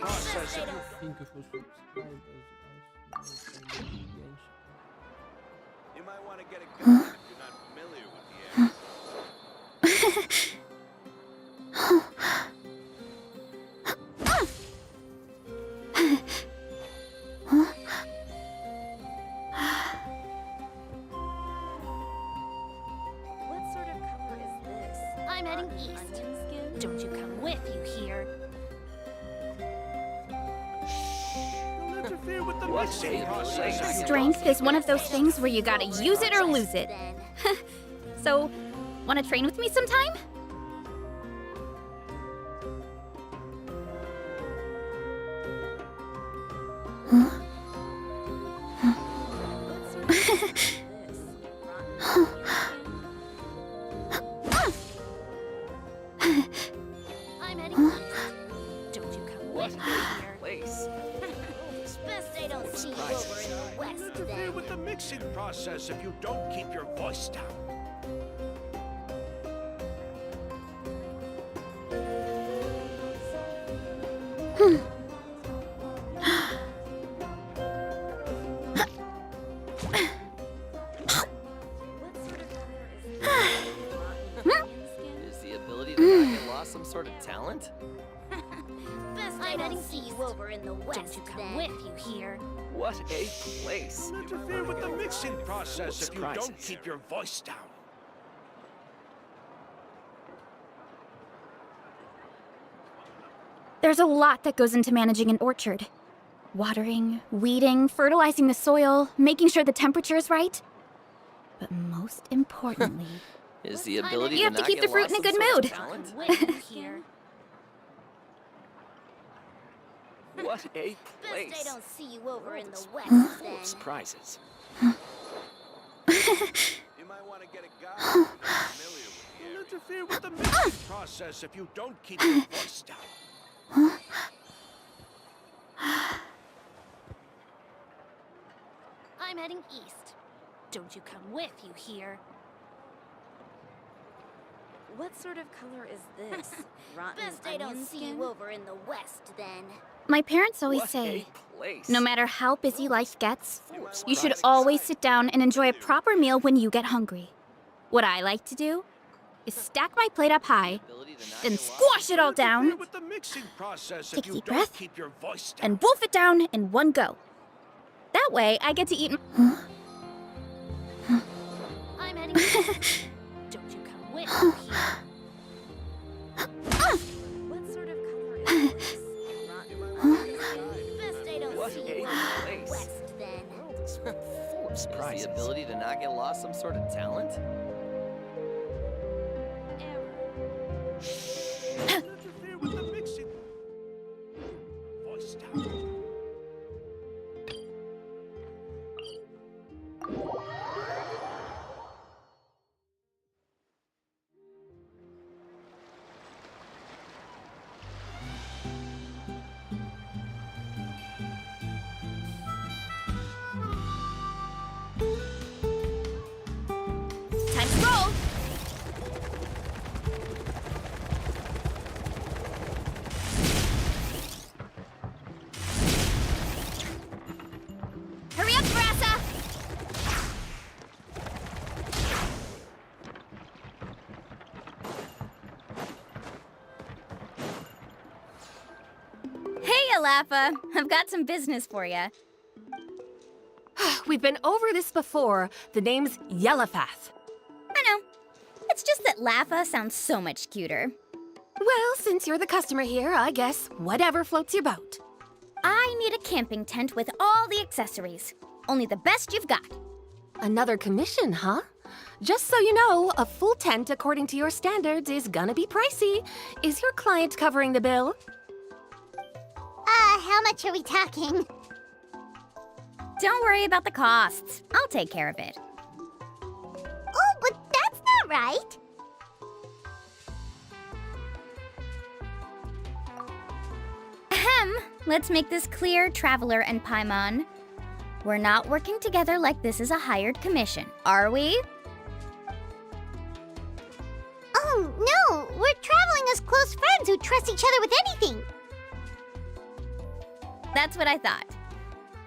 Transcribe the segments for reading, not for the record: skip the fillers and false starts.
process if Thank you for subscribing. you might want to get a gun if you're not familiar with the area. What sort of color is this? I'm heading east. Don't you come with, you hear? Don't interfere with the mixing process. Strength is one of those things where you gotta use it or lose it. So, wanna train with me sometime? I'm heading east. Don't you come with, you hear? Place. It's best I don't see you over in the Don't west interfere then. with the mixing process if you don't keep your voice down. What sort of color is this? Is the ability to not get lost some sort of talent? Best I don't see you over in the west. Don't you come with, you hear? What a place! Don't interfere with the mixing process if you don't Surprises. keep your voice down. There's a lot that goes into managing an orchard. Watering, weeding, fertilizing the soil, making sure the temperature is right. But most importantly, Is the ability You have to not keep get the fruit lost in a good some sort mood. of talent? With, you hear? What a Best I place! don't see you over in the west Full then. of surprises. You might want to get a gun if you're not familiar with the area. Don't interfere with the mixing process if you don't keep your voice down. I'm heading east. Don't you come with, you hear? What sort of color is this? Rotten Best I don't see you over in the west then. my parents always What say, a place! no matter how busy life gets, Full of you should surprises. always sit down and enjoy a proper meal when you get hungry. What I like to do is stack my plate up high, Ability to not then get lost squash it all Don't interfere down, with the mixing process Take if a you deep don't breath. keep your voice down. and wolf it down in one go. That way, I get to eat. I'm heading east. Don't you come with, you hear? What sort of color is this? Best I don't What see a you over in the place. west then. full of surprises. Is the ability to not get lost some sort of talent? Don't interfere with the mixing. Voice down. Time to roll! Hurry up, Brassa! Hey, Alafa! I've got some business for you. We've been over this before. The name's Yellowfath. I know. It's just that Lafa sounds so much cuter. Well, since you're the customer here, I guess whatever floats your boat. I need a camping tent with all the accessories. Only the best you've got. Another commission, huh? Just so you know, a full tent according to your standards is gonna be pricey. Is your client covering the bill? How much are we talking? Don't worry about the costs. I'll take care of it. Oh, but that's not right. Ahem. Let's make this clear, Traveler and Paimon. We're not working together like this is a hired commission, are we? Oh, no, we're traveling as close friends who trust each other with anything. That's what I thought.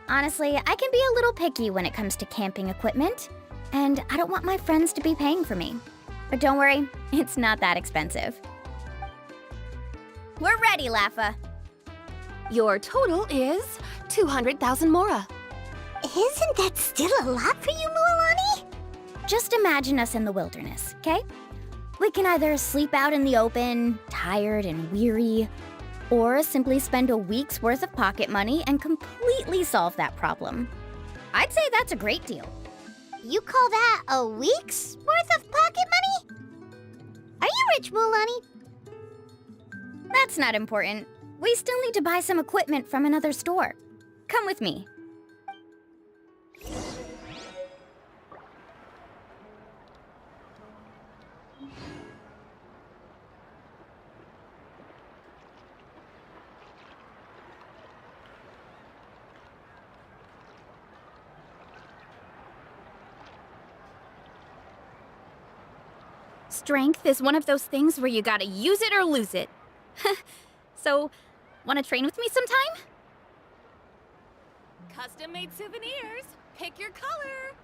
Honestly, I can be a little picky when it comes to camping equipment, and I don't want my friends to be paying for me. But don't worry, it's not that expensive. We're ready, Laffa. Your total is 200,000 mora. Isn't that still a lot for you, Mualani? Just imagine us in the wilderness, okay? We can either sleep out in the open, tired and weary, or simply spend a week's worth of pocket money and completely solve that problem. I'd say that's a great deal. You call that a week's worth of pocket money? Are you rich, Mualani? That's not important. We still need to buy some equipment from another store. Come with me. Strength is one of those things where you gotta use it or lose it. So, wanna train with me sometime? Custom-made souvenirs. Pick your color.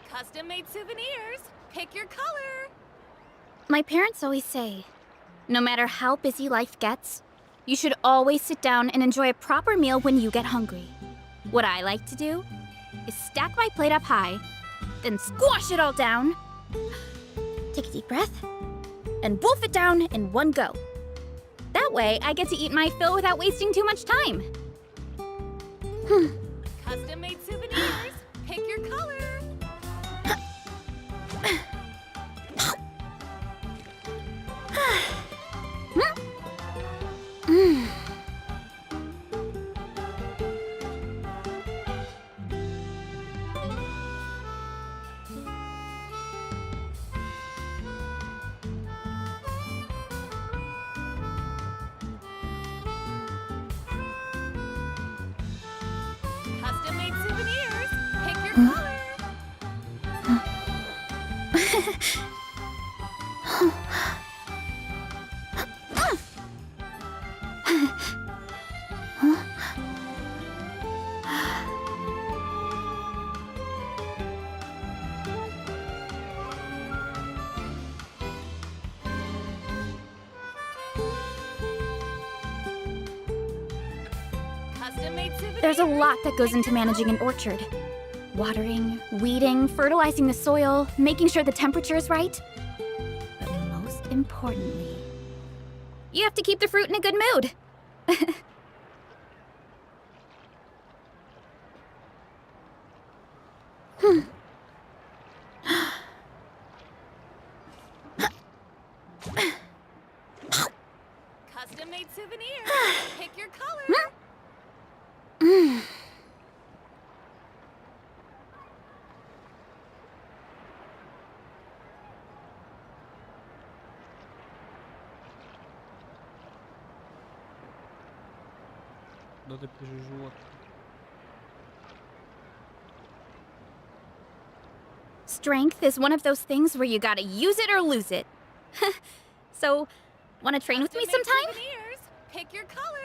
Custom-made souvenirs. Pick your color. My parents always say, no matter how busy life gets, you should always sit down and enjoy a proper meal when you get hungry. What I like to do is stack my plate up high, then squash it all down, take a deep breath, and wolf it down in one go. That way, I get to eat my fill without wasting too much time. Custom-made souvenirs. Pick your color. Custom-made souvenirs. Pick your color. Custom-made souvenirs. There's a lot that goes into managing an orchard. Watering, weeding, fertilizing the soil, making sure the temperature is right. But most importantly, you have to keep the fruit in a good mood. Custom-made souvenirs. Pick your color. Да ты пишешь живот. Strength is one of those things where you gotta use it or lose it. So, wanna train with me Custom-made sometime? souvenirs. Pick your color.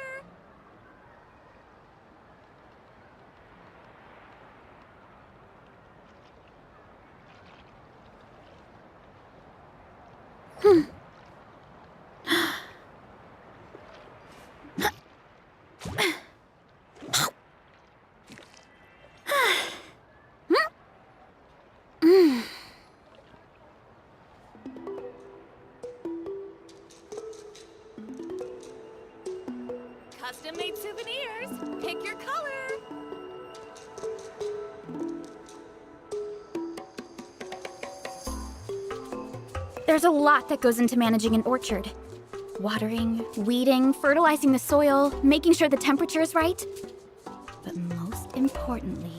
Custom-made souvenirs. Pick your color. There's a lot that goes into managing an orchard. Watering, weeding, fertilizing the soil, making sure the temperature is right. But most importantly,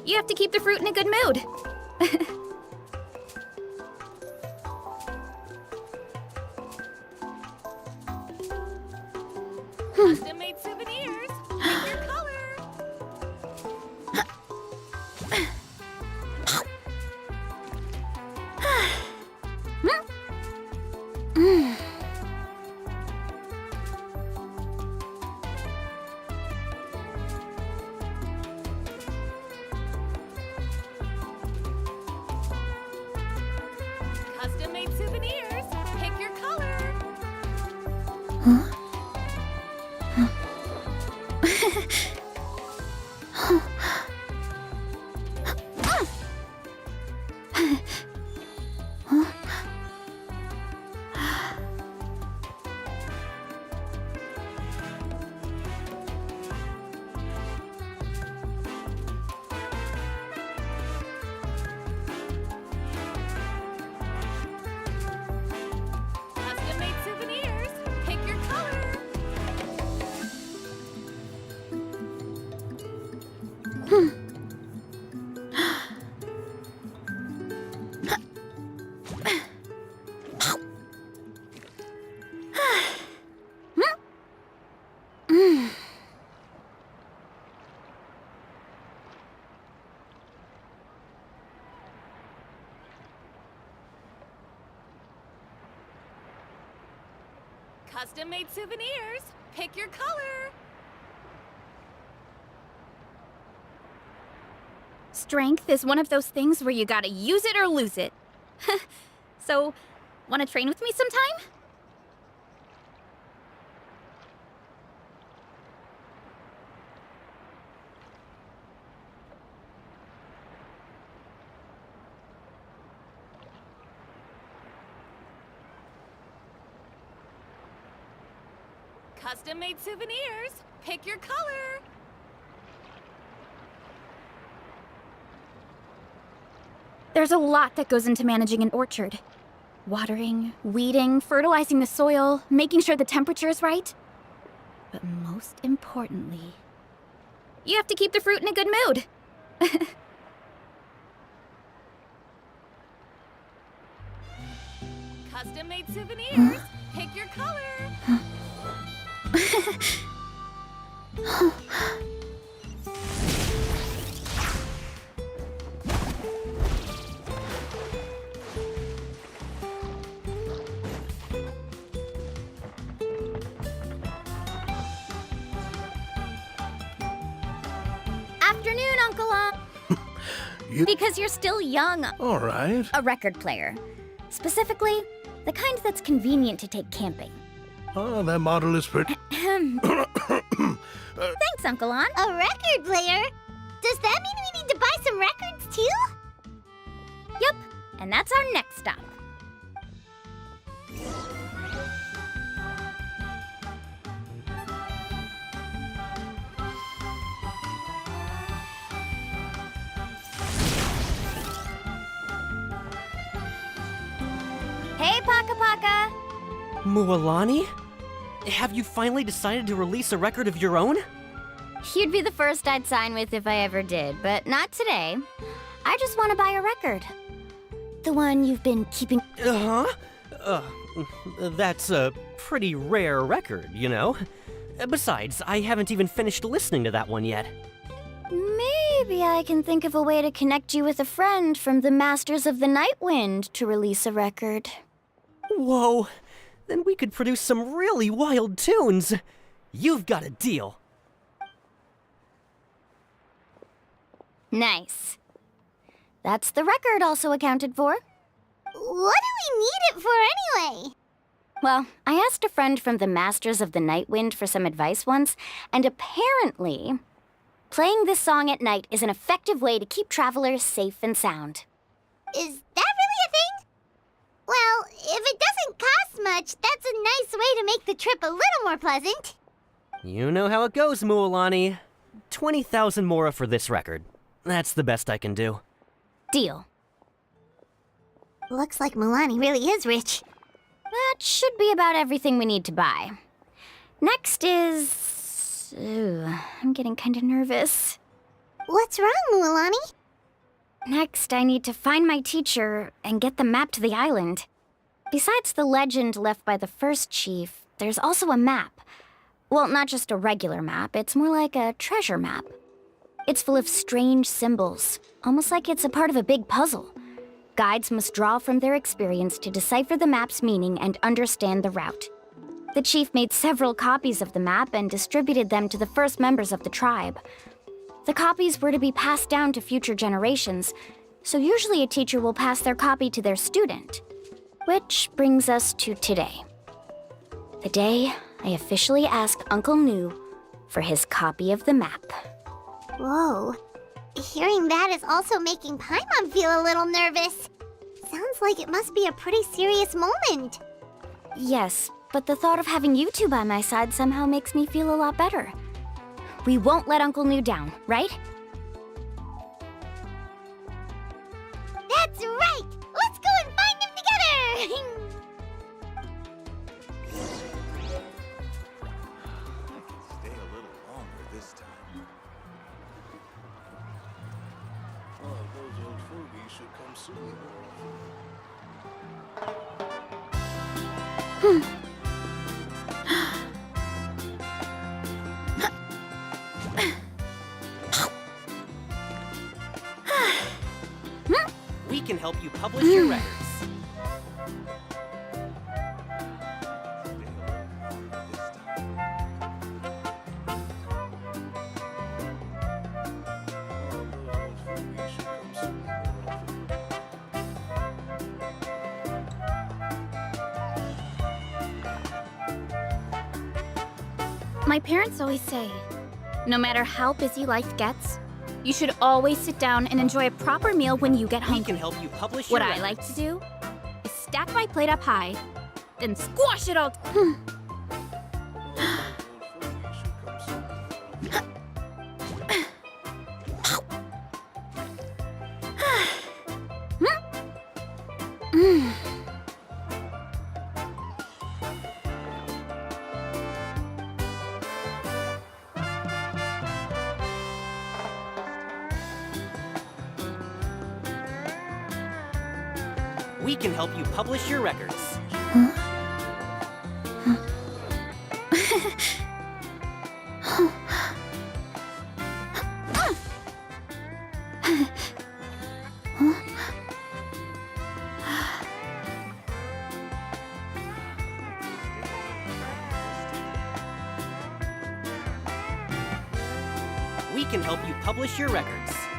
you have to keep the fruit in a good mood. Custom-made souvenirs. Pick your color. Custom-made souvenirs. Pick your color. Custom-made souvenirs. Pick your color. Custom-made souvenirs. Pick your color. Strength is one of those things where you gotta use it or lose it. So, wanna train with me sometime? Custom-made souvenirs. Pick your color. There's a lot that goes into managing an orchard. Watering, weeding, fertilizing the soil, making sure the temperature is right. But most importantly, you have to keep the fruit in a good mood. Custom-made souvenirs. Pick your color. Afternoon, Uncle On. Because you're still young. All right. A record player. Specifically, the kind that's convenient to take camping. Oh, that model is pretty. Thanks, Uncle On. A record player? Does that mean we need to buy some records too? Yep, and that's our next stop. Hey, Paka Paka! Mualani? Have you finally decided to release a record of your own? You'd be the first I'd sign with if I ever did, but not today. I just want to buy a record. The one you've been keeping. Uh-huh. That's a pretty rare record, you know? Besides, I haven't even finished listening to that one yet. Maybe I can think of a way to connect you with a friend from the Masters of the Night Wind to release a record. Whoa, then we could produce some really wild tunes. You've got a deal. Nice. That's the record also accounted for. What do we need it for anyway? Well, I asked a friend from the Masters of the Night Wind for some advice once, and apparently, playing this song at night is an effective way to keep travelers safe and sound. Is that really a thing? Well, if it doesn't cost much, that's a nice way to make the trip a little more pleasant. You know how it goes, Mualani. 20,000 mora for this record. That's the best I can do. Deal. Looks like Mulani really is rich. That should be about everything we need to buy. Next is... Ooh, I'm getting kind of nervous. What's wrong, Mualani? Next, I need to find my teacher and get the map to the island. Besides the legend left by the first chief, there's also a map. Well, not just a regular map, it's more like a treasure map. It's full of strange symbols, almost like it's a part of a big puzzle. Guides must draw from their experience to decipher the map's meaning and understand the route. The chief made several copies of the map and distributed them to the first members of the tribe. The copies were to be passed down to future generations, so usually a teacher will pass their copy to their student. Which brings us to today. The day I officially asked Uncle Nu for his copy of the map. Whoa. Hearing that is also making Paimon feel a little nervous. Sounds like it must be a pretty serious moment. Yes, but the thought of having you two by my side somehow makes me feel a lot better. We won't let Uncle Nu down, right? That's right! Let's go and find him together! I can stay a little longer this time. Oh, those old fogies should come see me more often. We can help you publish your records. My parents always say, no matter how busy life gets, you should always sit down and enjoy a proper meal when you get We hungry. can help you publish What your I records. like to do is stack my plate up high, then squash it all. We can help you publish your records. We can help you publish your records.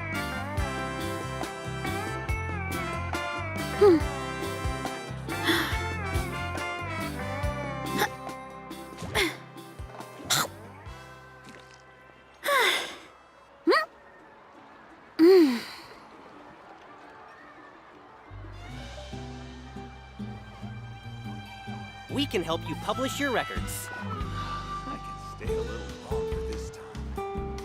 We can help you publish your records. I can stay a little longer this time.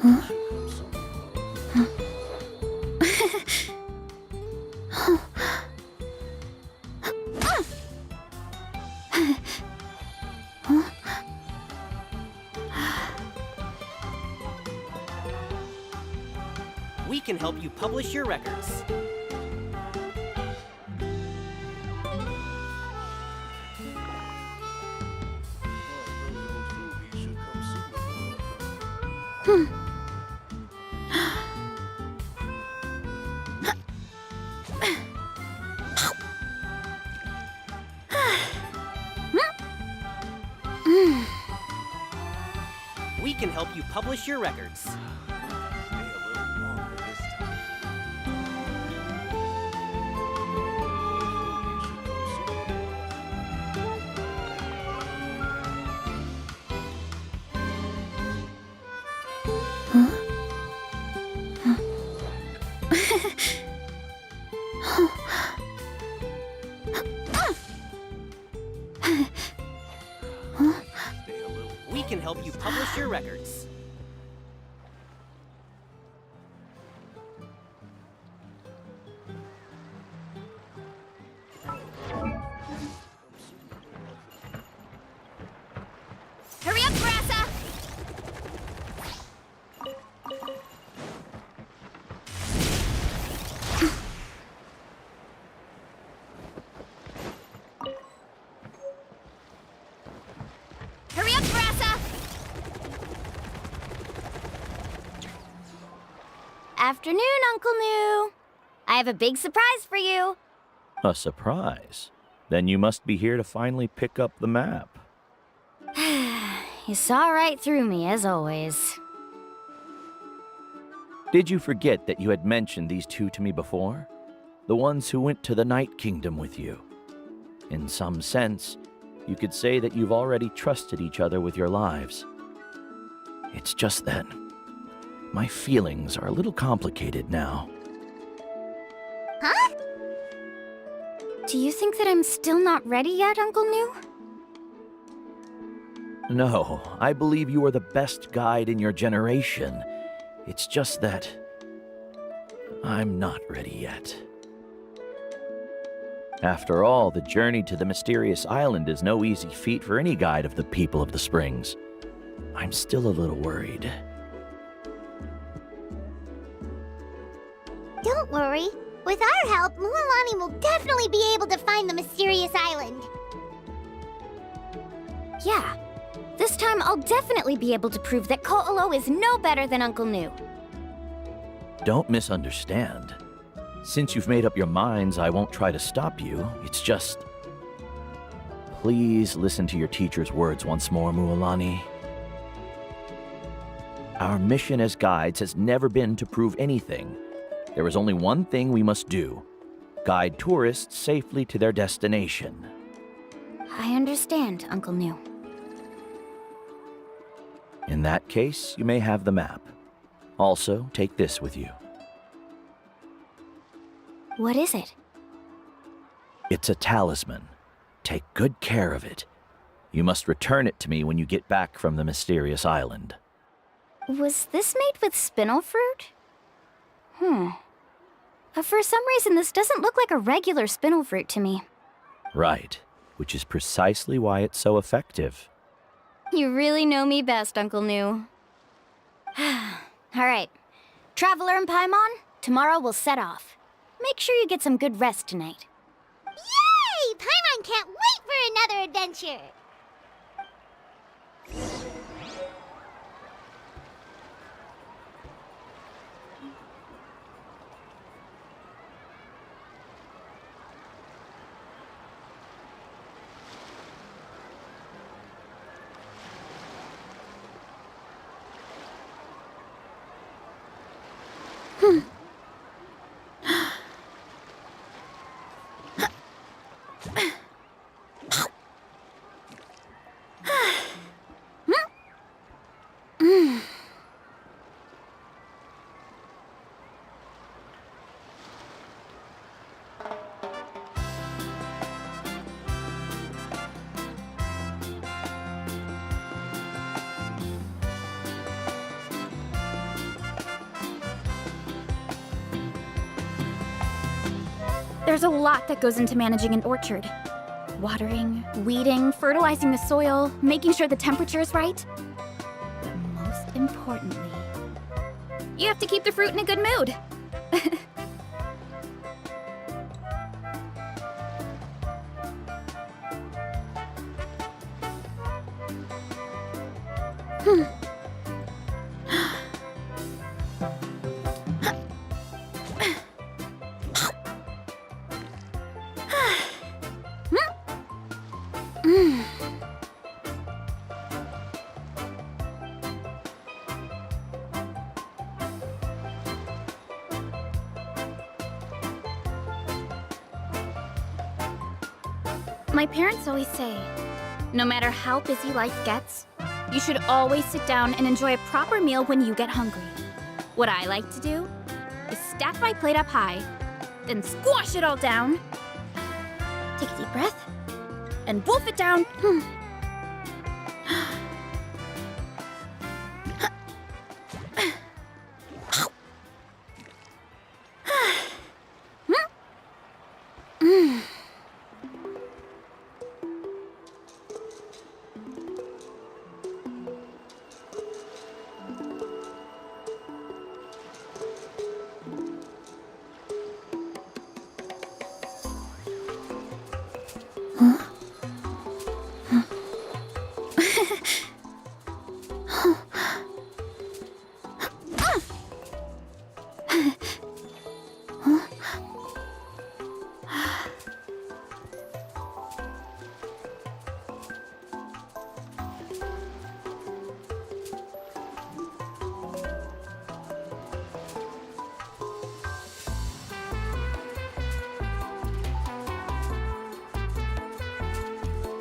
Oh, those old fogies should come see me more often. We can help you publish your records. We can help you publish your records. We can help you publish your records. Hurry up, Grassa! Afternoon, Uncle New. I have a big surprise for you. A surprise? Then you must be here to finally pick up the map. You saw right through me, as always. Did you forget that you had mentioned these two to me before? The ones who went to the Night Kingdom with you. In some sense, you could say that you've already trusted each other with your lives. It's just that my feelings are a little complicated now. Huh? Do you think that I'm still not ready yet, Uncle New? No, I believe you are the best guide in your generation. It's just that I'm not ready yet. After all, the journey to the mysterious island is no easy feat for any guide of the people of the Springs. I'm still a little worried. Don't worry. With our help, Mualani will definitely be able to find the mysterious island. Yeah. This time I'll definitely be able to prove that Ko'olo is no better than Uncle New. Don't misunderstand. Since you've made up your minds, I won't try to stop you. It's just... Please listen to your teacher's words once more, Mualani. Our mission as guides has never been to prove anything. There is only one thing we must do. Guide tourists safely to their destination. I understand, Uncle New. In that case, you may have the map. Also, take this with you. What is it? It's a talisman. Take good care of it. You must return it to me when you get back from the mysterious island. Was this made with spinel fruit? For some reason, this doesn't look like a regular spinel fruit to me. Right, which is precisely why it's so effective. You really know me best, Uncle New. Alright. Traveler and Paimon, tomorrow we'll set off. Make sure you get some good rest tonight. Yay! Paimon can't wait for another adventure! There's a lot that goes into managing an orchard. Watering, weeding, fertilizing the soil, making sure the temperature is right. But most importantly, you have to keep the fruit in a good mood. My parents always say, no matter how busy life gets, you should always sit down and enjoy a proper meal when you get hungry. What I like to do is stack my plate up high, then squash it all down, take a deep breath, and wolf it down.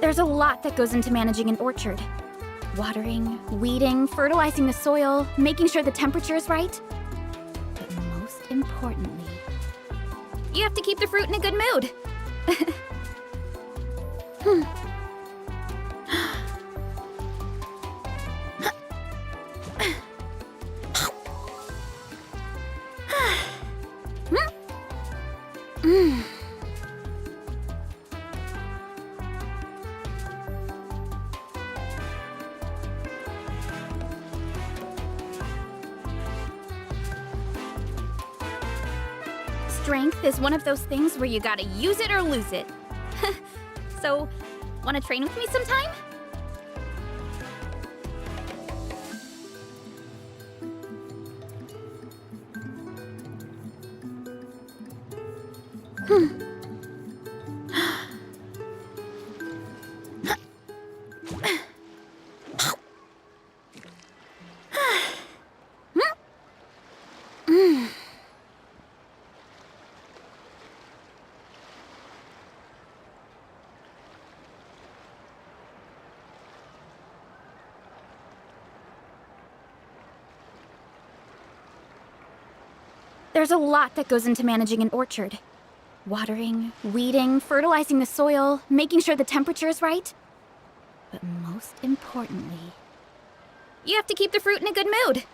There's a lot that goes into managing an orchard. Watering, weeding, fertilizing the soil, making sure the temperature is right. But most importantly, you have to keep the fruit in a good mood. Strength is one of those things where you gotta use it or lose it. So, wanna train with me sometime? There's a lot that goes into managing an orchard. Watering, weeding, fertilizing the soil, making sure the temperature is right. But most importantly, you have to keep the fruit in a good mood.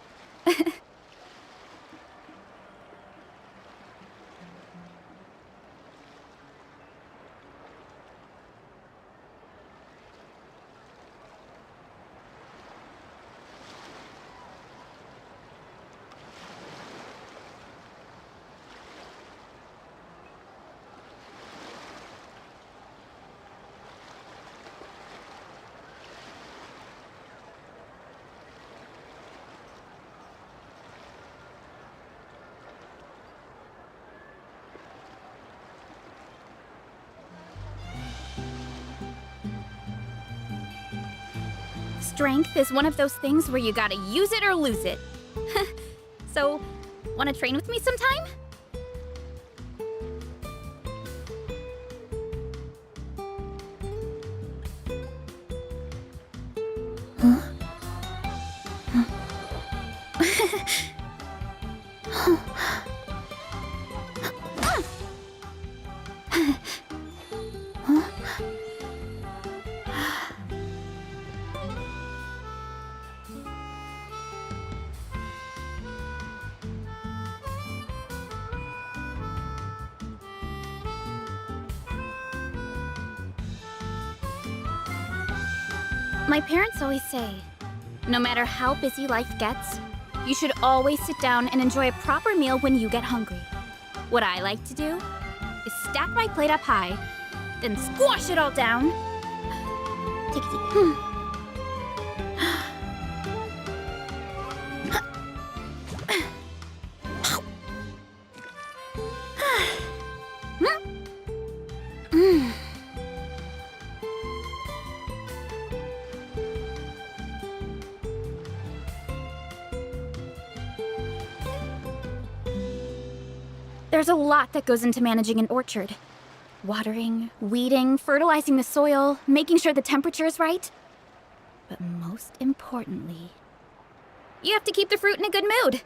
Strength is one of those things where you gotta use it or lose it. So, wanna train with me sometime? My parents always say, no matter how busy life gets, you should always sit down and enjoy a proper meal when you get hungry. What I like to do is stack my plate up high, then squash it all down. Take a seat. There's a lot that goes into managing an orchard. Watering, weeding, fertilizing the soil, making sure the temperature is right. But most importantly, you have to keep the fruit in a good mood.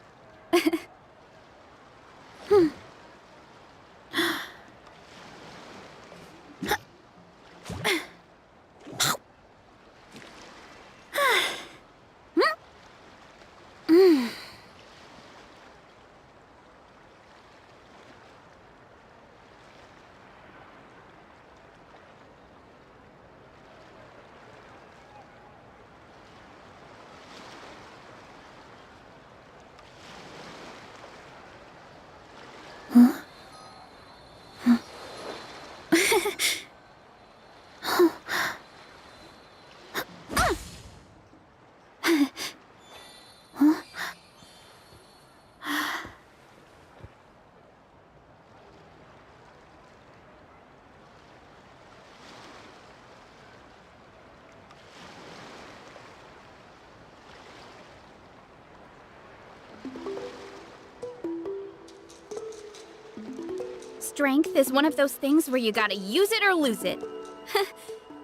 Strength is one of those things where you gotta use it or lose it.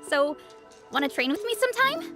So, wanna train with me sometime?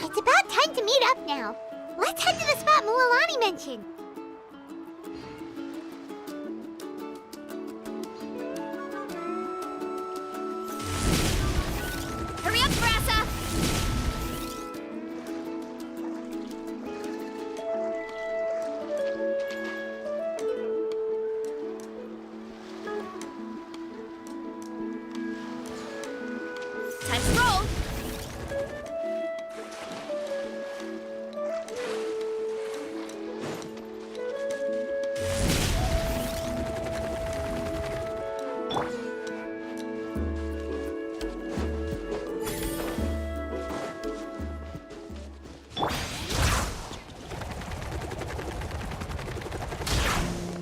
It's about time to meet up now. Let's head to the spot Mualani mentioned. Hurry up, Brassa! Time to roll!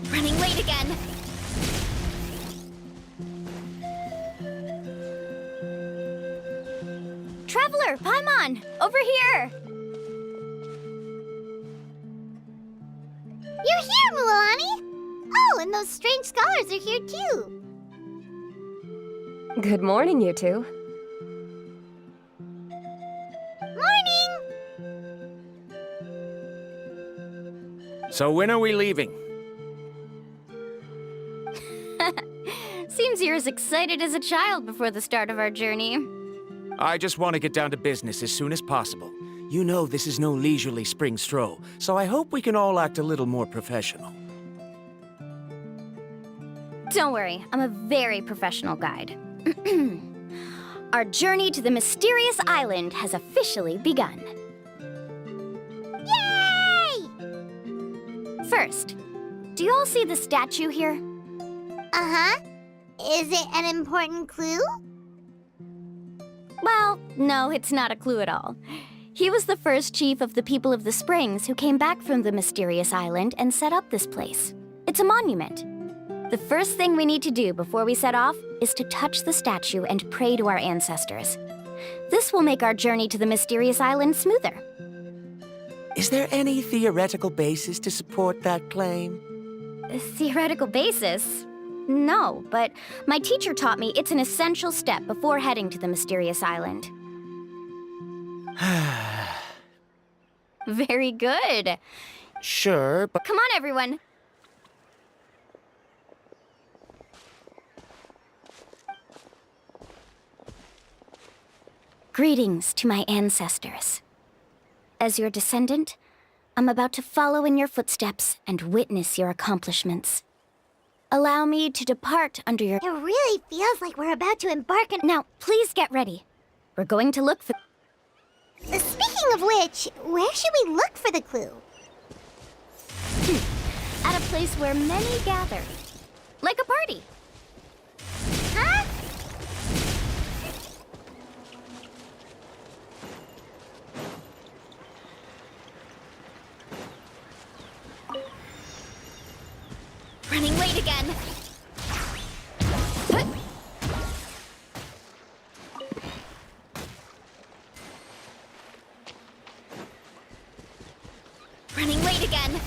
Running late again. Traveler, Paimon, over here. You're here, Mualani! Oh, and those strange scholars are here too. Good morning, you two. Morning! So when are we leaving? Seems you're as excited as a child before the start of our journey. I just want to get down to business as soon as possible. You know this is no leisurely spring stroll, so I hope we can all act a little more professional. Don't worry, I'm a very professional guide. Our journey to the mysterious island has officially begun. Yay! First, do you all see the statue here? Uh-huh. Is it an important clue? Well, no, it's not a clue at all. He was the first chief of the people of the Springs who came back from the mysterious island and set up this place. It's a monument. The first thing we need to do before we set off is to touch the statue and pray to our ancestors. This will make our journey to the mysterious island smoother. Is there any theoretical basis to support that claim? A theoretical basis? No, but my teacher taught me it's an essential step before heading to the mysterious island. Very good. Sure, but... Come on, everyone. Greetings to my ancestors. As your descendant, I'm about to follow in your footsteps and witness your accomplishments. Allow me to depart under your... It really feels like we're about to embark on... Now, please get ready. We're going to look for... Speaking of which, where should we look for the clue? At a place where many gather. Like a party. Huh? Running late again. Running late again.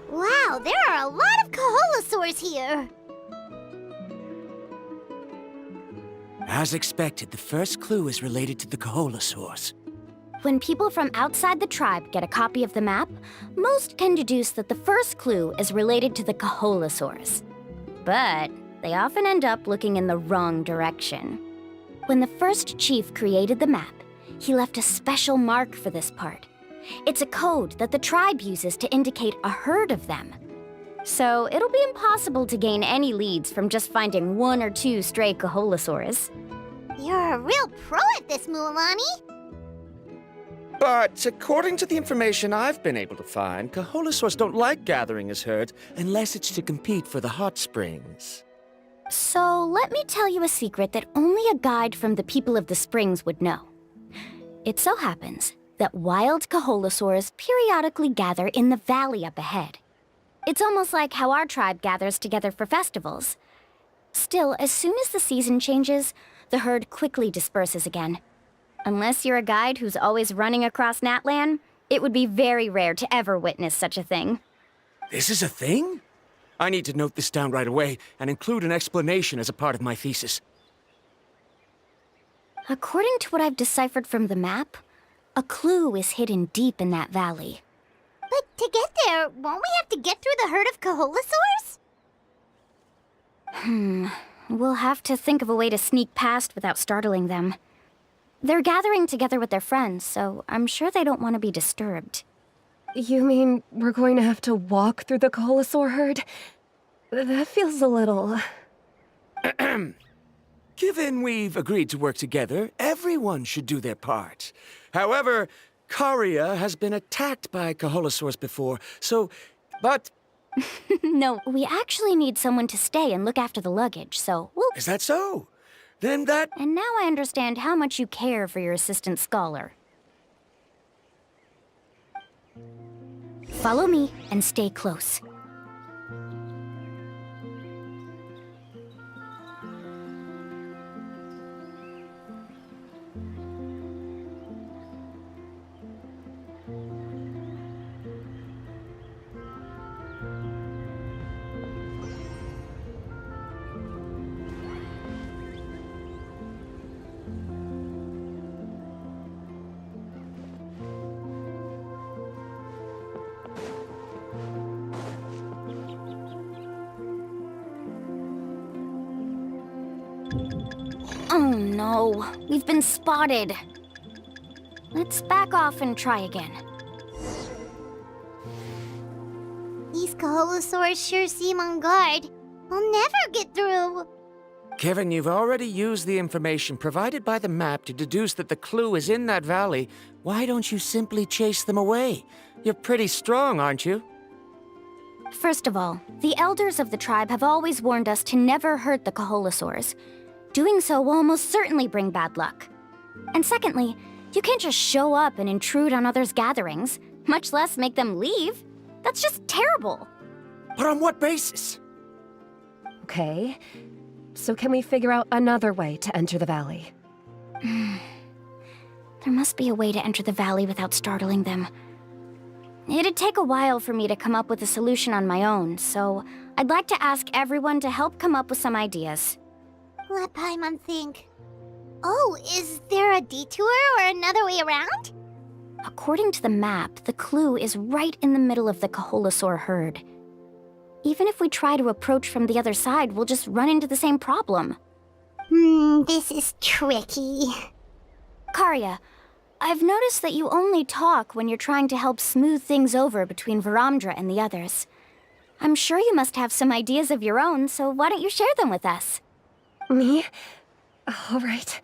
Wow, there are a lot of Kaholosaurs here. As expected, the first clue is related to the Kaholosaurs. When people from outside the tribe get a copy of the map, most can deduce that the first clue is related to the Kaholosaurs. But they often end up looking in the wrong direction. When the first chief created the map, he left a special mark for this part. It's a code that the tribe uses to indicate a herd of them. So it'll be impossible to gain any leads from just finding 1 or 2 stray Kaholosaurs. You're a real pro at this, Mualani. But according to the information I've been able to find, Kaholosaurs don't like gathering as herds unless it's to compete for the hot springs. So let me tell you a secret that only a guide from the people of the springs would know. It so happens that wild Kaholosaurs periodically gather in the valley up ahead. It's almost like how our tribe gathers together for festivals. Still, as soon as the season changes, the herd quickly disperses again. Unless you're a guide who's always running across Natlan, it would be very rare to ever witness such a thing. This is a thing? I need to note this down right away and include an explanation as a part of my thesis. According to what I've deciphered from the map, a clue is hidden deep in that valley. But to get there, won't we have to get through the herd of Kaholosaurs? We'll have to think of a way to sneak past without startling them. They're gathering together with their friends, so I'm sure they don't want to be disturbed. You mean we're going to have to walk through the Kaholosaur herd? That feels a little... Given we've agreed to work together, everyone should do their part. However, Karia has been attacked by Kaholosaurs before, but... No, we actually need someone to stay and look after the luggage, so we'll... Is that so? Then that... And now I understand how much you care for your assistant scholar. Follow me and stay close. Oh no, we've been spotted. Let's back off and try again. These Kaholosaurs sure seem on guard. We'll never get through. Kevin, you've already used the information provided by the map to deduce that the clue is in that valley. Why don't you simply chase them away? You're pretty strong, aren't you? First of all, the elders of the tribe have always warned us to never hurt the Kaholosaurs. Doing so will almost certainly bring bad luck. And secondly, you can't just show up and intrude on others' gatherings, much less make them leave. That's just terrible. But on what basis? Okay, so can we figure out another way to enter the valley? There must be a way to enter the valley without startling them. It'd take a while for me to come up with a solution on my own, so I'd like to ask everyone to help come up with some ideas. Let Paimon think. Oh, is there a detour or another way around? According to the map, the clue is right in the middle of the Kaholosaur herd. Even if we try to approach from the other side, we'll just run into the same problem. This is tricky. Karia, I've noticed that you only talk when you're trying to help smooth things over between Varamdra and the others. I'm sure you must have some ideas of your own, so why don't you share them with us? Me? All right.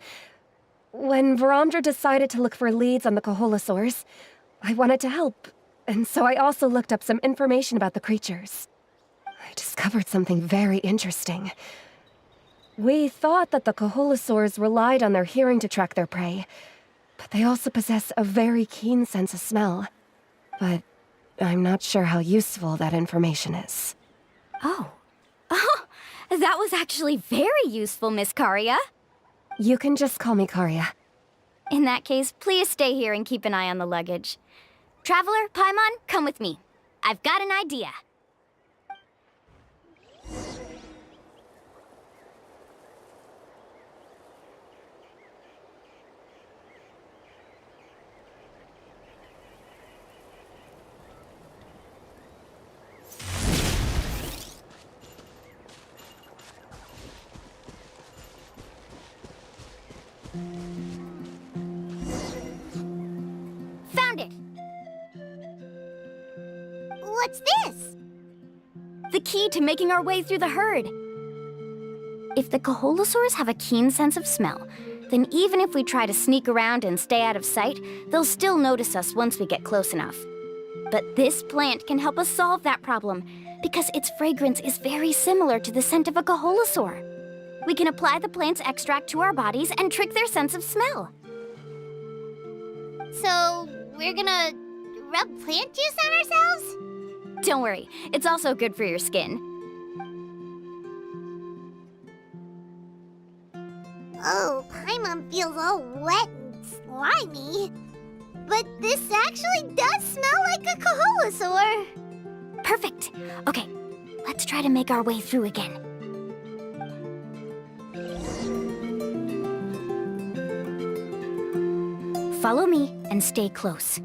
When Varamdra decided to look for leads on the Koholosaurs, I wanted to help, and so I also looked up some information about the creatures. I discovered something very interesting. We thought that the Koholosaurs relied on their hearing to track their prey, but they also possess a very keen sense of smell. But I'm not sure how useful that information is. Oh. Oh, that was actually very useful, Miss Karia. You can just call me Karia. In that case, please stay here and keep an eye on the luggage. Traveler, Paimon, come with me. I've got an idea. Found it! What's this? The key to making our way through the herd. If the Koholosaurs have a keen sense of smell, then even if we try to sneak around and stay out of sight, they'll still notice us once we get close enough. But this plant can help us solve that problem, because its fragrance is very similar to the scent of a Koholosaur. We can apply the plant's extract to our bodies and trick their sense of smell. So, we're gonna rub plant juice on ourselves? Don't worry, it's also good for your skin. Oh, Paimon feels all wet and slimy. But this actually does smell like a Koholosaur. Perfect. Okay, let's try to make our way through again. Follow me and stay close.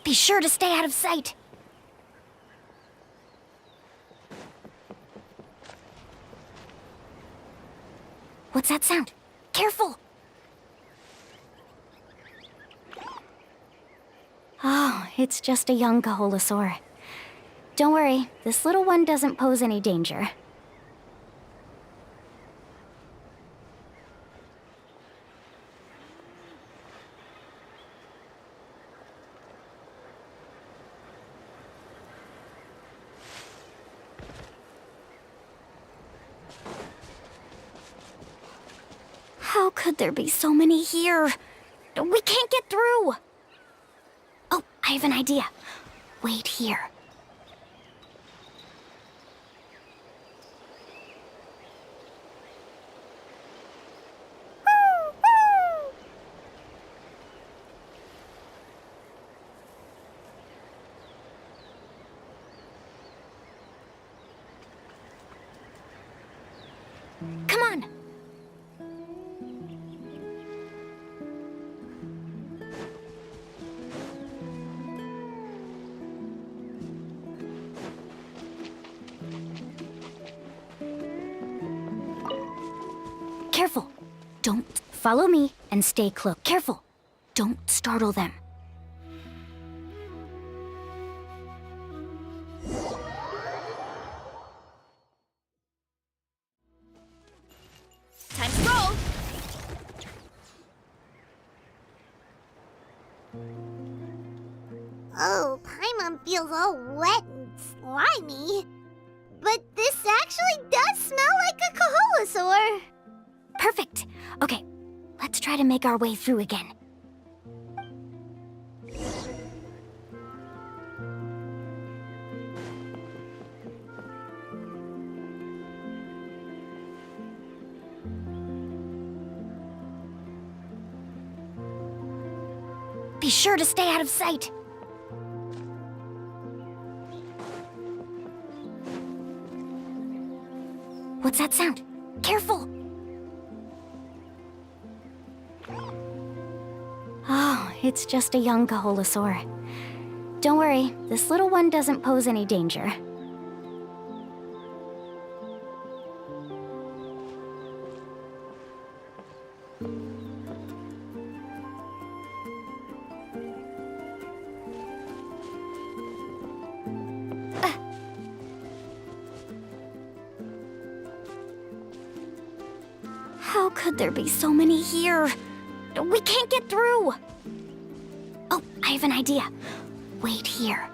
Be sure to stay out of sight. What's that sound? Careful! Oh, it's just a young Koholosaur. Don't worry, this little one doesn't pose any danger. How could there be so many here? We can't get through! Oh, I have an idea. Wait here. Come on! Careful! Don't follow me and stay close. Careful! Don't startle them. Time to roll! Oh, Paimon feels all wet and slimy. But this actually does smell like a Koholosaur. Perfect! Okay, let's try to make our way through again. Be sure to stay out of sight. What's that sound? Careful! Oh, it's just a young Kaholasaur. Don't worry, this little one doesn't pose any danger. How could there be so many here? We can't get through! Oh, I have an idea. Wait here.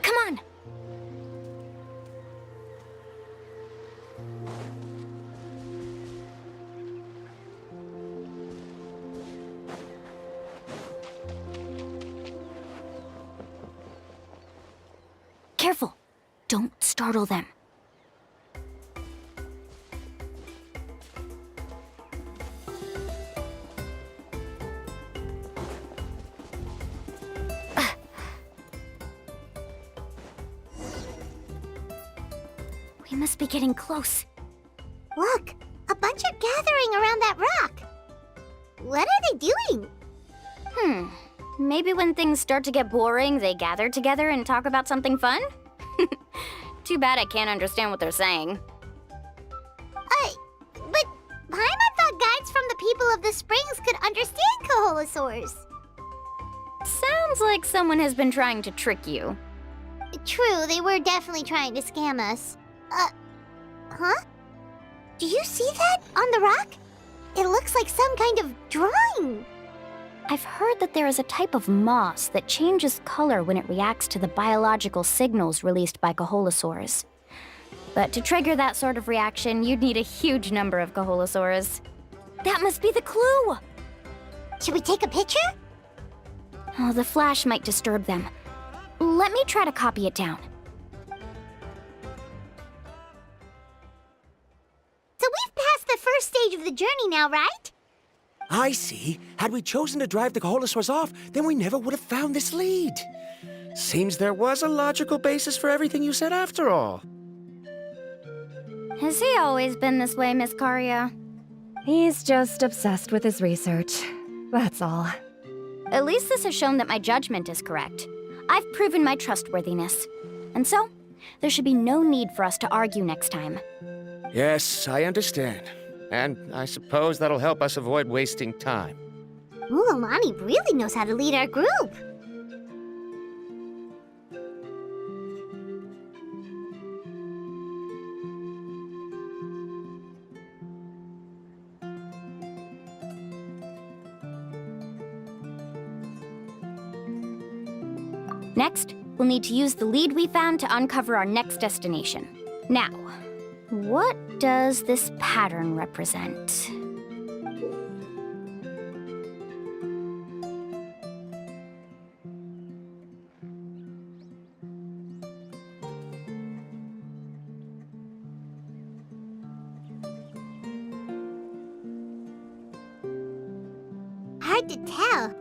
Come on! Careful! Don't startle them. We must be getting close. Look, a bunch are gathering around that rock. What are they doing? Maybe when things start to get boring, they gather together and talk about something fun? Too bad I can't understand what they're saying. But Paimon thought guides from the people of the springs could understand Kaholasaurs. Sounds like someone has been trying to trick you. True, they were definitely trying to scam us. Huh? Do you see that on the rock? It looks like some kind of drawing. I've heard that there is a type of moss that changes color when it reacts to the biological signals released by Kaholasaurs. But to trigger that sort of reaction, you'd need a huge number of Kaholasaurs. That must be the clue! Should we take a picture? Oh, the flash might disturb them. Let me try to copy it down. So we've passed the first stage of the journey now, right? I see. Had we chosen to drive the Kaholasaurs off, then we never would have found this lead. Seems there was a logical basis for everything you said after all. Has he always been this way, Miss Karia? He's just obsessed with his research. That's all. At least this has shown that my judgment is correct. I've proven my trustworthiness. And so, there should be no need for us to argue next time. Yes, I understand. And I suppose that'll help us avoid wasting time. Ooh, Alani really knows how to lead our group. Next, we'll need to use the lead we found to uncover our next destination. Now, what does this pattern represent? Hard to tell.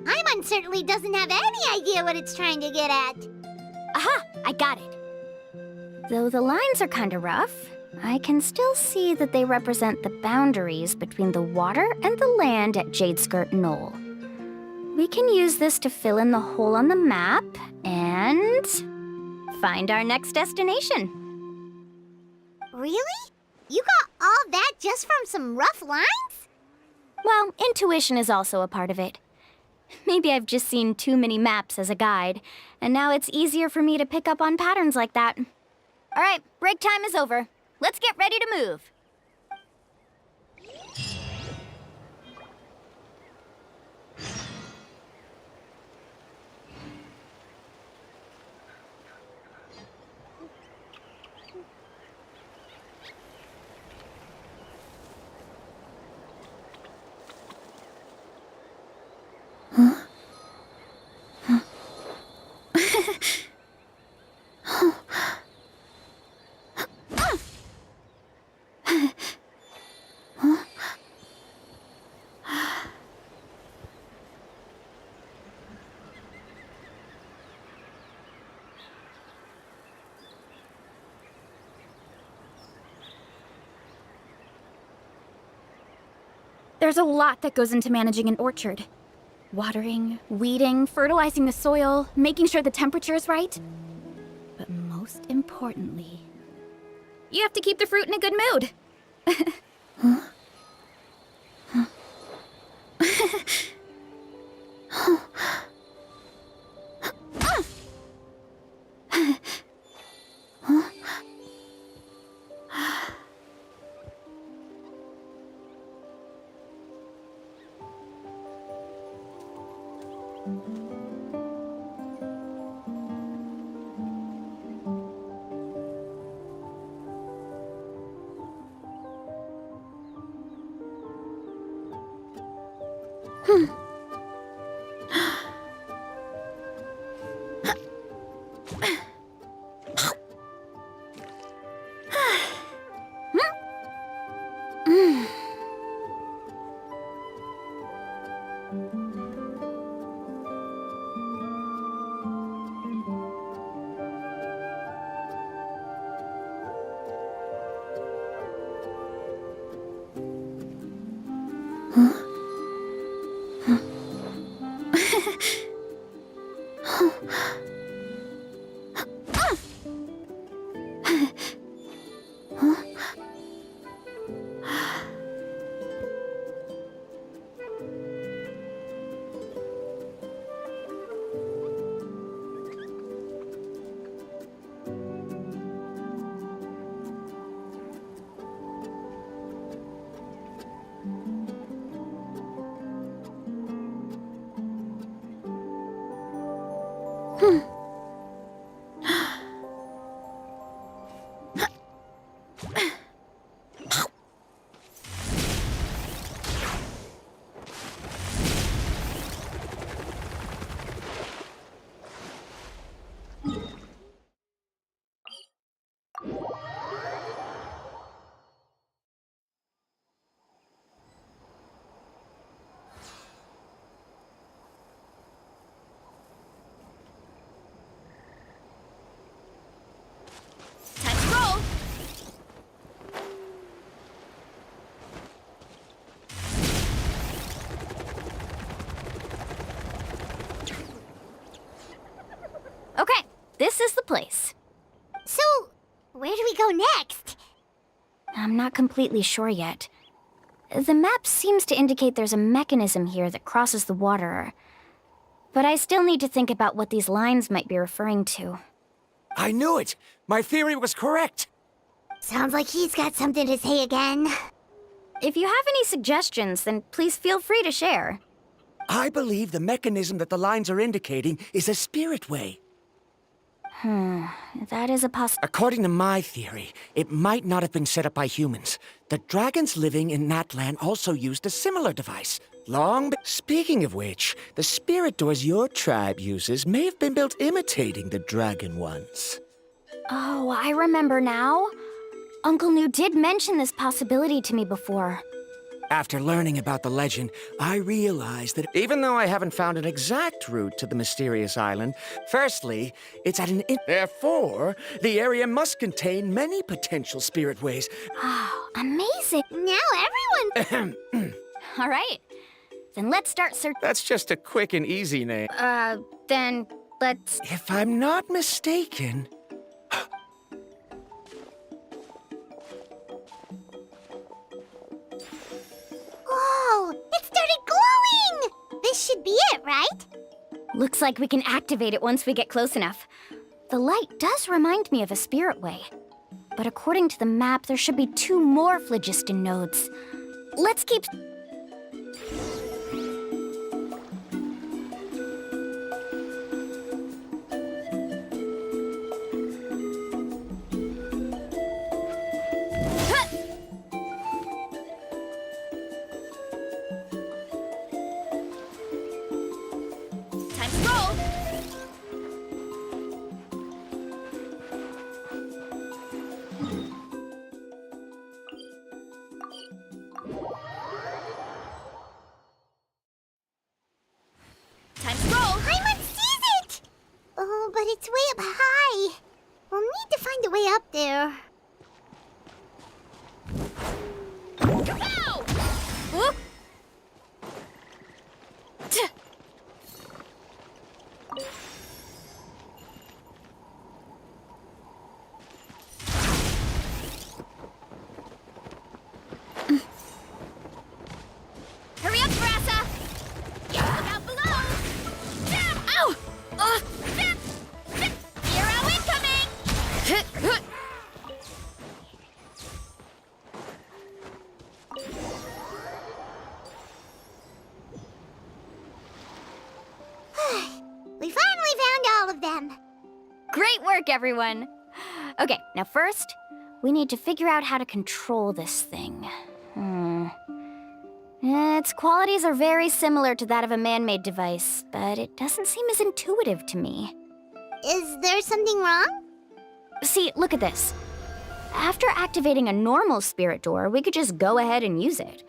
Paimon certainly doesn't have any idea what it's trying to get at. Aha! I got it. Though the lines are kinda rough, I can still see that they represent the boundaries between the water and the land at Jadeskirt Knoll. We can use this to fill in the hole on the map and find our next destination. Really? You got all that just from some rough lines? Well, intuition is also a part of it. Maybe I've just seen too many maps as a guide, and now it's easier for me to pick up on patterns like that. All right, break time is over. Let's get ready to move. There's a lot that goes into managing an orchard. Watering, weeding, fertilizing the soil, making sure the temperature is right. But most importantly, you have to keep the fruit in a good mood. Okay, this is the place. So, where do we go next? I'm not completely sure yet. The map seems to indicate there's a mechanism here that crosses the water. But I still need to think about what these lines might be referring to. I knew it! My theory was correct! Sounds like he's got something to say again. If you have any suggestions, then please feel free to share. I believe the mechanism that the lines are indicating is a spirit way. That is a According to my theory, it might not have been set up by humans. The dragons living in that land also used a similar device. Speaking of which, the spirit doors your tribe uses may have been built imitating the dragon ones. Oh, I remember now. Uncle New did mention this possibility to me before. After learning about the legend, I realized that even though I haven't found an exact route to the mysterious island, firstly, it's at Therefore, the area must contain many potential spirit ways. Oh, amazing. Now everyone... All right. Then let's start searching. That's just a quick and easy name. Then let's... If I'm not mistaken... Whoa! It started glowing! This should be it, right? Looks like we can activate it once we get close enough. The light does remind me of a spirit way. But according to the map, there should be 2 more phlogiston nodes. Let's keep... Time to roll! Time to roll! Paimon sees it! Oh, but it's way up high. We'll need to find a way up there. Ow! Whoop! of them. Great work, everyone! Okay, now first, we need to figure out how to control this thing. Its qualities are very similar to that of a man-made device, but it doesn't seem as intuitive to me. Is there something wrong? See, look at this. After activating a normal spirit door, we could just go ahead and use it.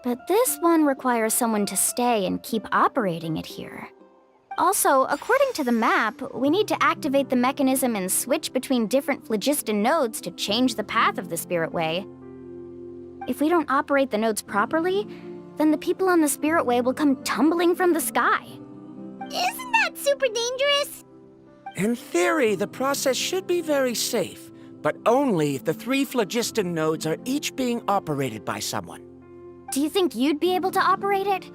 But this one requires someone to stay and keep operating it here. Also, according to the map, we need to activate the mechanism and switch between different phlogiston nodes to change the path of the spirit way. If we don't operate the nodes properly, then the people on the spirit way will come tumbling from the sky. Isn't that super dangerous? In theory, the process should be very safe, but only if the 3 phlogiston nodes are each being operated by someone. Do you think you'd be able to operate it?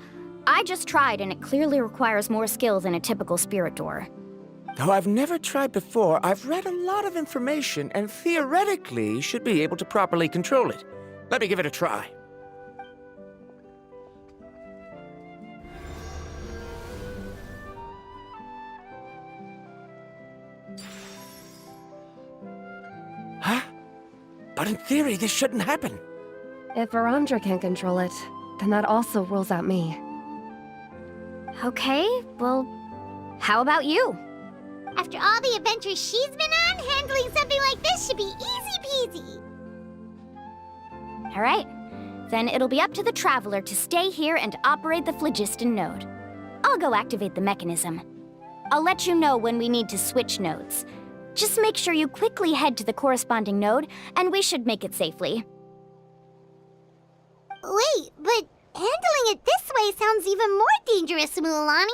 I just tried, and it clearly requires more skill than a typical spirit door. Though I've never tried before, I've read a lot of information and theoretically should be able to properly control it. Let me give it a try. Huh? But in theory, this shouldn't happen. If Verandra can't control it, then that also rules out me. Okay, well, how about you? After all the adventures she's been on, handling something like this should be easy peasy. All right, then it'll be up to the Traveler to stay here and operate the phlogiston node. I'll go activate the mechanism. I'll let you know when we need to switch nodes. Just make sure you quickly head to the corresponding node, and we should make it safely. Wait, but handling it this way sounds even more dangerous, Mualani.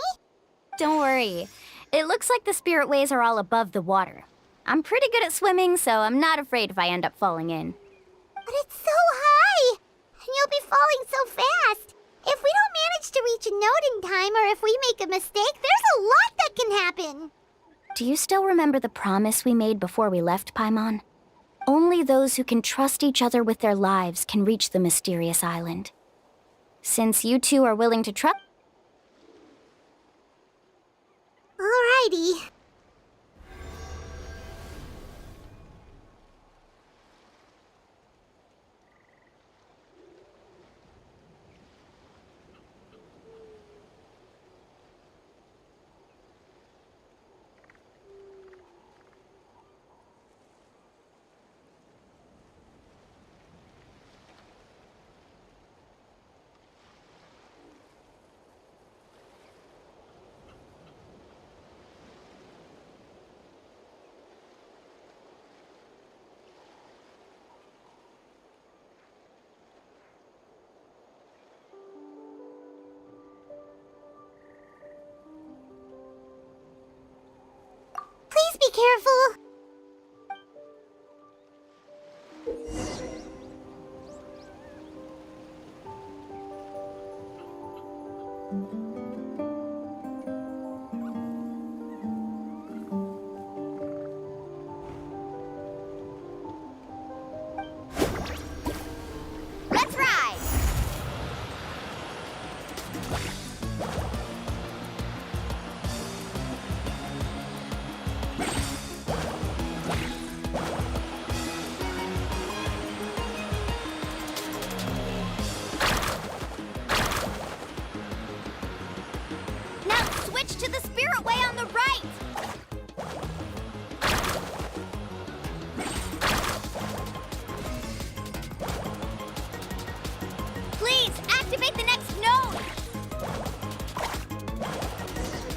Don't worry. It looks like the spirit ways are all above the water. I'm pretty good at swimming, so I'm not afraid if I end up falling in. But it's so high! And you'll be falling so fast! If we don't manage to reach a node in time, or if we make a mistake, there's a lot that can happen! Do you still remember the promise we made before we left, Paimon? Only those who can trust each other with their lives can reach the mysterious island. Since you two are willing to trust... Alrighty. Please be careful. Let's ride! Now switch to the spirit way on the right! Please, activate the next node!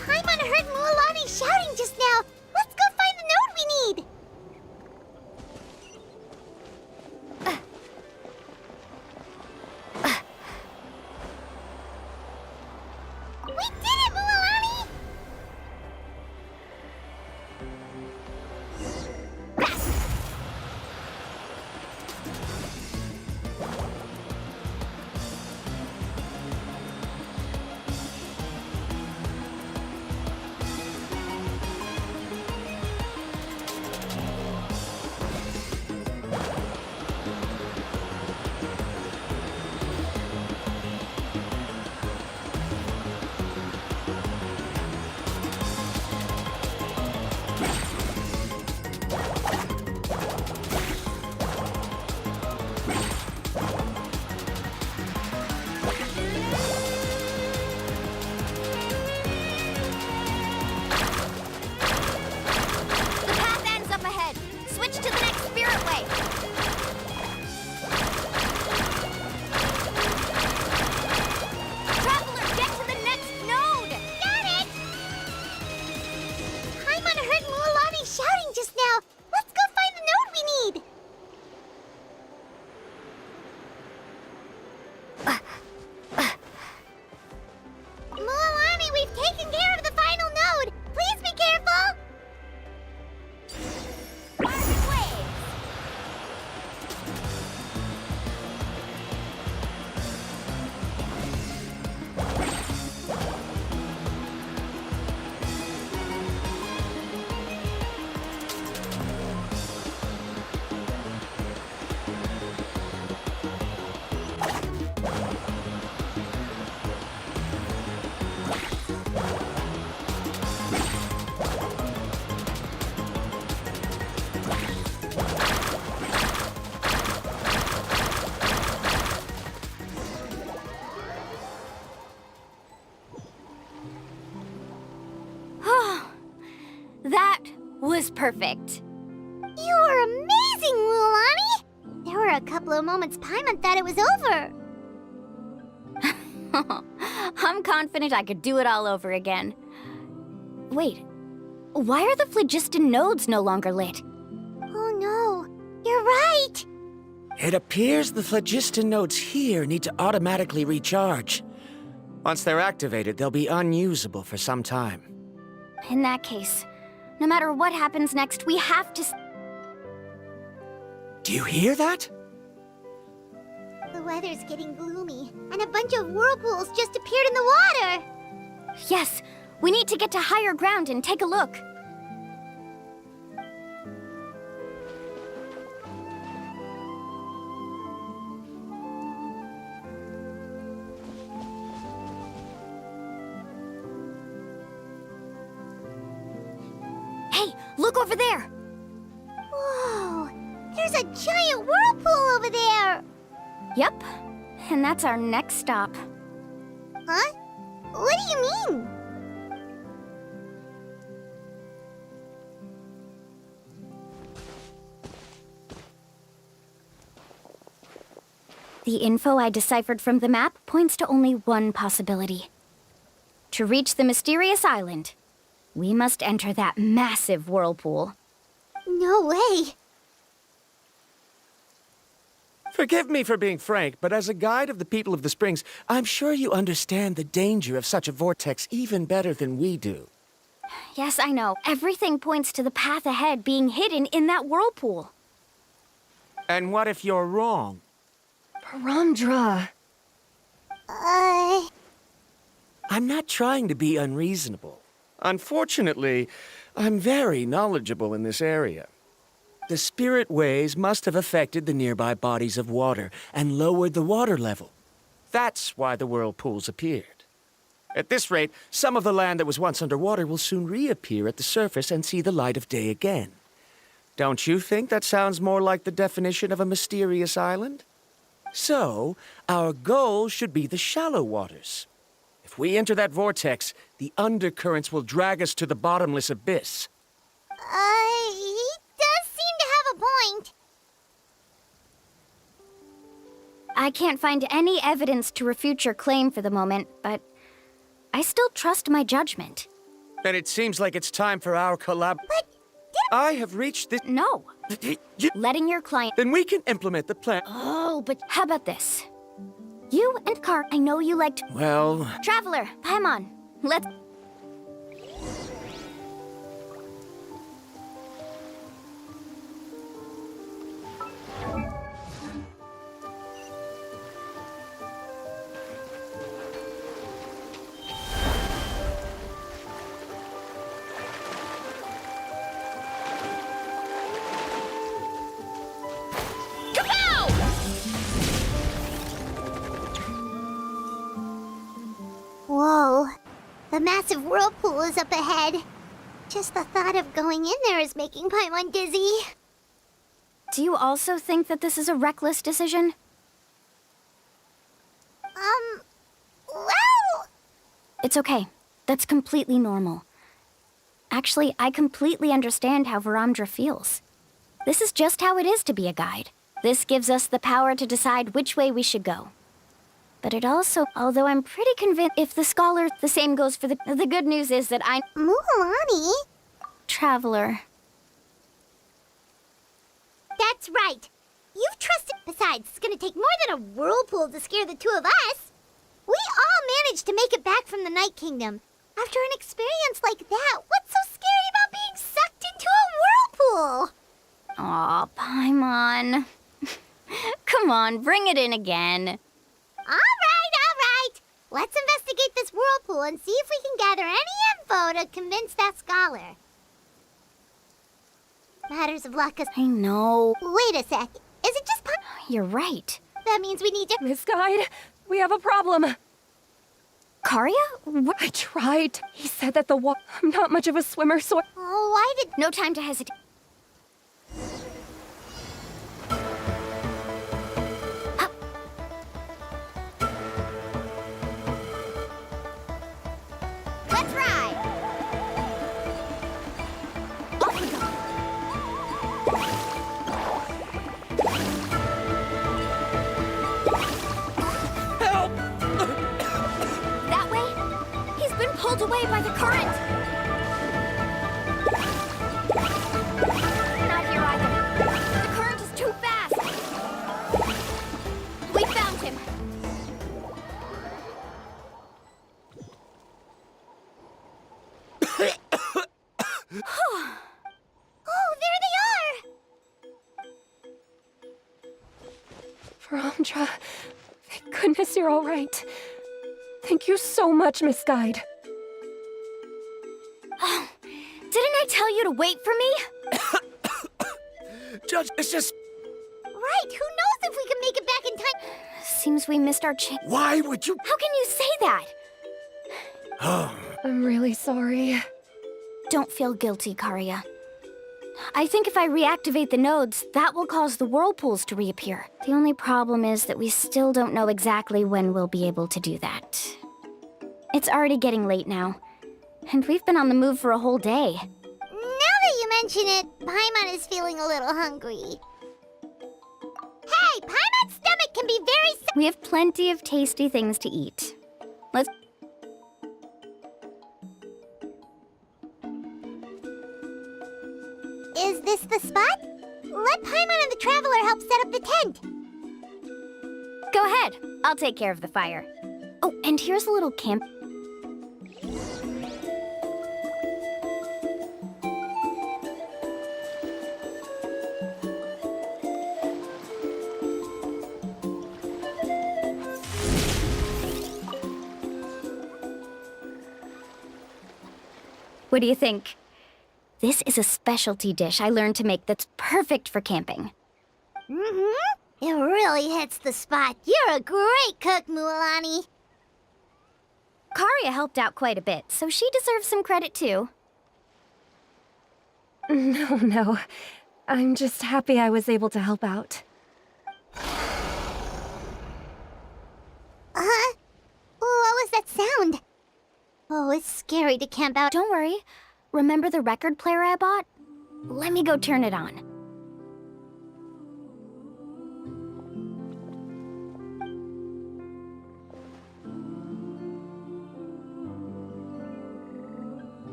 Paimon heard Mualani shouting just now. Let's go find the node we need. We did it, Mualani! That was perfect. You were amazing, Lulani! There were a couple of moments Paimon thought it was over. I'm confident I could do it all over again. Wait, why are the phlogiston nodes no longer lit? Oh no, you're right! It appears the phlogiston nodes here need to automatically recharge. Once they're activated, they'll be unusable for some time. In that case, no matter what happens next, we have to... Do you hear that? The weather's getting gloomy, and a bunch of whirlpools just appeared in the water! Yes, we need to get to higher ground and take a look. Hey, look over there! Whoa! There's a giant whirlpool over there! Yep, and that's our next stop. Huh? What do you mean? The info I deciphered from the map points to only one possibility. To reach the mysterious island, we must enter that massive whirlpool. No way! Forgive me for being frank, but as a guide of the people of the Springs, I'm sure you understand the danger of such a vortex even better than we do. Yes, I know. Everything points to the path ahead being hidden in that whirlpool. And what if you're wrong? Verandra. I'm not trying to be unreasonable. Unfortunately, I'm very knowledgeable in this area. The spirit waves must have affected the nearby bodies of water and lowered the water level. That's why the whirlpools appeared. At this rate, some of the land that was once underwater will soon reappear at the surface and see the light of day again. Don't you think that sounds more like the definition of a mysterious island? So, our goal should be the shallow waters. If we enter that vortex, the undercurrents will drag us to the bottomless abyss. He does seem to have a point. I can't find any evidence to refute your claim for the moment, but I still trust my judgment. Then it seems like it's time for our collab. But I have reached this. No. Letting your client... Then we can implement the plan. Oh, but how about this? You and Car, I know you liked... Well... Traveler, Paimon, let's... whoa. The massive whirlpool is up ahead. Just the thought of going in there is making Paimon dizzy. Do you also think that this is a reckless decision? Well... It's okay. That's completely normal. Actually, I completely understand how Verandra feels. This is just how it is to be a guide. This gives us the power to decide which way we should go. But it also, although I'm pretty convinced if the scholar, the same goes for the good news is that I... Mualani? Traveler. That's right. You've trusted... Besides, it's gonna take more than a whirlpool to scare the two of us. We all managed to make it back from the Night Kingdom. After an experience like that, what's so scary about being sucked into a whirlpool? Aw, Paimon. Come on, bring it in again. All right. Let's investigate this whirlpool and see if we can gather any info to convince that scholar. Matters of luck is... I know. Wait a sec. Is it just... You're right. That means we need to... Miss Guide, we have a problem. Karya? What? I tried. He said that I'm not much of a swimmer, so... Oh, why did... No time to hesitate. Let's ride! by the current! Not here either. The current is too fast! We found him! Oh, there they are! Verandra, thank goodness you're all right. Thank you so much, Miss Guide. Oh, didn't I tell you to wait for me? Judge, it's just... Right, who knows if we can make it back in time? Seems we missed our chance. Why would you... How can you say that? I'm really sorry. Don't feel guilty, Karia. I think if I reactivate the nodes, that will cause the whirlpools to reappear. The only problem is that we still don't know exactly when we'll be able to do that. It's already getting late now, and we've been on the move for a whole day. Now that you mention it, Paimon is feeling a little hungry. Hey, Paimon's stomach can be very... We have plenty of tasty things to eat. Let's... Is this the spot? Let Paimon and the Traveler help set up the tent. Go ahead. I'll take care of the fire. Oh, and here's a little camp... What do you think? This is a specialty dish I learned to make that's perfect for camping. Mm-hmm. It really hits the spot. You're a great cook, Mualani. Karia helped out quite a bit, so she deserves some credit too. No. I'm just happy I was able to help out. Huh? What was that sound? Oh, it's scary to camp out. Don't worry. Remember the record player I bought? Let me go turn it on.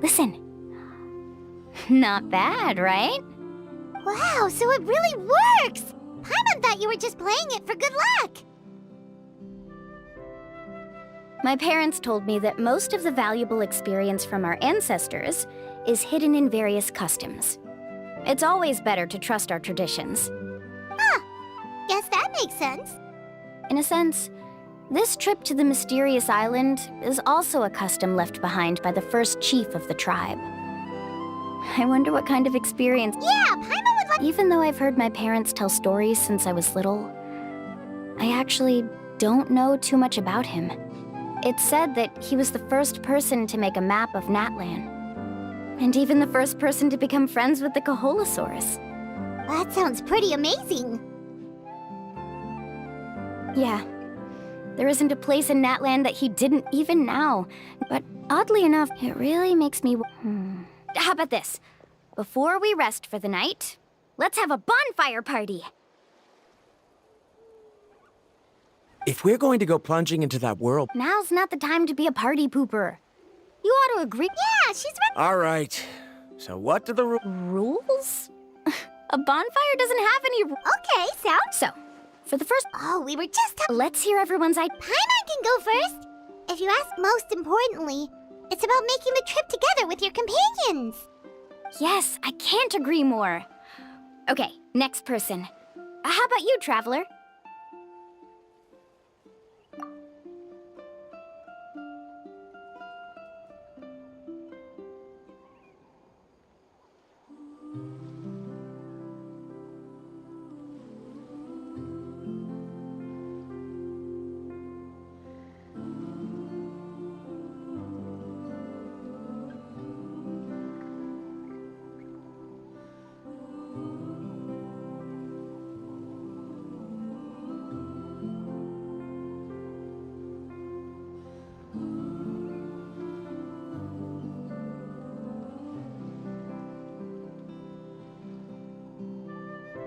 Listen. Not bad, right? Wow, so it really works! Paimon thought you were just playing it for good luck! My parents told me that most of the valuable experience from our ancestors is hidden in various customs. It's always better to trust our traditions. Huh. Guess that makes sense. In a sense, this trip to the mysterious island is also a custom left behind by the first chief of the tribe. I wonder what kind of experience... Yeah, Paimon would like... Even though I've heard my parents tell stories since I was little, I actually don't know too much about him. It's said that he was the first person to make a map of Natlan, and even the first person to become friends with the Kaholosaurus. That sounds pretty amazing. Yeah. There isn't a place in Natlan that he didn't even now. But oddly enough, it really makes me... How about this? Before we rest for the night, let's have a bonfire party. If we're going to go plunging into that world... Now's not the time to be a party pooper. You ought to agree. Yeah, she's right. All right. So what do the Rules? A bonfire doesn't have any... Okay, sounds... So, for the first... Oh, we were just... Let's hear everyone's Paimon can go first. If you ask most importantly, it's about making the trip together with your companions. Yes, I can't agree more. Okay, next person. How about you, Traveler?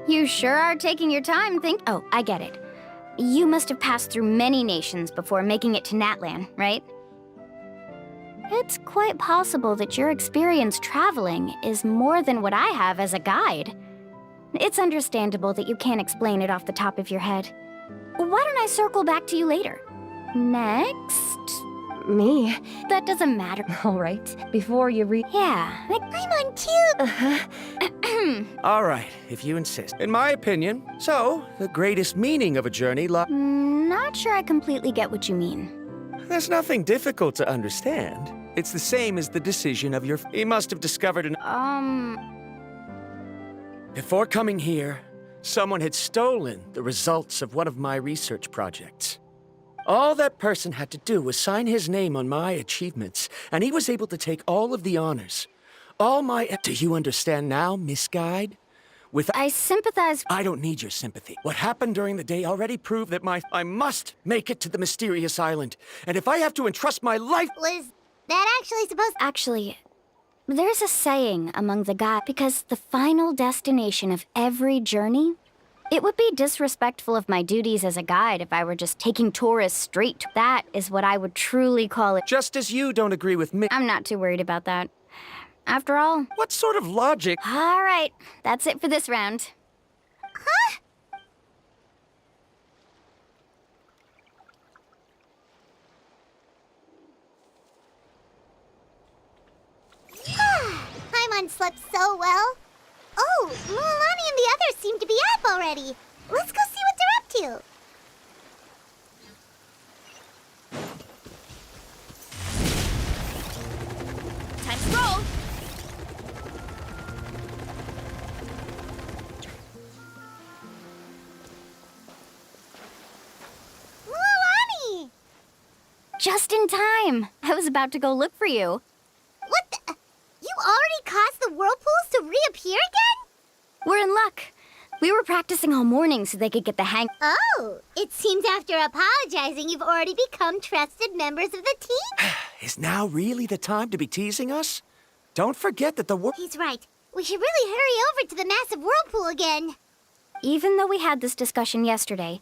You sure are taking your time, Oh, I get it. You must have passed through many nations before making it to Natlan, right? It's quite possible that your experience traveling is more than what I have as a guide. It's understandable that you can't explain it off the top of your head. Why don't I circle back to you later? Next? Me? That doesn't matter. All right, before you Yeah, I'm on too. All right, if you insist. In my opinion, so, the greatest meaning of a journey not sure I completely get what you mean. There's nothing difficult to understand. It's the same as the decision of your... He must have discovered an... Before coming here, someone had stolen the results of one of my research projects. All that person had to do was sign his name on my achievements, and he was able to take all of the honors. All my... Do you understand now, Miss Guide? I sympathize... I don't need your sympathy. What happened during the day already proved that I must make it to the mysterious island. And if I have to entrust my life... Was that actually supposed... Actually, there's a saying among the gods, because the final destination of every journey, it would be disrespectful of my duties as a guide if I were just taking tourists straight. That is what I would truly call it. Just as you don't agree with me... I'm not too worried about that. After all... What sort of logic... All right, that's it for this round. Huh? Paimon slept so well. Oh, Mulan and the others seem to be up already. Let's go see what they're up to. Time to roll. Mulan! Just in time. I was about to go look for you. What the? You already caused the whirlpools to reappear again? We're in luck. We were practicing all morning so they could get the hang. Oh, it seems after apologizing, you've already become trusted members of the team. Is now really the time to be teasing us? Don't forget that the He's right. We should really hurry over to the massive whirlpool again. Even though we had this discussion yesterday,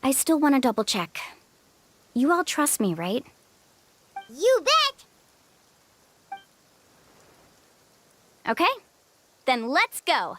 I still want to double check. You all trust me, right? You bet! Okay, then let's go.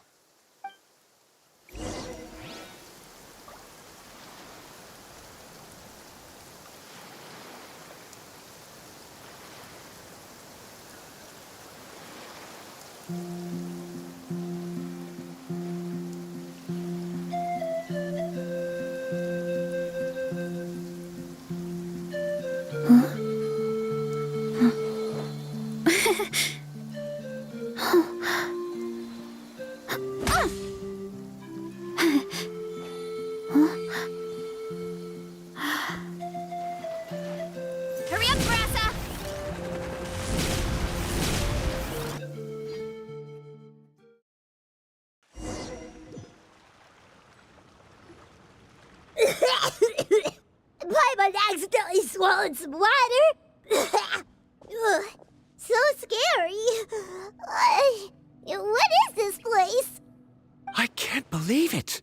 Hurry up, Brassa! Paimon accidentally swallowed some water. Ugh, so scary. What is this place? I can't believe it.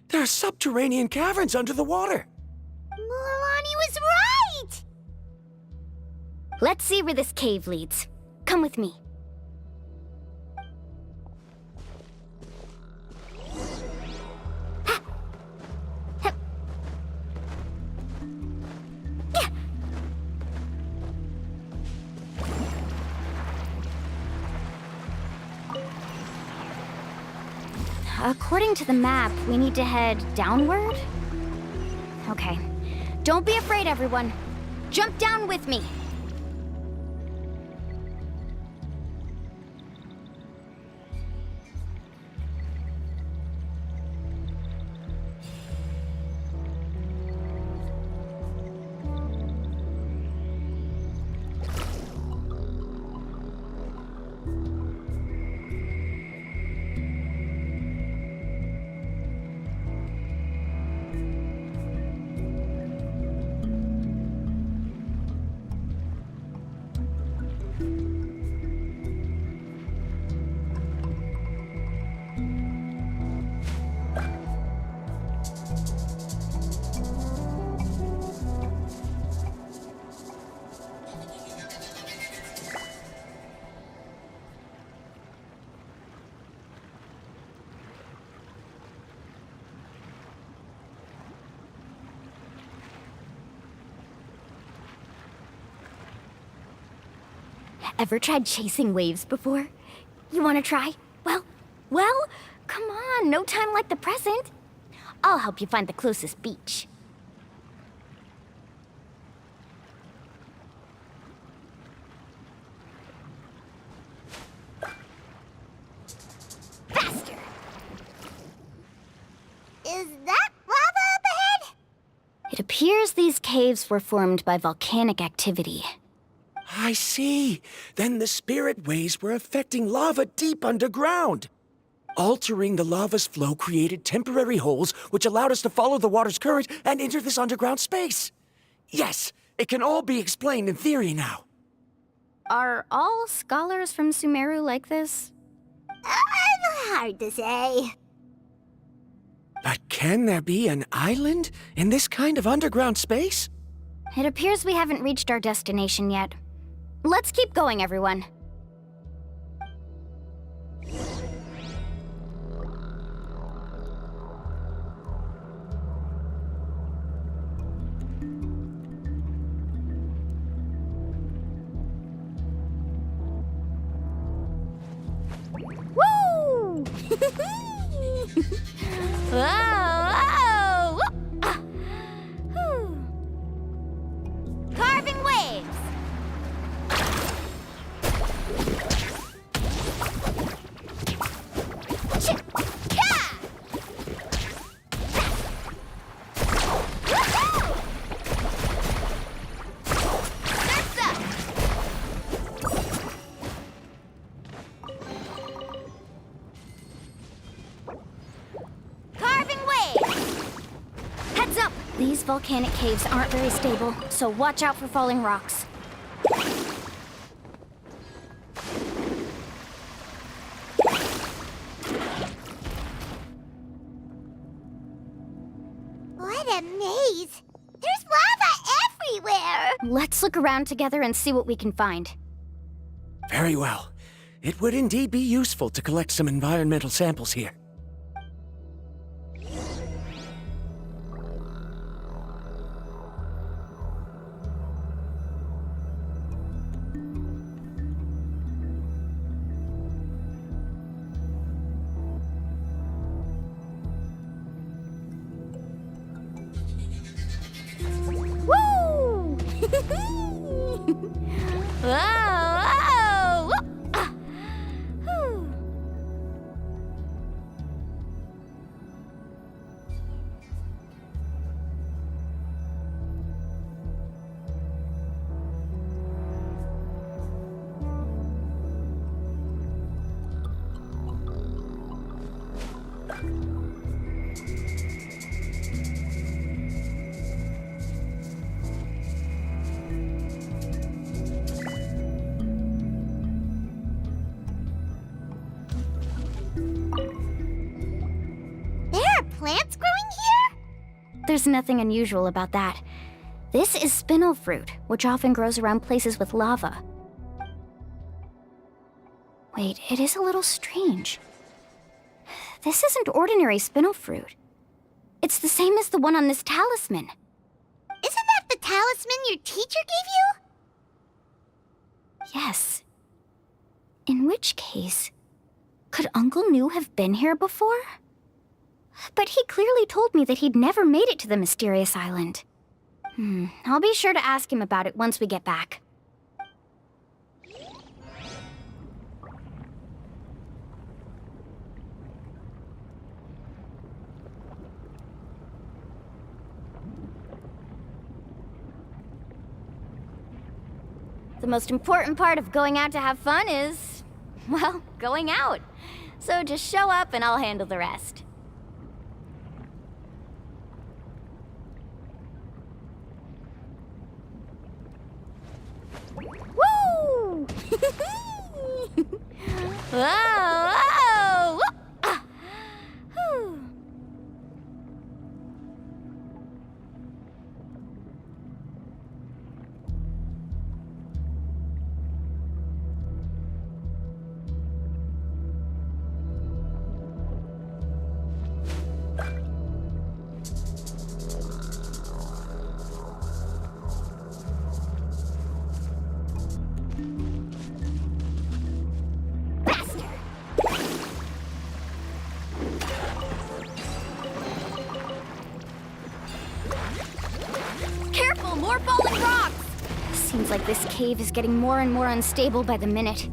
There are subterranean caverns under the water. Mulan was right! Let's see where this cave leads. Come with me. According to the map, we need to head downward? Okay. Don't be afraid, everyone. Jump down with me. Ever tried chasing waves before? You want to try? Well, come on, no time like the present. I'll help you find the closest beach. Faster! Is that lava up ahead? It appears these caves were formed by volcanic activity. I see. Then the spirit waves were affecting lava deep underground. Altering the lava's flow created temporary holes which allowed us to follow the water's current and enter this underground space. Yes, it can all be explained in theory now. Are all scholars from Sumeru like this? Hard to say. But can there be an island in this kind of underground space? It appears we haven't reached our destination yet. Let's keep going, everyone. Woo! Whoa! Carving waves! These volcanic caves aren't very stable, so watch out for falling rocks. What a maze! There's lava everywhere! Let's look around together and see what we can find. Very well. It would indeed be useful to collect some environmental samples here. Woo! Whoa! Plants growing here? There's nothing unusual about that. This is spinel fruit, which often grows around places with lava. Wait, it is a little strange. This isn't ordinary spinel fruit. It's the same as the one on this talisman. Isn't that the talisman your teacher gave you? Yes. In which case, could Uncle New have been here before? But he clearly told me that he'd never made it to the mysterious island. I'll be sure to ask him about it once we get back. The most important part of going out to have fun is, well, going out. So just show up and I'll handle the rest. Woo! Whoa! Whoa! Ah! Whew. More falling rocks! Seems like this cave is getting more and more unstable by the minute.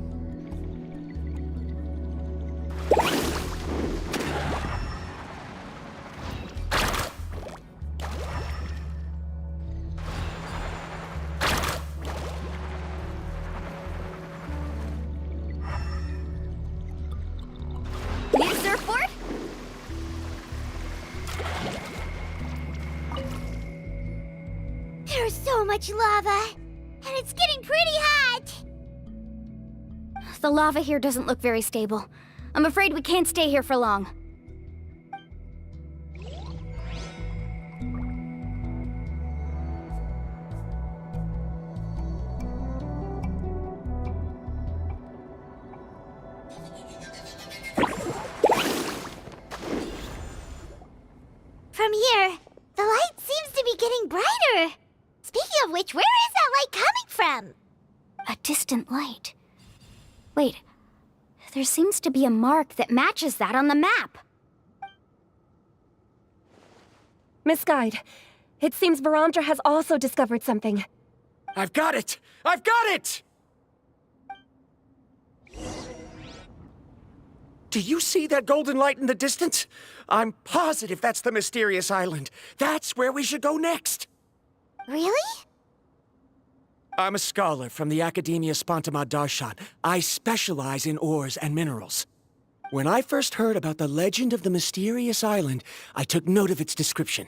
Need a surfboard? There's so much lava, and it's getting pretty hot. The lava here doesn't look very stable. I'm afraid we can't stay here for long. From here, the light seems to be getting brighter. Speaking of which, where is that light coming from? A distant light. Wait, there seems to be a mark that matches that on the map. Miss Guide, it seems Verandra has also discovered something. I've got it! I've got it! Do you see that golden light in the distance? I'm positive that's the mysterious island. That's where we should go next. Really? I'm a scholar from the Academia Spontamad Darshan. I specialize in ores and minerals. When I first heard about the legend of the mysterious island, I took note of its description.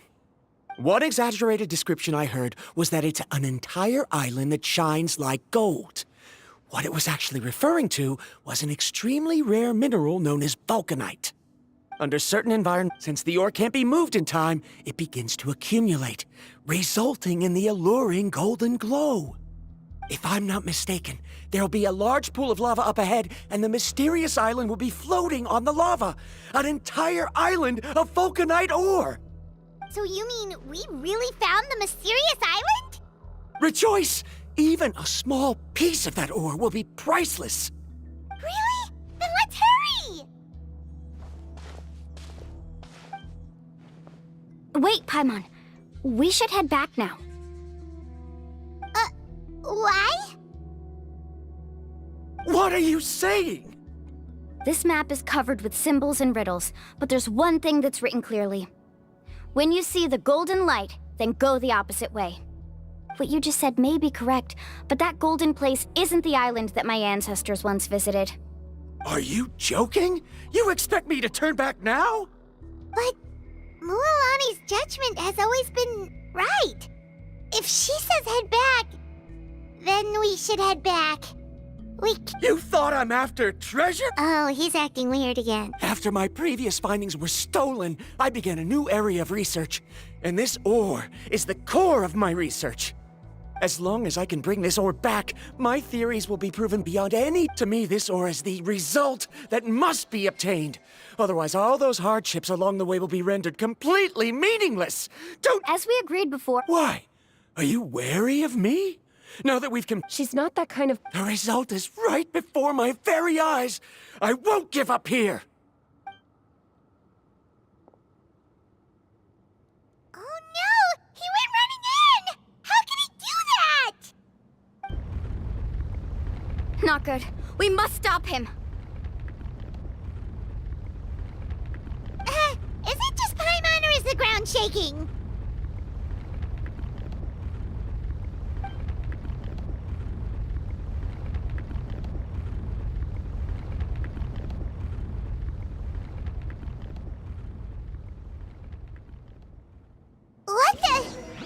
One exaggerated description I heard was that it's an entire island that shines like gold. What it was actually referring to was an extremely rare mineral known as vulcanite. Under certain environments, since the ore can't be moved in time, it begins to accumulate, resulting in the alluring golden glow. If I'm not mistaken, there'll be a large pool of lava up ahead, and the mysterious island will be floating on the lava. An entire island of vulcanite ore! So you mean we really found the mysterious island? Rejoice! Even a small piece of that ore will be priceless. Really? Then let's hurry! Wait, Paimon. We should head back now. Why? What are you saying? This map is covered with symbols and riddles, but there's one thing that's written clearly. When you see the golden light, then go the opposite way. What you just said may be correct, but that golden place isn't the island that my ancestors once visited. Are you joking? You expect me to turn back now? But Mualani's judgment has always been right. If she says head back, then we should head back. You thought I'm after treasure? Oh, he's acting weird again. After my previous findings were stolen, I began a new area of research. And this ore is the core of my research. As long as I can bring this ore back, my theories will be proven beyond any. To me, this ore is the result that must be obtained. Otherwise, all those hardships along the way will be rendered completely meaningless. Don't... As we agreed before... Why? Are you wary of me? Now that we've She's not that kind of... The result is right before my very eyes. I won't give up here. Oh no! He went running in! How can he do that? Not good. We must stop him. Is it just Paimon or is the ground shaking?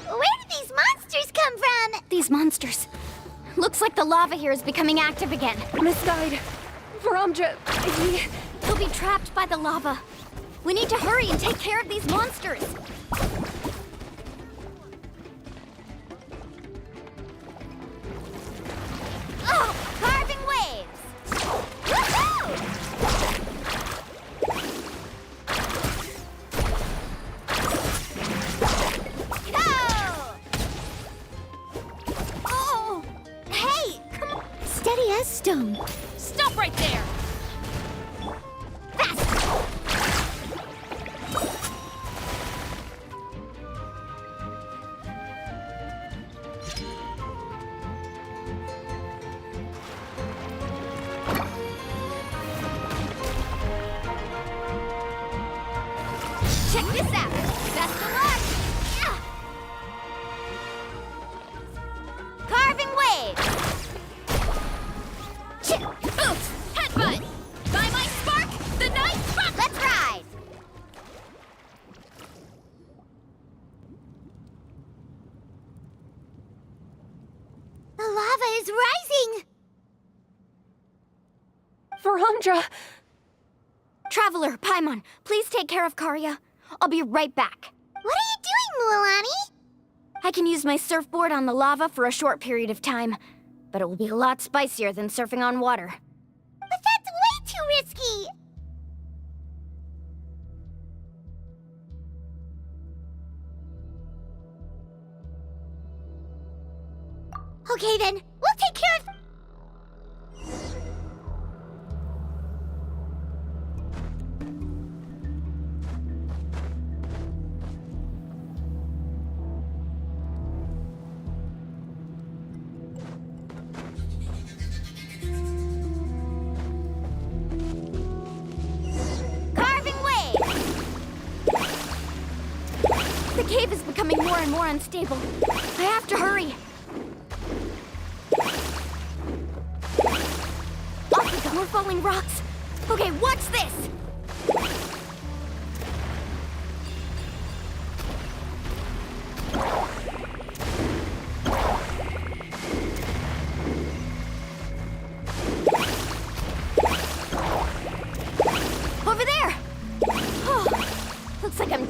Where did these monsters come from? These monsters. Looks like the lava here is becoming active again. Miss Guide, Verandra, He'll be trapped by the lava. We need to hurry and take care of these monsters. Oh, carving waves! Woohoo! Oh! Hey, come on. Steady as stone. Stop right there. Best of luck! Carving wave! Oof! Headbutt! By my spark, the night spark! Let's ride! The lava is rising! Verandra! Traveler, Paimon, please take care of Karya. I'll be right back. What are you doing, Mualani? I can use my surfboard on the lava for a short period of time, but it will be a lot spicier than surfing on water. But that's way too risky! Okay then, we'll take care of... Carving wave! The cave is becoming more and more unstable. I have to hurry. Off we go, we're falling rocks. Okay, watch this! Over there! Oh, looks like I'm...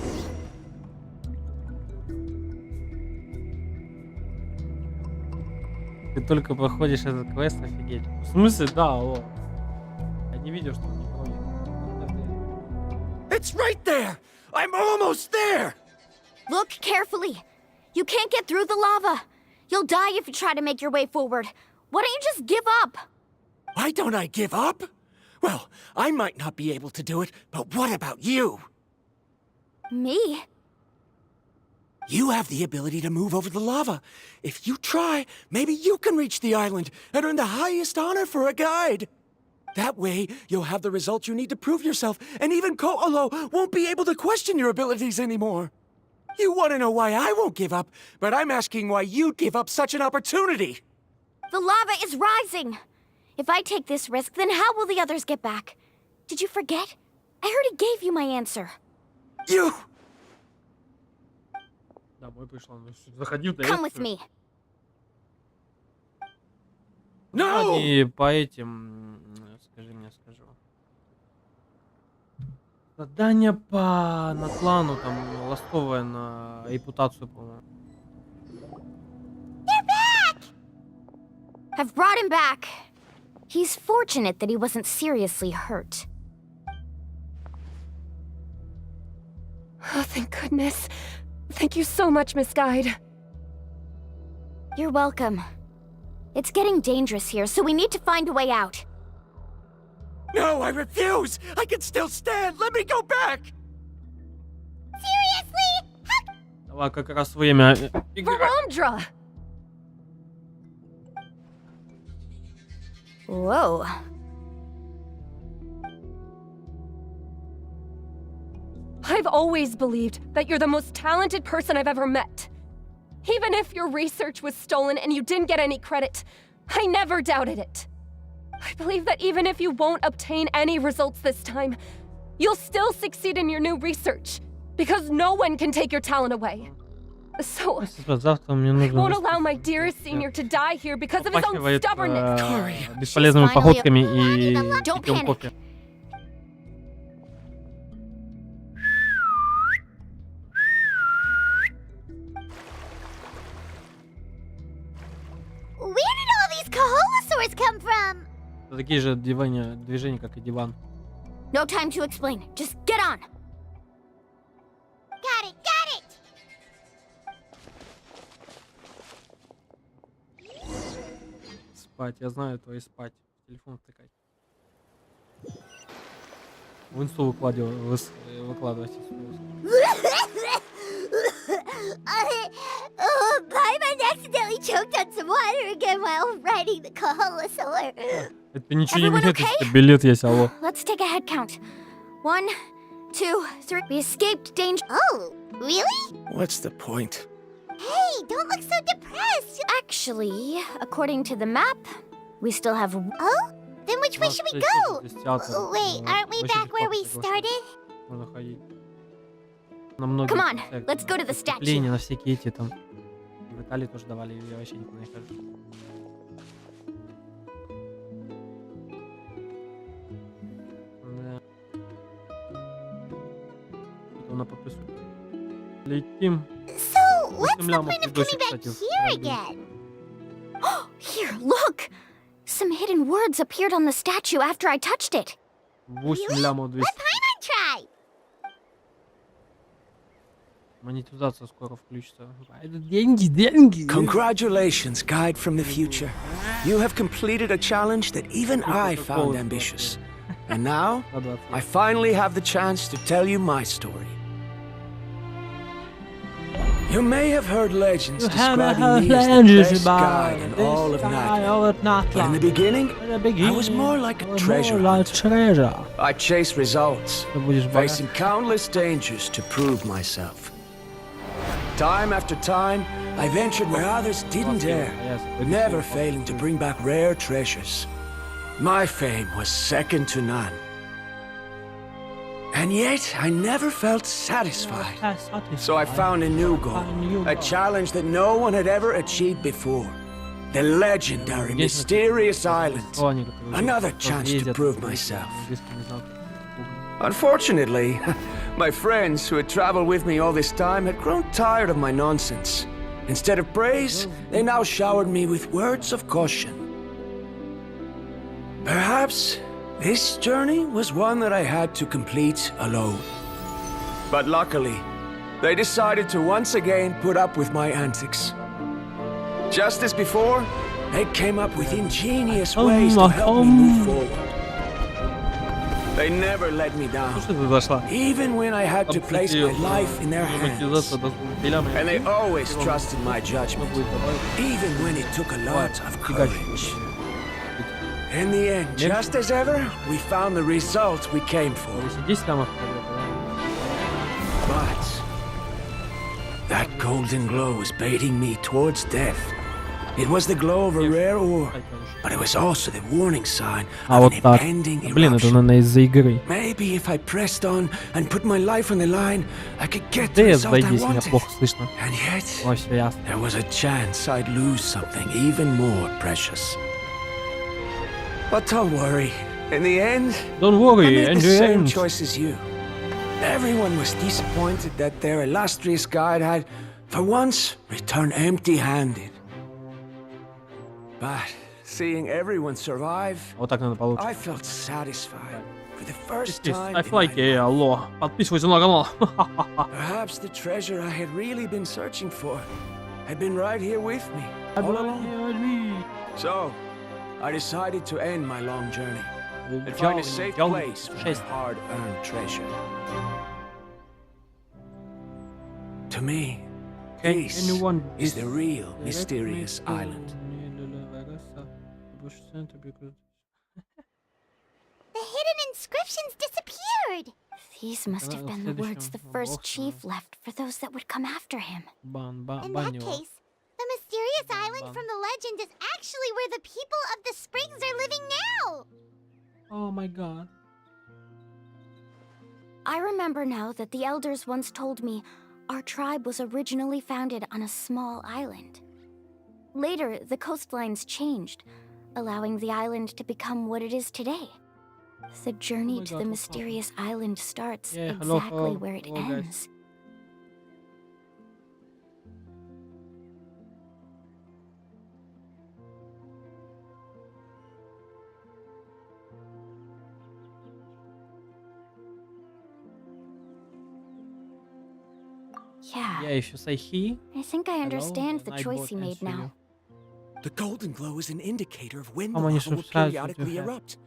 Ты только проходишь этот квест, офигеть. В смысле, да, алло. Я не видел, что он не проходит. It's right there! I'm almost there! Look carefully. You can't get through the lava. You'll die if you try to make your way forward. Why don't you just give up? Why don't I give up? Well, I might not be able to do it, but what about you? Me? You have the ability to move over the lava. If you try, maybe you can reach the island and earn the highest honor for a guide. That way, you'll have the results you need to prove yourself, and even Ko'olo won't be able to question your abilities anymore. You want to know why I won't give up, but I'm asking why you'd give up such an opportunity. The lava is rising. If I take this risk, then how will the others get back? Did you forget? I already gave you my answer. You... Домой пришла, ну заходи в Come with me. No! И по этим... Скажи мне, скажу. Задание по наклану, там, ластовое на репутацию, по-моему. I've brought him back. He's fortunate that he wasn't seriously hurt. Oh, thank goodness. Thank you so much, Miss Guide. You're welcome. It's getting dangerous here, so we need to find a way out. No, I refuse! I can still stand! Let me go back! Seriously? Давай как раз время играть. Verandra! Whoa. I've always believed that you're the most talented person I've ever met. Even if your research was stolen and you didn't get any credit, I never doubted it. I believe that even if you won't obtain any results this time, you'll still succeed in your new research, because no one can take your talent away. So, Завтра мне I won't нужно allow my dearest senior to die here because of his own попахивает stubbornness. бесполезными походками и Don't питьем panic. кофе. Where did all these Kaholosaurs come from? Это такие же движения, как и диван. No time to explain. Just get on. Got it, got it! Спать, я знаю, то и спать. Телефон втыкать. В инсту выкладывать. Paimon accidentally choked on some water again while riding the Kaholosaur. Это ничего не Everyone меняет, okay? если билет есть, алло. Let's take a head count. 1, 2, 3. We escaped danger. Oh, really? What's the point? Hey, don't look so depressed. Actually, according to the map, we still have. Oh? Then which way should we go? Wait, aren't we back where we started? Можно ходить. На многие Come on, всякие let's go to the statue. выступления, на всякие эти там. В Италии тоже давали, я вообще никуда не хожу. Да. Что-то на подписку. Летим. So, what's 8 the лямов point of видосик, coming back кстати, here забил. again? Here, look! Some hidden words appeared on the statue after I touched it. 8 лямов 200. Let Paimon try. Монетизация скоро включится. Деньги, деньги. Congratulations, guide from the future. You have completed a challenge that even I found ambitious. And now, I finally have the chance to tell you my story. You may have heard legends describing me as the best guide in all of Natlan. But in the beginning, I was more like a treasure hunter. I chased results, facing countless dangers to prove myself. Time after time, I ventured where others didn't dare, never failing to bring back rare treasures. My fame was second to none. And yet, I never felt satisfied. So I found a new goal, a challenge that no one had ever achieved before. The legendary, mysterious island. Another chance to prove myself. Unfortunately, my friends who had traveled with me all this time had grown tired of my nonsense. Instead of praise, they now showered me with words of caution. Perhaps this journey was one that I had to complete alone. But luckily, they decided to once again put up with my antics. Just as before, they came up with ingenious ways to help me move forward. They never let me down, even when I had to place my life in their hands. And they always trusted my judgment, even when it took a lot of courage. In the end, just as ever, we found the result we came for. But that golden glow was baiting me towards death. It was the glow of a rare ore, but it was also the warning sign of an impending eruption. Maybe if I pressed on and put my life on the line, I could get the result I wanted. And yet, there was a chance I'd lose something even more precious. But don't worry. In the end, Don't worry, I made in the the same end. choice as you. Everyone was disappointed that their illustrious guide had, for once, returned empty-handed. But seeing everyone survive, Вот так надо получить. I felt satisfied for the first time. Ставь in my лайки, life. алло. Подписывайся на канал. Perhaps the treasure I had really been searching for had been right here with me, all along. So, I decided to end my long journey and find a safe place for my hard-earned treasure. To me, this is the real mysterious island. The hidden inscriptions disappeared. These must have been the words the first chief left for those that would come after him. In that case, the mysterious island from the legend is actually where the people of the springs are living now. Oh my god. I remember now that the elders once told me our tribe was originally founded on a small island. Later, the coastlines changed, allowing the island to become what it is today. The journey to the mysterious island starts exactly where it ends. Yeah, If you say he, I think I understand the choice he made now. The golden glow is an indicator of when the How many lava will subscribers do you periodically have? erupt.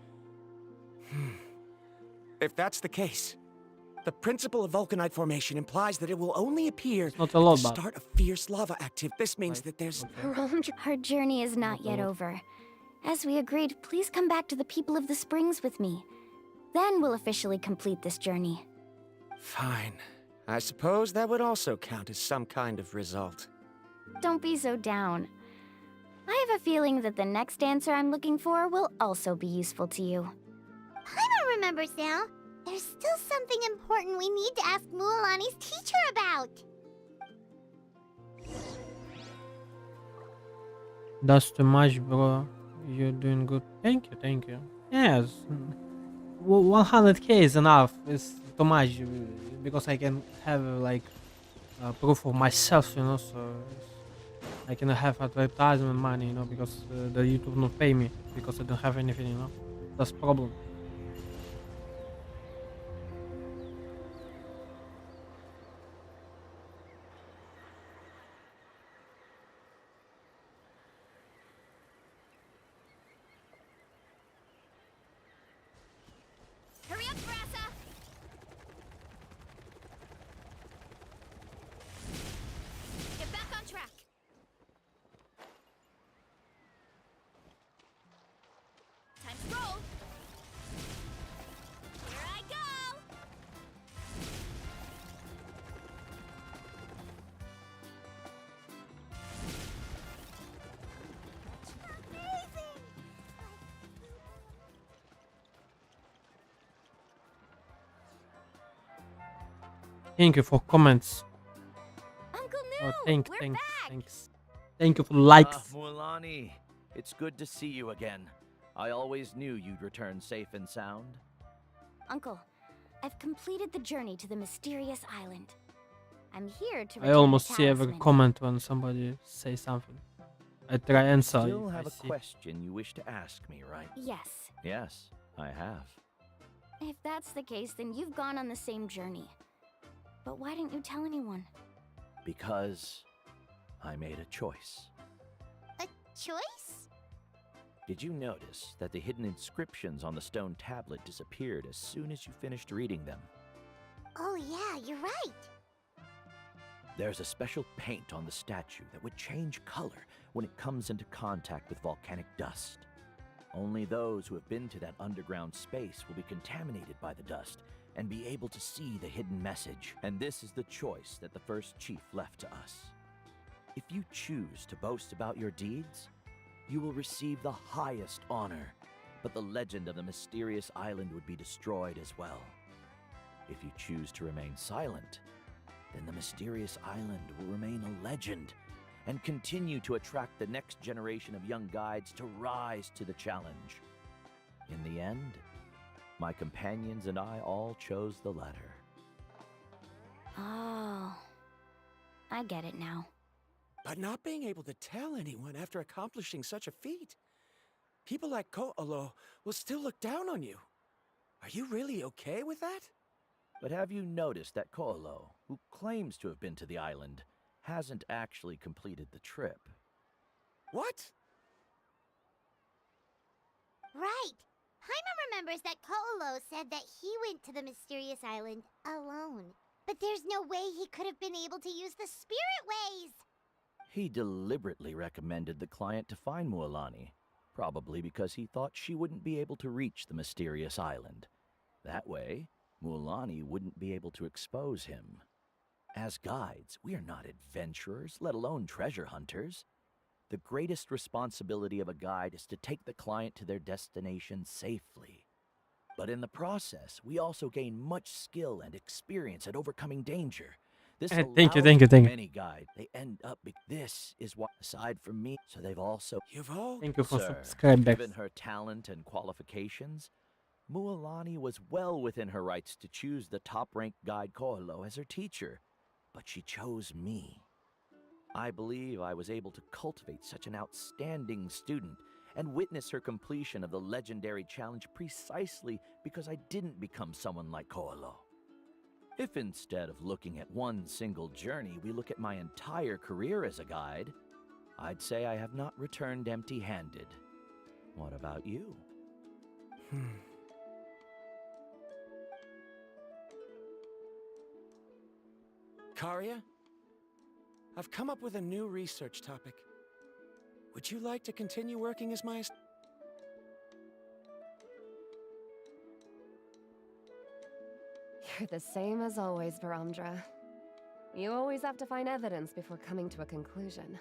If that's the case, the principle of vulcanite formation implies that it will only appear not a lot, at the but start of fierce lava activity. This means that there's... Our journey is not yet over. As we agreed, please come back to the people of the springs with me. Then we'll officially complete this journey. Fine. I suppose that would also count as some kind of result. Don't be so down. I have a feeling that the next answer I'm looking for will also be useful to you. Paimon remembers now. There's still something important we need to ask Mualani's teacher about. That's too much, bro. You're doing good. Thank you, thank you. Yes. 100k is enough. It's too much because I can have like proof of myself, you know, so I can have advertisement money, you know, because the YouTube not pay me because I don't have anything, you know. That's problem. Hurry up, Brassa! Get back on track. Time to roll. Here I go. Amazing! Thank you for comments. Uncle Oh, New, thanks. we're back. Thank you for likes. Mualani, it's good to see you again. I always knew you'd return safe and sound. Uncle, I've completed the journey to the mysterious island. I'm here to I return almost the see every talisman. comment when somebody say something. I try answer. Still if have I a see. question you wish to ask me, right? Yes. Yes, I have. If that's the case, then you've gone on the same journey. But why didn't you tell anyone? Because I made a choice. A choice? Did you notice that the hidden inscriptions on the stone tablet disappeared as soon as you finished reading them? Oh yeah, you're right. There's a special paint on the statue that would change color when it comes into contact with volcanic dust. Only those who have been to that underground space will be contaminated by the dust and be able to see the hidden message. And this is the choice that the first chief left to us. If you choose to boast about your deeds, you will receive the highest honor, but the legend of the mysterious island would be destroyed as well. If you choose to remain silent, then the mysterious island will remain a legend and continue to attract the next generation of young guides to rise to the challenge. In the end, my companions and I all chose the latter. Oh, I get it now. But not being able to tell anyone after accomplishing such a feat. People like Ko'olo will still look down on you. Are you really okay with that? But have you noticed that Ko'olo, who claims to have been to the island, hasn't actually completed the trip? What? Right. Paimon remembers that Ko'olo said that he went to the mysterious island alone. But there's no way he could have been able to use the spirit ways. He deliberately recommended the client to find Mualani, probably because he thought she wouldn't be able to reach the mysterious island. That way, Mualani wouldn't be able to expose him. As guides, we are not adventurers, let alone treasure hunters. The greatest responsibility of a guide is to take the client to their destination safely. But in the process, we also gain much skill and experience at overcoming danger. This Thank you. allows many guides. They end up. This is what, aside from me, so they've also. You've all. Thank you for Sir, subscribing. given her talent and qualifications, Mualani was well within her rights to choose the top-ranked guide Ko'olo as her teacher, but she chose me. I believe I was able to cultivate such an outstanding student and witness her completion of the legendary challenge precisely because I didn't become someone like Ko'olo. If instead of looking at one single journey, we look at my entire career as a guide, I'd say I have not returned empty-handed. What about you? Karia? I've come up with a new research topic. Would you like to continue working as my... You're the same as always, Varamdra. You always have to find evidence before coming to a conclusion.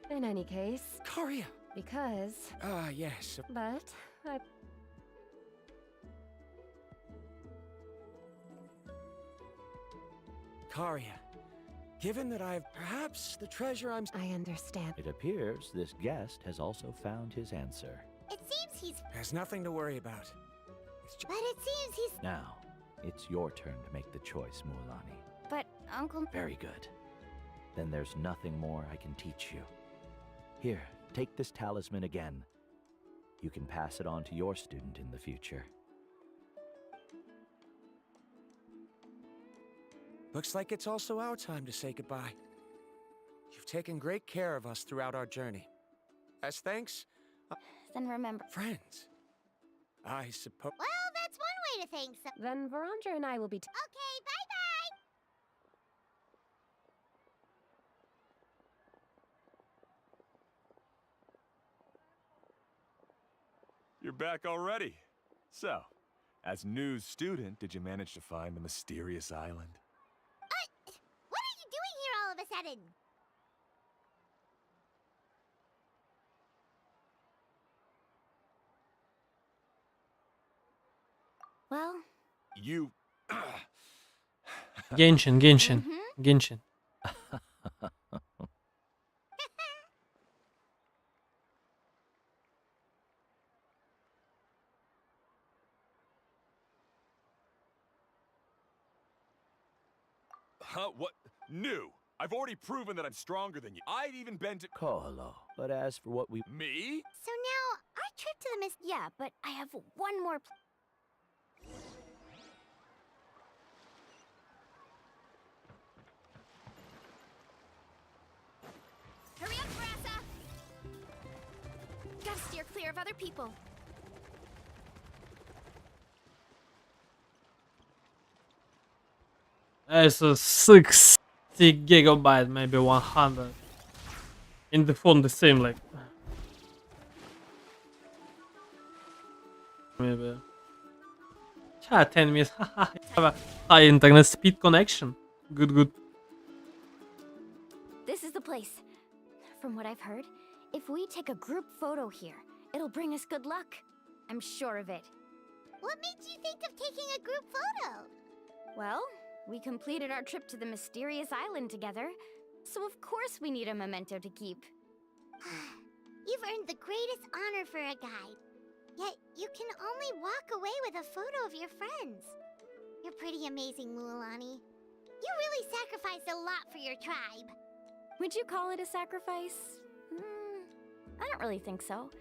In any case, Karia! because... Ah, yes. But, Karia, given that I've perhaps the treasure I'm... I understand. It appears this guest has also found his answer. It seems he's... There's nothing to worry about. But it seems he's... Now, it's your turn to make the choice, Mualani. But, Uncle... Very good. Then there's nothing more I can teach you. Here, take this talisman again. You can pass it on to your student in the future. Looks like it's also our time to say goodbye. You've taken great care of us throughout our journey. As thanks, Then remember... friends. I suppose... Well, that's one way to thank some... Then Varamdra and I will be... Okay, bye-bye! You're back already. So, as new student, did you manage to find the mysterious island? What are you doing here all of a sudden? Well... You... Genshin, Genshin, Genshin. Huh? What? New? I've already proven that I'm stronger than you. I've even been to... Koholo. But as for what we... Me? So now, our trip to the Mist... Yeah, but I have one more... Hurry up, Brassa! Gotta steer clear of other people. It's a 60 gigabyte, maybe 100. In the phone, the same, like... Maybe. Yeah, 10 minutes. Have a high internet speed connection. Good, good. This is the place. From what I've heard, if we take a group photo here, it'll bring us good luck. I'm sure of it. What made you think of taking a group photo? Well, we completed our trip to the mysterious island together, so of course we need a memento to keep. You've earned the greatest honor for a guide. Yet, you can only walk away with a photo of your friends. You're pretty amazing, Mualani. You really sacrificed a lot for your tribe. Would you call it a sacrifice? I don't really think so.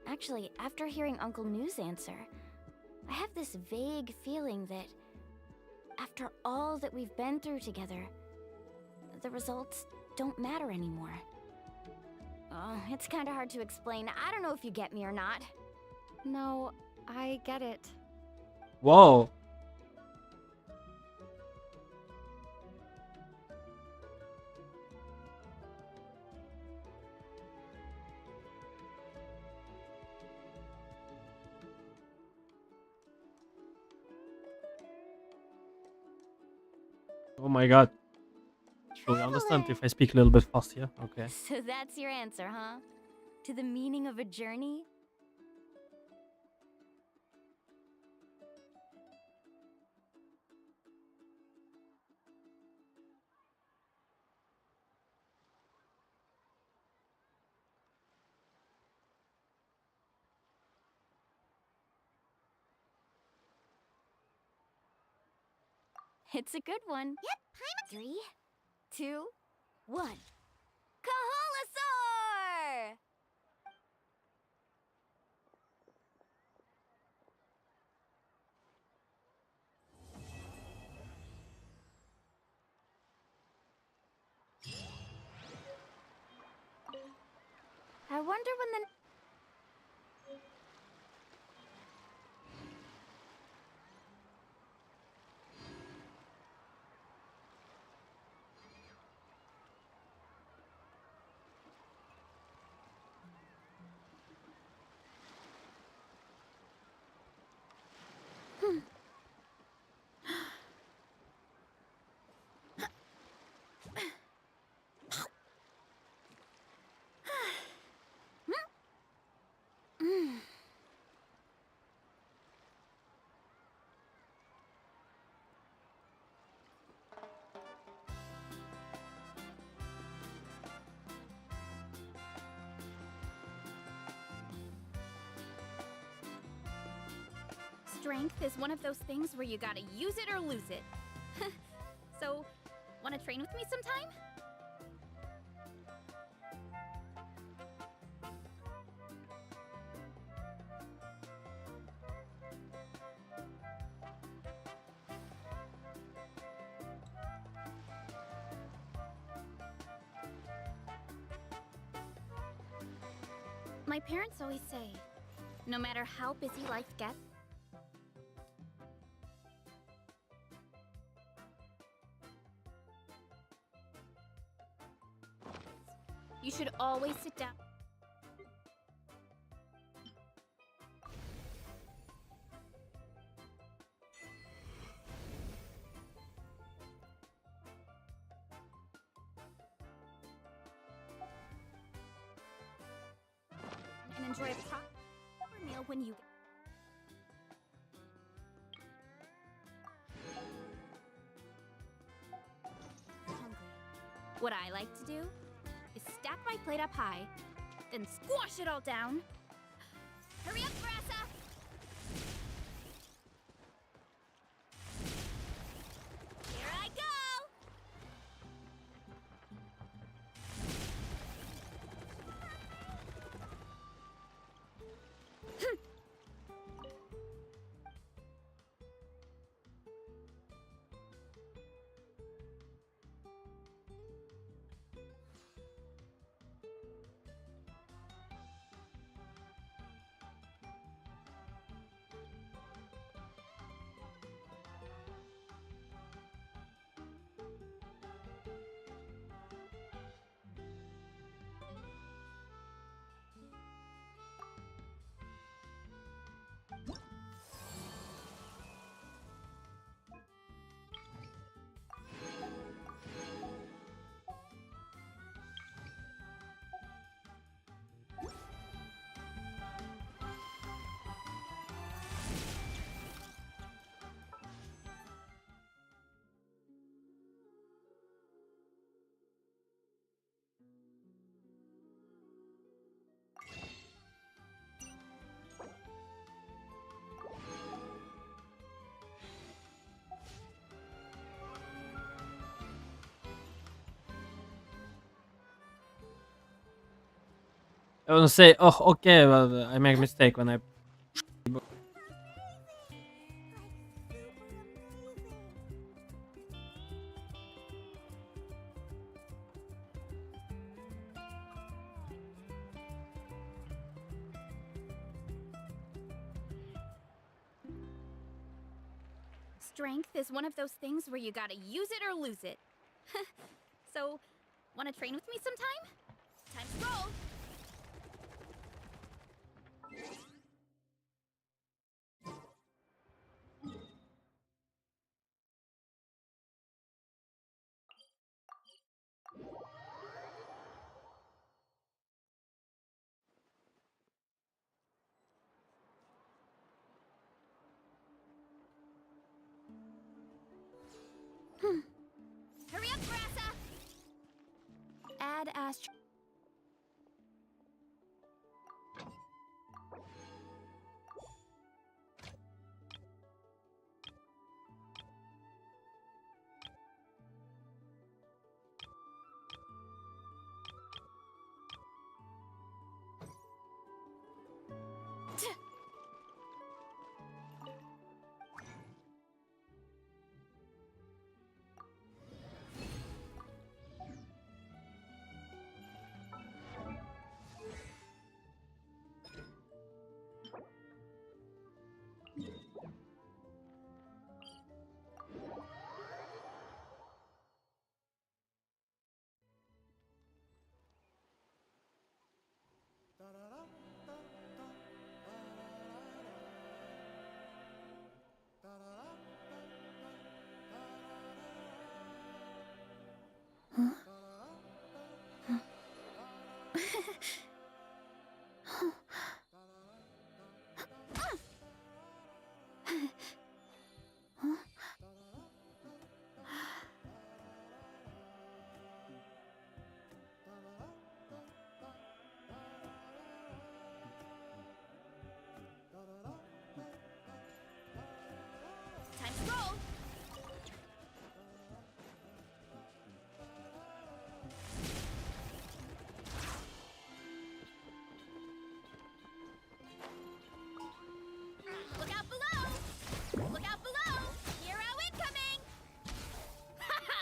Actually, after hearing Uncle New's answer, I have this vague feeling that after all that we've been through together, the results don't matter anymore. Oh, it's kind of hard to explain. I don't know if you get me or not. No, I get it. Whoa. Oh my god. She'll understand if I speak a little bit fast here. Okay. So that's your answer, huh? To the meaning of a journey? It's a good one. Yep, I'm 3, 2, 1. Kaholasaur! I wonder when the... Strength is one of those things where you gotta use it or lose it. So, wanna train with me sometime? My parents always say, no matter how busy life gets, you should always sit down. And enjoy a proper meal when you get hungry. What I like to do is stack my plate up high, then squash it all down. Hurry up, Brassa! Here I go! I want to say, oh, okay, well, I make a mistake when I. Strength is one of those things where you gotta use it or lose it. So, wanna train with me sometime? Time to roll! Hurry up, Brassa! Add Astro.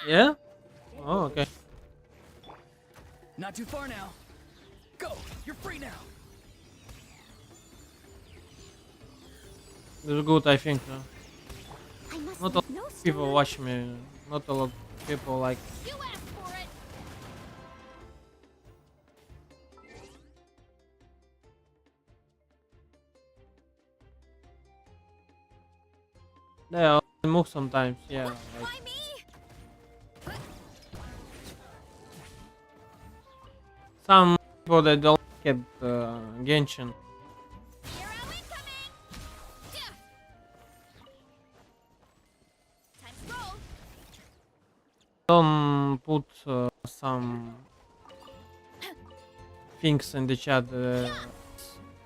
Yeah? Oh, okay. Not too far now. Go! You're free now! It's good, I think. I must Not a lot leave no of people stone watch me. Not a lot of people like. You asked for it. Yeah, I move sometimes. Yeah, like Why me? some people that don't get Genshin. Hero incoming. Yeah. Time to roll. Don't put some things in the chat.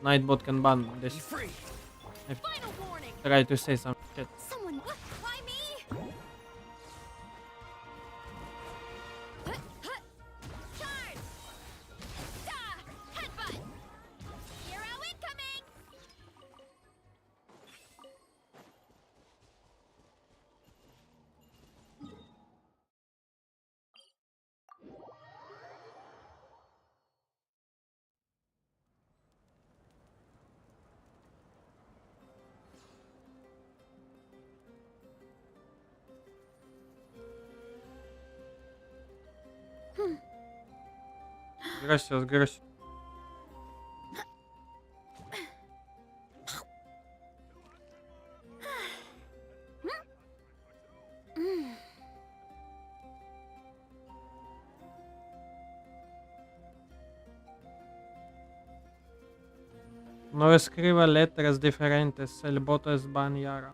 Nightbot can ban Be this. free! Final warning. Try to say some shit. Someone. Why me? Charge. Da. Headbutt. Hero incoming. Gracias, gracias. No escriba letras diferentes. El voto es ban Yara.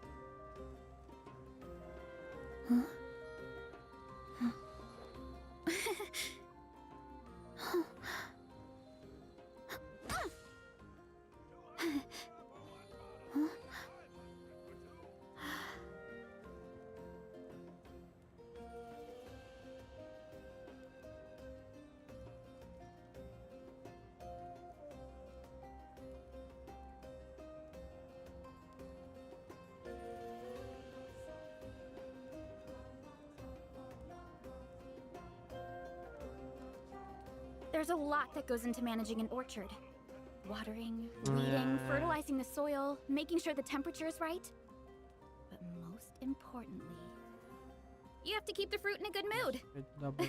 There's a lot that goes into managing an orchard. Watering, weeding, fertilizing the soil, making sure the temperature is right. But most importantly, you have to keep the fruit in a good mood. Double.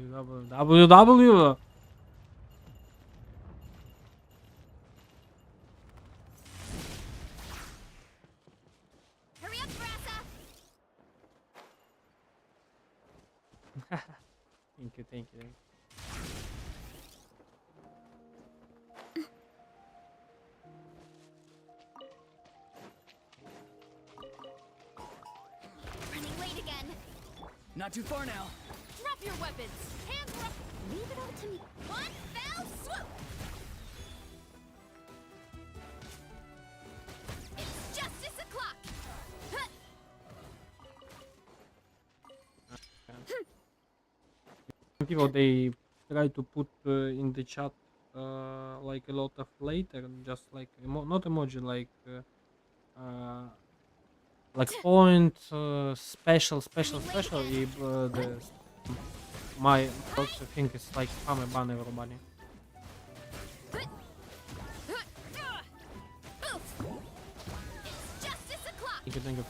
WWW. Hurry up, Brassa. Thank you, thank you. Running late again. Not too far now. Drop your weapons. Hands up. Leave it all to me. One fell swoop. It's justice o'clock. Huh. People they try to put in the chat like a lot of later, just like not emoji, like point special. If the my also think it's like spam and ban everybody. It's justice o'clock. Thank you.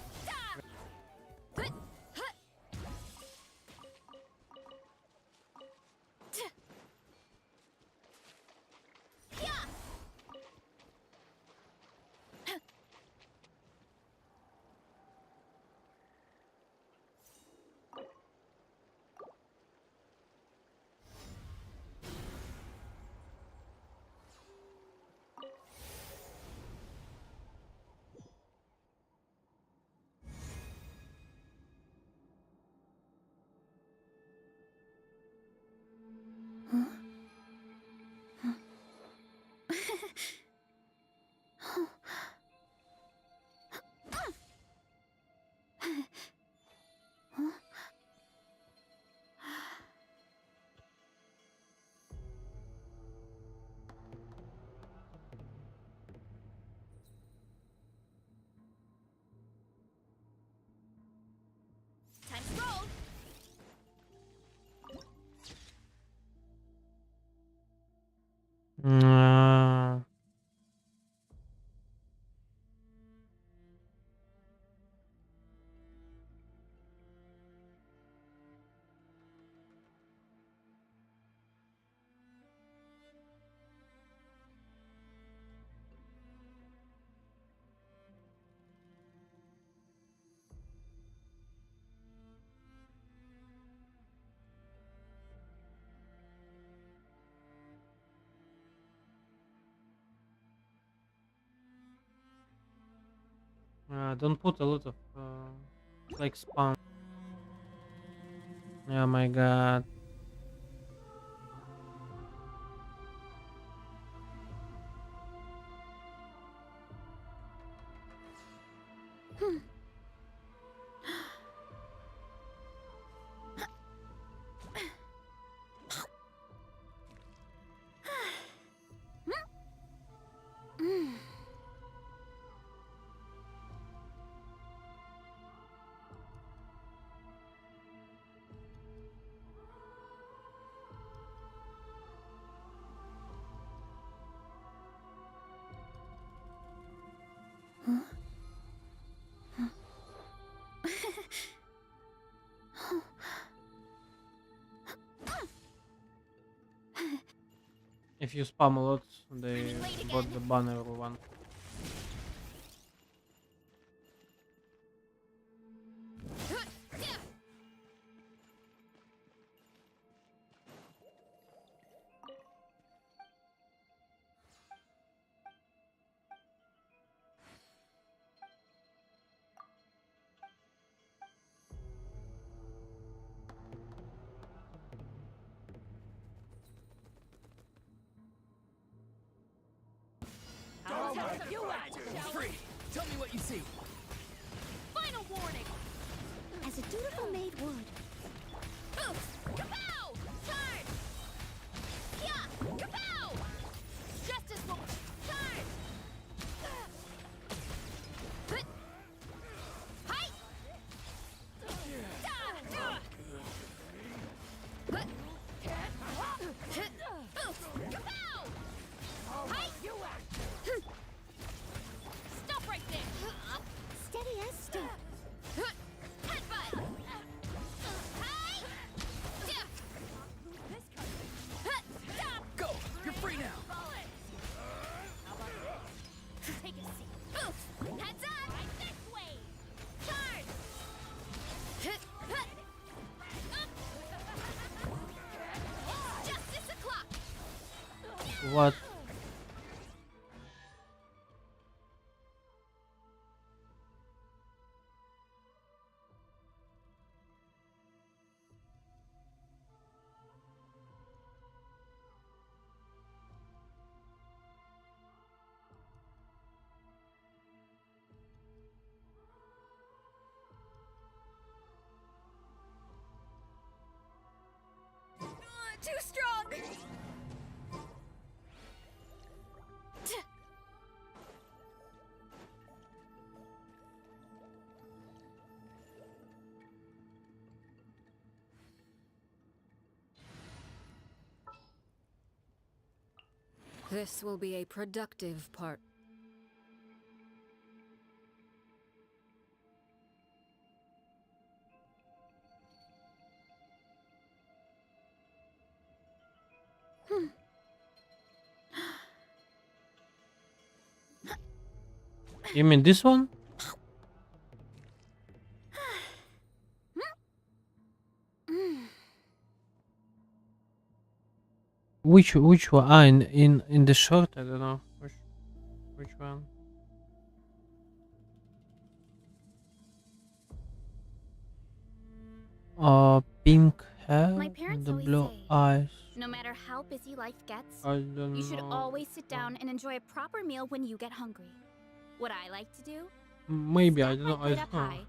Don't put a lot of like spam. Oh my god. If you spam a lot, they bot the ban everyone. Free. Tell me what you see. Final warning! As a dutiful maid would. Kapow! Charge! Yeah! Kapow! Justice will charge! Hi! Kapow! Hi! Stop right there! Steady as stone. Headbutt! Hi! Go. You're free now. Take a seat. Heads up! Right this way! Charge! Justice o'clock! What? Too strong! This will be a productive part. You mean this one? Which one? Ah, in the short. I don't know which one. Pink hair, My and parents the always blue say, eyes. No matter how busy life gets, I don't you should know. always sit down and enjoy a proper meal when you get hungry. What I like to do? Maybe I Stack don't know. my I plate don't up know. high,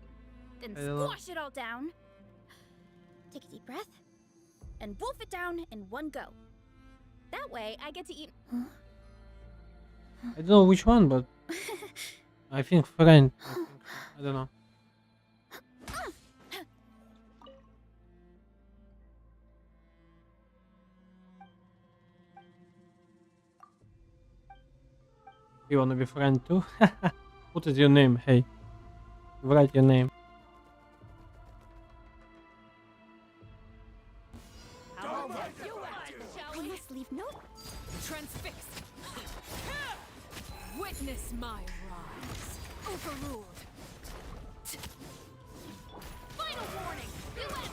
then I don't know. squash it all down. Take a deep breath, and wolf it down in one go. That way, I get to eat. I don't know which one, but I think friend. I don't know. You wanna be friend too? What is your name? Hey, write your name. I must leave no. Transfixed. Witness my rise. Overruled. Final warning! You win!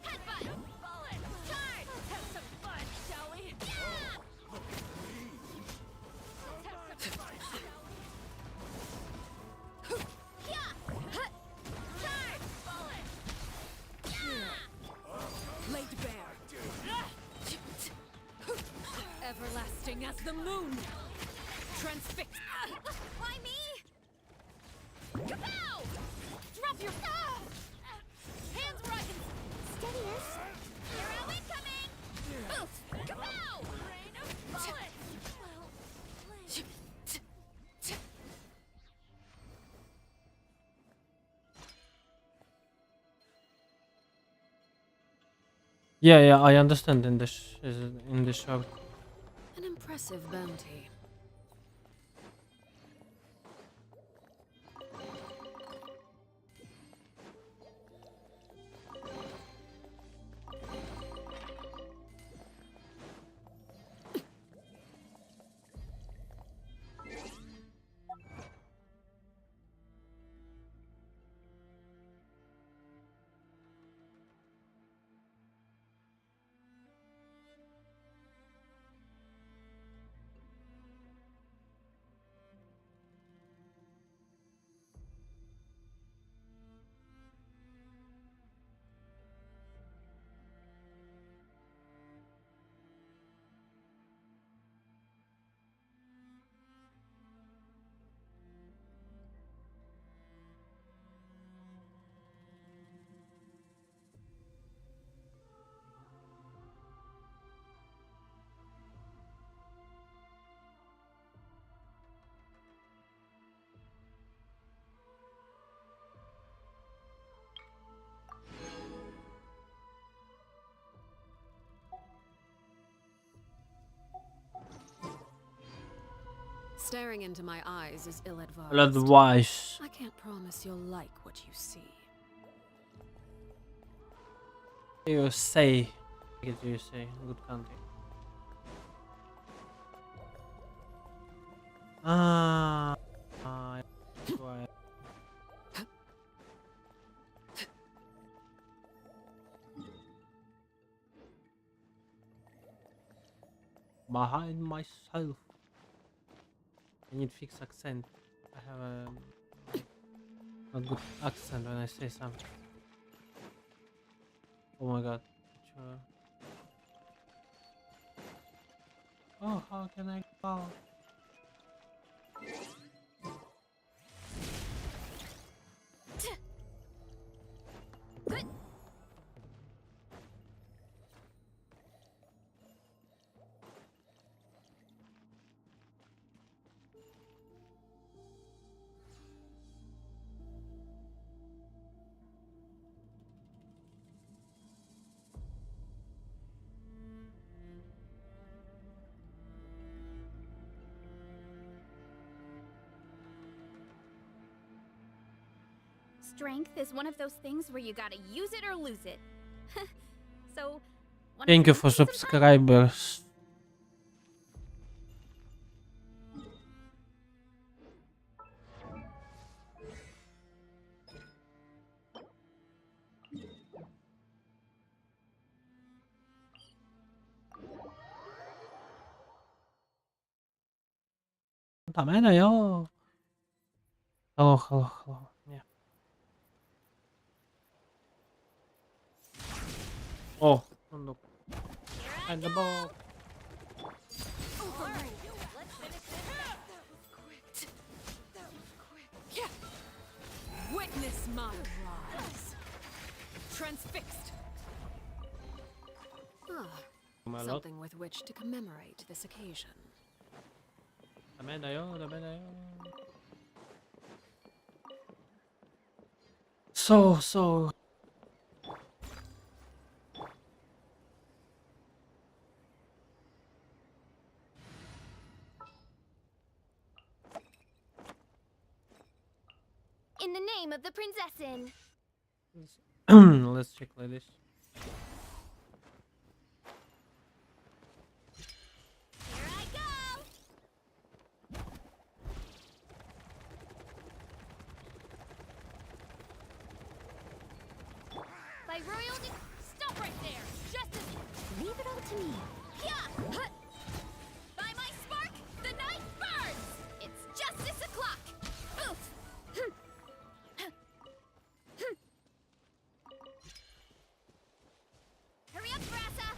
Headbutt! Bullet! Charge! Let's have some fun, shall we? Yeah! Let's have some fun, shall we? as the moon. Transfix. Why me? Kapow! Drop your hands where I can steady us. Arrow incoming. Oof! Kapow! Rain of bullets. Yeah, I understand in the shop. An impressive bounty. Staring into my eyes is ill-advised. Advice. I can't promise you'll like what you see. You say. You say. Good country. Right. Behind myself. I need fix accent. I have a not good accent when I say something. Oh my god. Sure. Oh, how can I go? Strength is one of those things where you gotta use it or lose it. So, Thank you for subscribers. Tamena yo. Hello. Yeah. Oh, look. And the ball. Witness my rise. Transfixed. Something with which to commemorate this occasion. Tamena yo. So. in the name of the prinzessin. Let's check like this. Here I go. By royal stop right there. Justice. Leave it all to me. Yeah. Hut. By my spark, the night burns. It's justice o'clock. Oof. Hurry up, Brassa.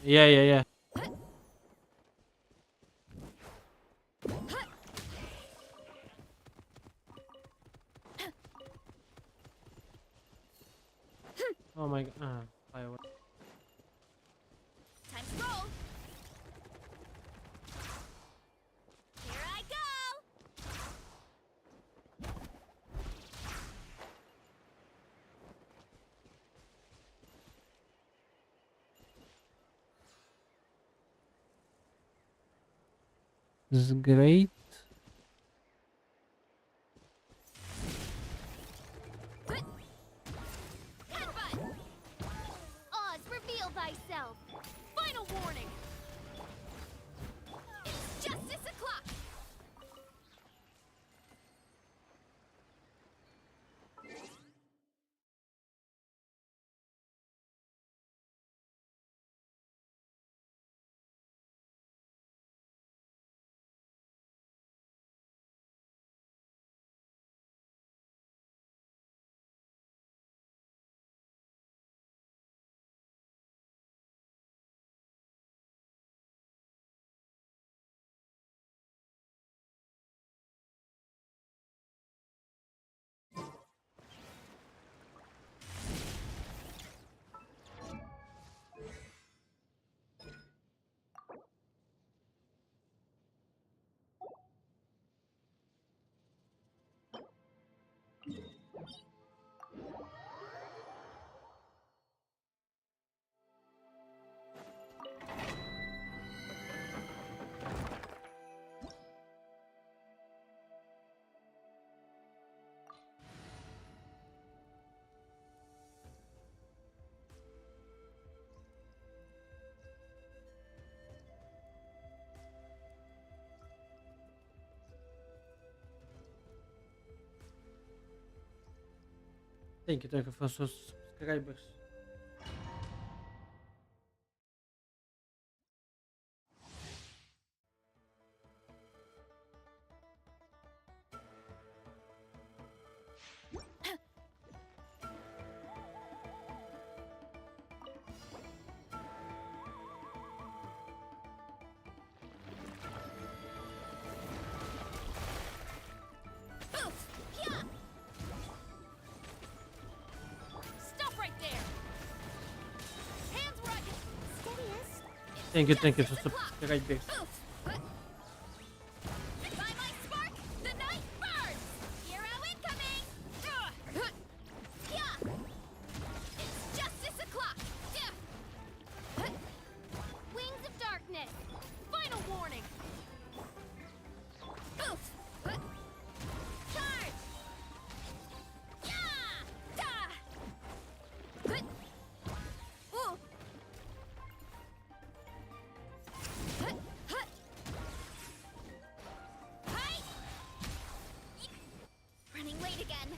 Yeah. Oh my god. Firework. Time to roll. Here I go. This is great. Headbutt. Oz, reveal thyself. Final warning. It's justice o'clock. Thank you for subscribers. Boof! Yeah! Stop right there! Hands where I can... Steadiest. Thank you for subscribers. Boof! By my spark, the night burns! Hero incoming! Yeah! It's justice o'clock! Yeah! Wings of darkness! Final warning! Boof! Charge! Yeah! Da! Ooh! Hi! Running late again.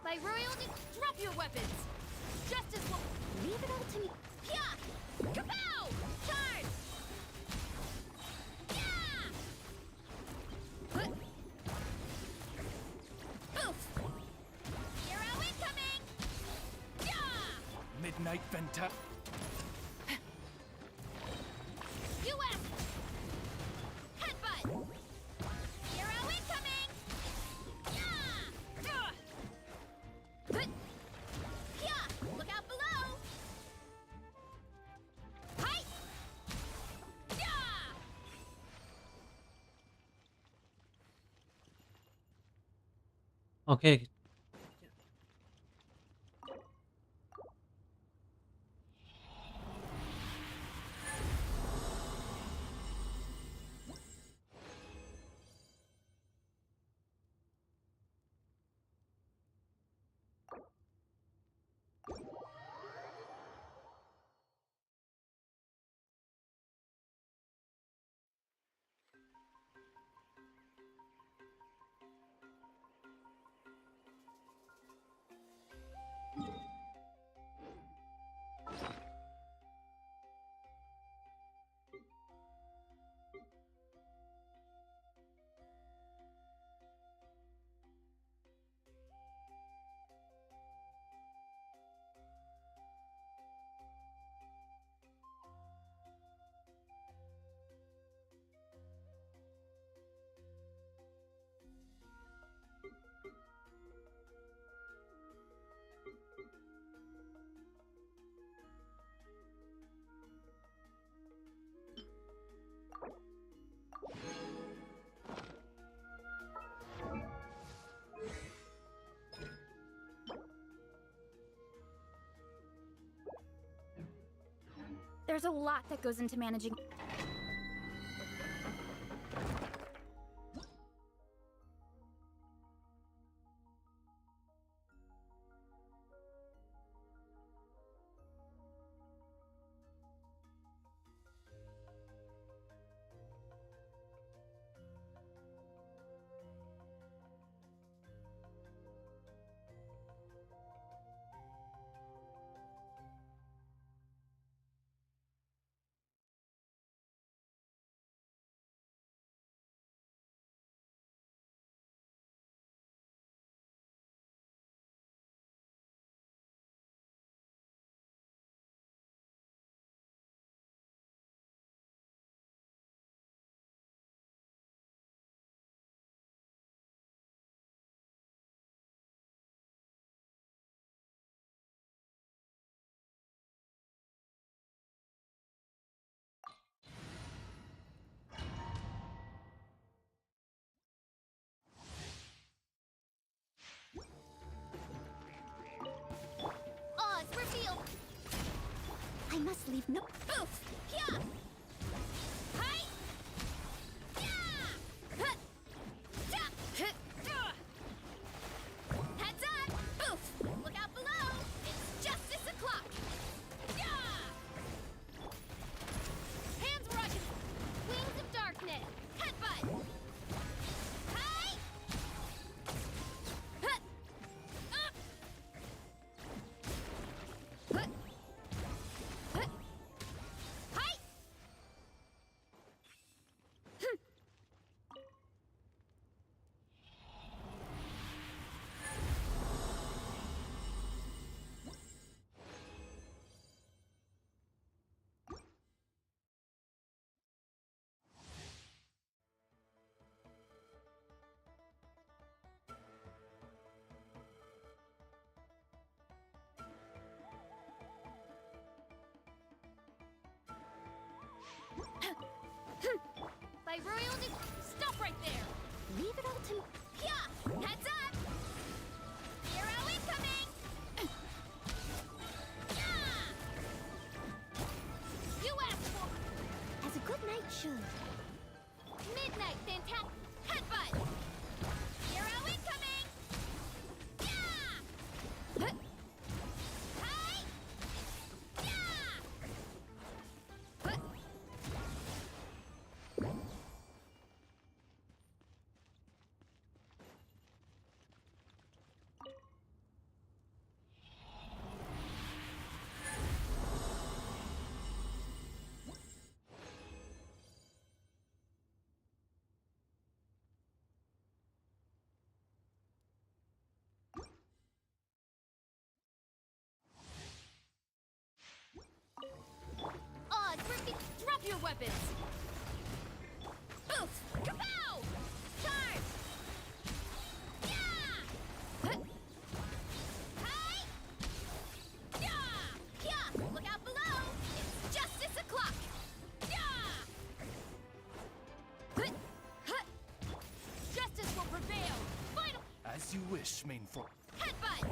By royalty, drop your weapons. Justice will leave it all to me. Yeah! Kapow! Charge! Yeah! Oof! Hero incoming! Yeah! Midnight Venta. US! Headbutt! Hero incoming! Yeah! Yeah! Look out below! Hi! Yeah! Okay. There's a lot that goes into managing. Oz, reveal! I must leave no. Oof! Yeah! Hi! Yeah! Huh! Ja! Huh! Heads up! Oof! Look out below! It's justice o'clock! Yeah! Hands rugged! Wings of darkness! Headbutt! Hi! Huh! Up! Huh! Huh! Hi! By royal stop right there! Leave it all to. Yeah! Heads up! Hero incoming! Yeah! You asked for As a good knight should. midnight fantastic headbutt! Hero incoming! Yeah! Huh! Hi! Yeah! Huh! Oz, drop your weapons! Oof! Kapow! Charge! Yeah! Huh! Hi! Yeah! Yeah! Look out below! It's justice o'clock! Yeah! Huh! Huh! Justice will prevail! Final As you wish, main for. headbutt!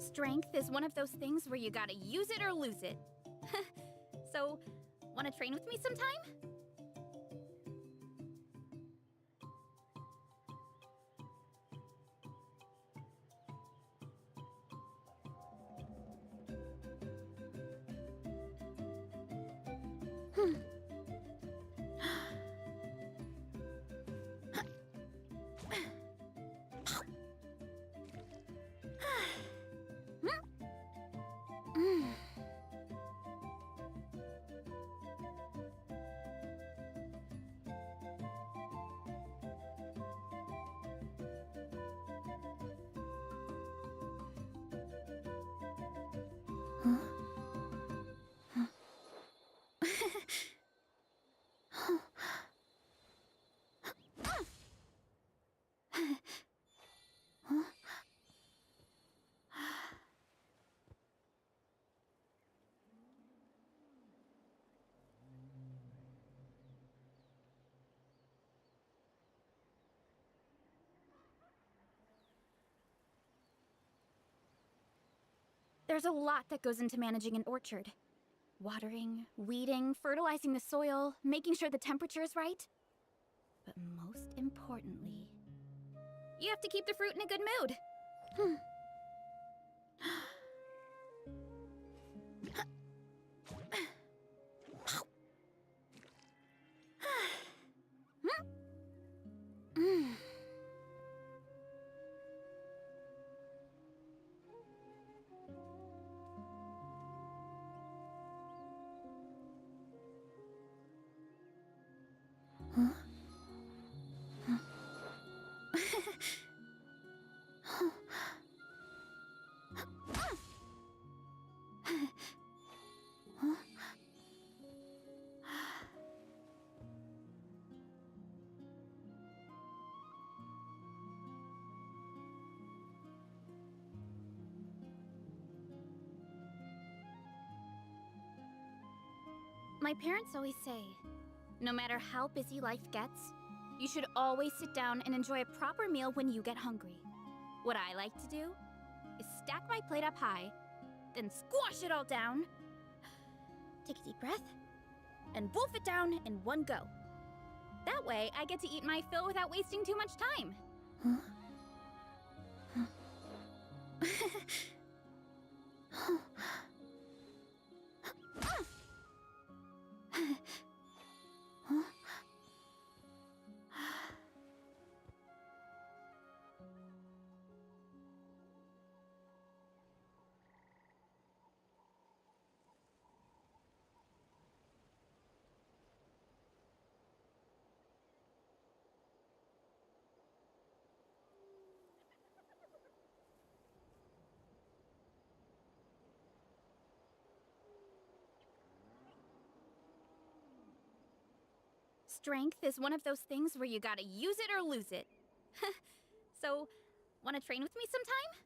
Strength is one of those things where you gotta use it or lose it. So, wanna train with me sometime? There's a lot that goes into managing an orchard. Watering, weeding, fertilizing the soil, making sure the temperature is right. But most importantly, you have to keep the fruit in a good mood. My parents always say, no matter how busy life gets, you should always sit down and enjoy a proper meal when you get hungry. What I like to do is stack my plate up high, then squash it all down, take a deep breath, and wolf it down in one go. That way, I get to eat my fill without wasting too much time. Strength is one of those things where you gotta use it or lose it. So, wanna train with me sometime?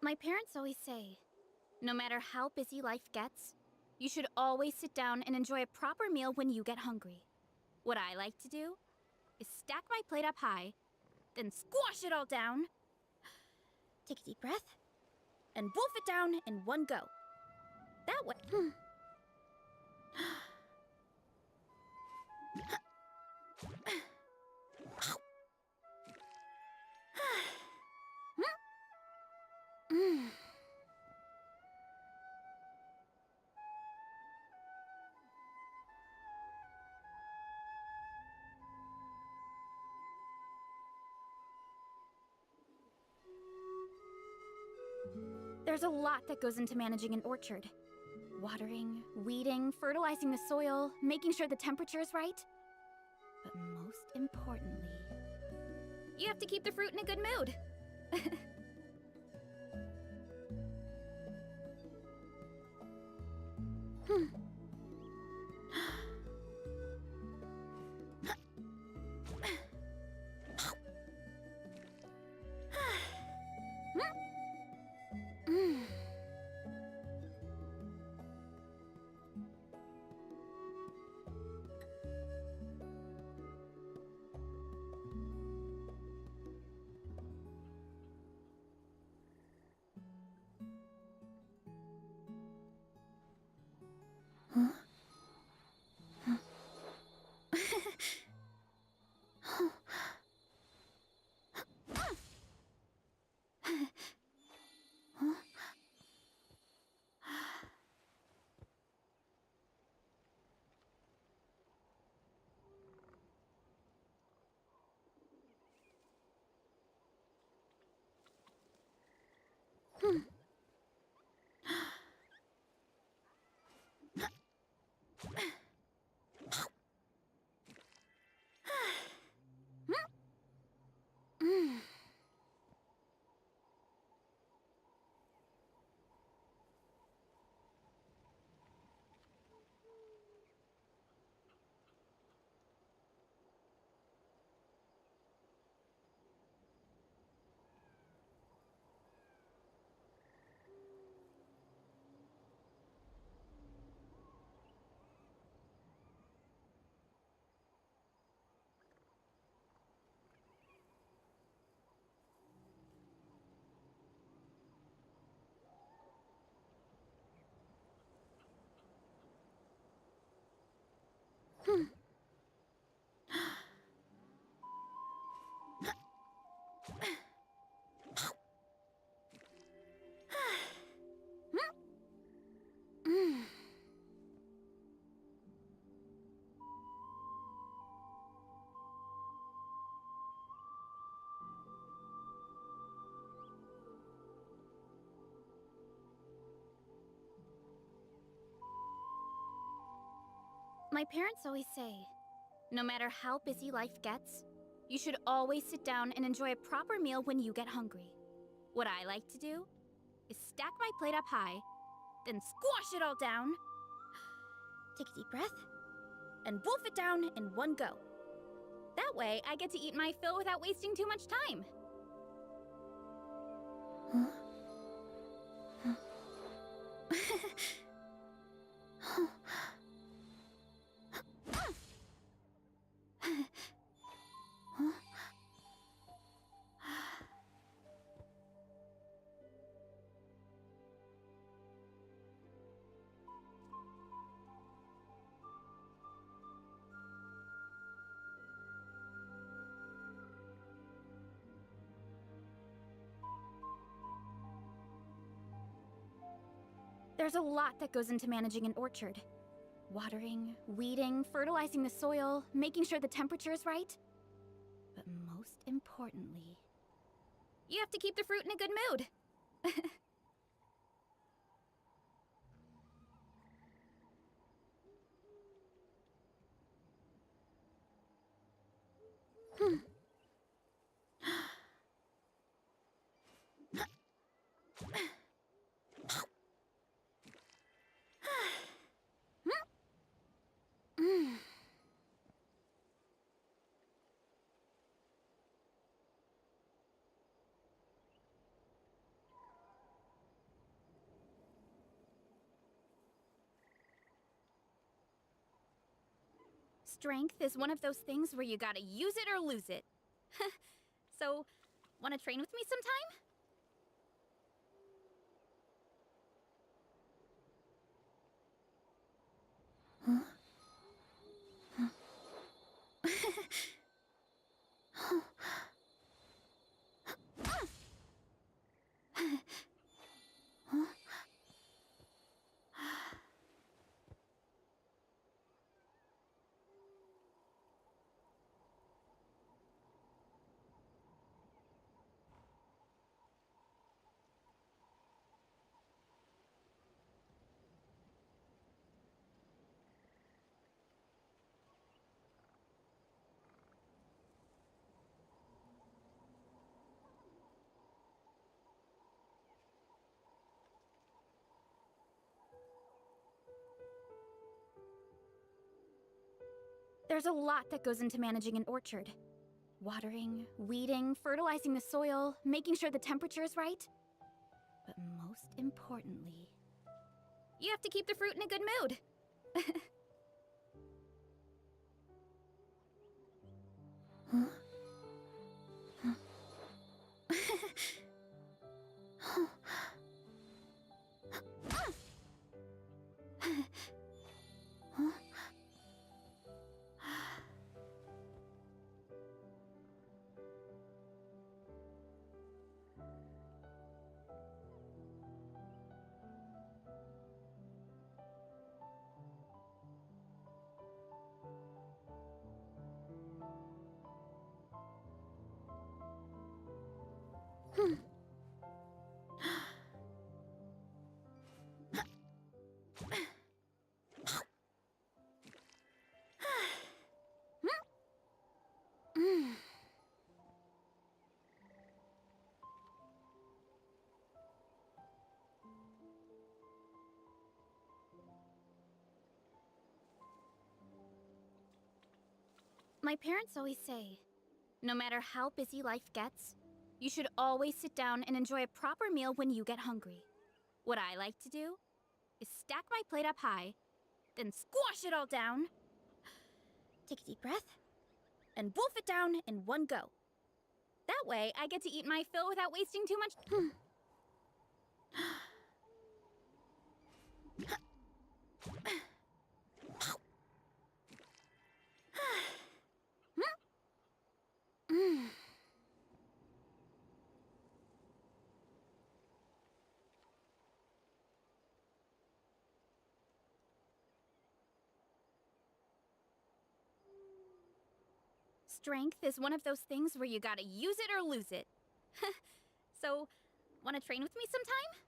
My parents always say, no matter how busy life gets, you should always sit down and enjoy a proper meal when you get hungry. What I like to do is stack my plate up high, then squash it all down, take a deep breath, and wolf it down in one go. That way. There's a lot that goes into managing an orchard. Watering, weeding, fertilizing the soil, making sure the temperature is right. But most importantly, you have to keep the fruit in a good mood. My parents always say, no matter how busy life gets, you should always sit down and enjoy a proper meal when you get hungry. What I like to do is stack my plate up high, then squash it all down, take a deep breath, and wolf it down in one go. That way, I get to eat my fill without wasting too much time. There's a lot that goes into managing an orchard. Watering, weeding, fertilizing the soil, making sure the temperature is right. But most importantly, you have to keep the fruit in a good mood. Strength is one of those things where you gotta use it or lose it. So, wanna train with me sometime? There's a lot that goes into managing an orchard. Watering, weeding, fertilizing the soil, making sure the temperature is right. But most importantly, you have to keep the fruit in a good mood. My parents always say, no matter how busy life gets, you should always sit down and enjoy a proper meal when you get hungry. What I like to do is stack my plate up high, then squash it all down, take a deep breath, and wolf it down in one go. That way, I get to eat my fill without wasting too much. Strength is one of those things where you gotta use it or lose it. So, wanna train with me sometime?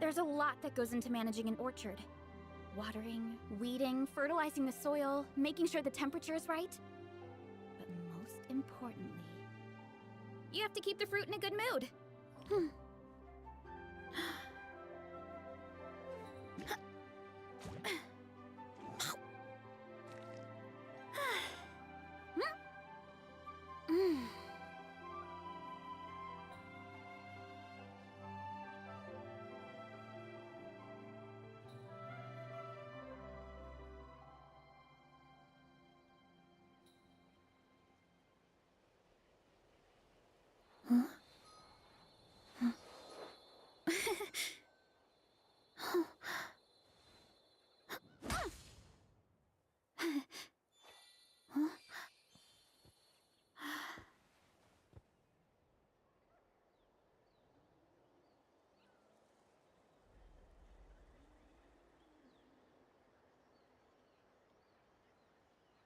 There's a lot that goes into managing an orchard. Watering, weeding, fertilizing the soil, making sure the temperature is right. But most importantly, you have to keep the fruit in a good mood.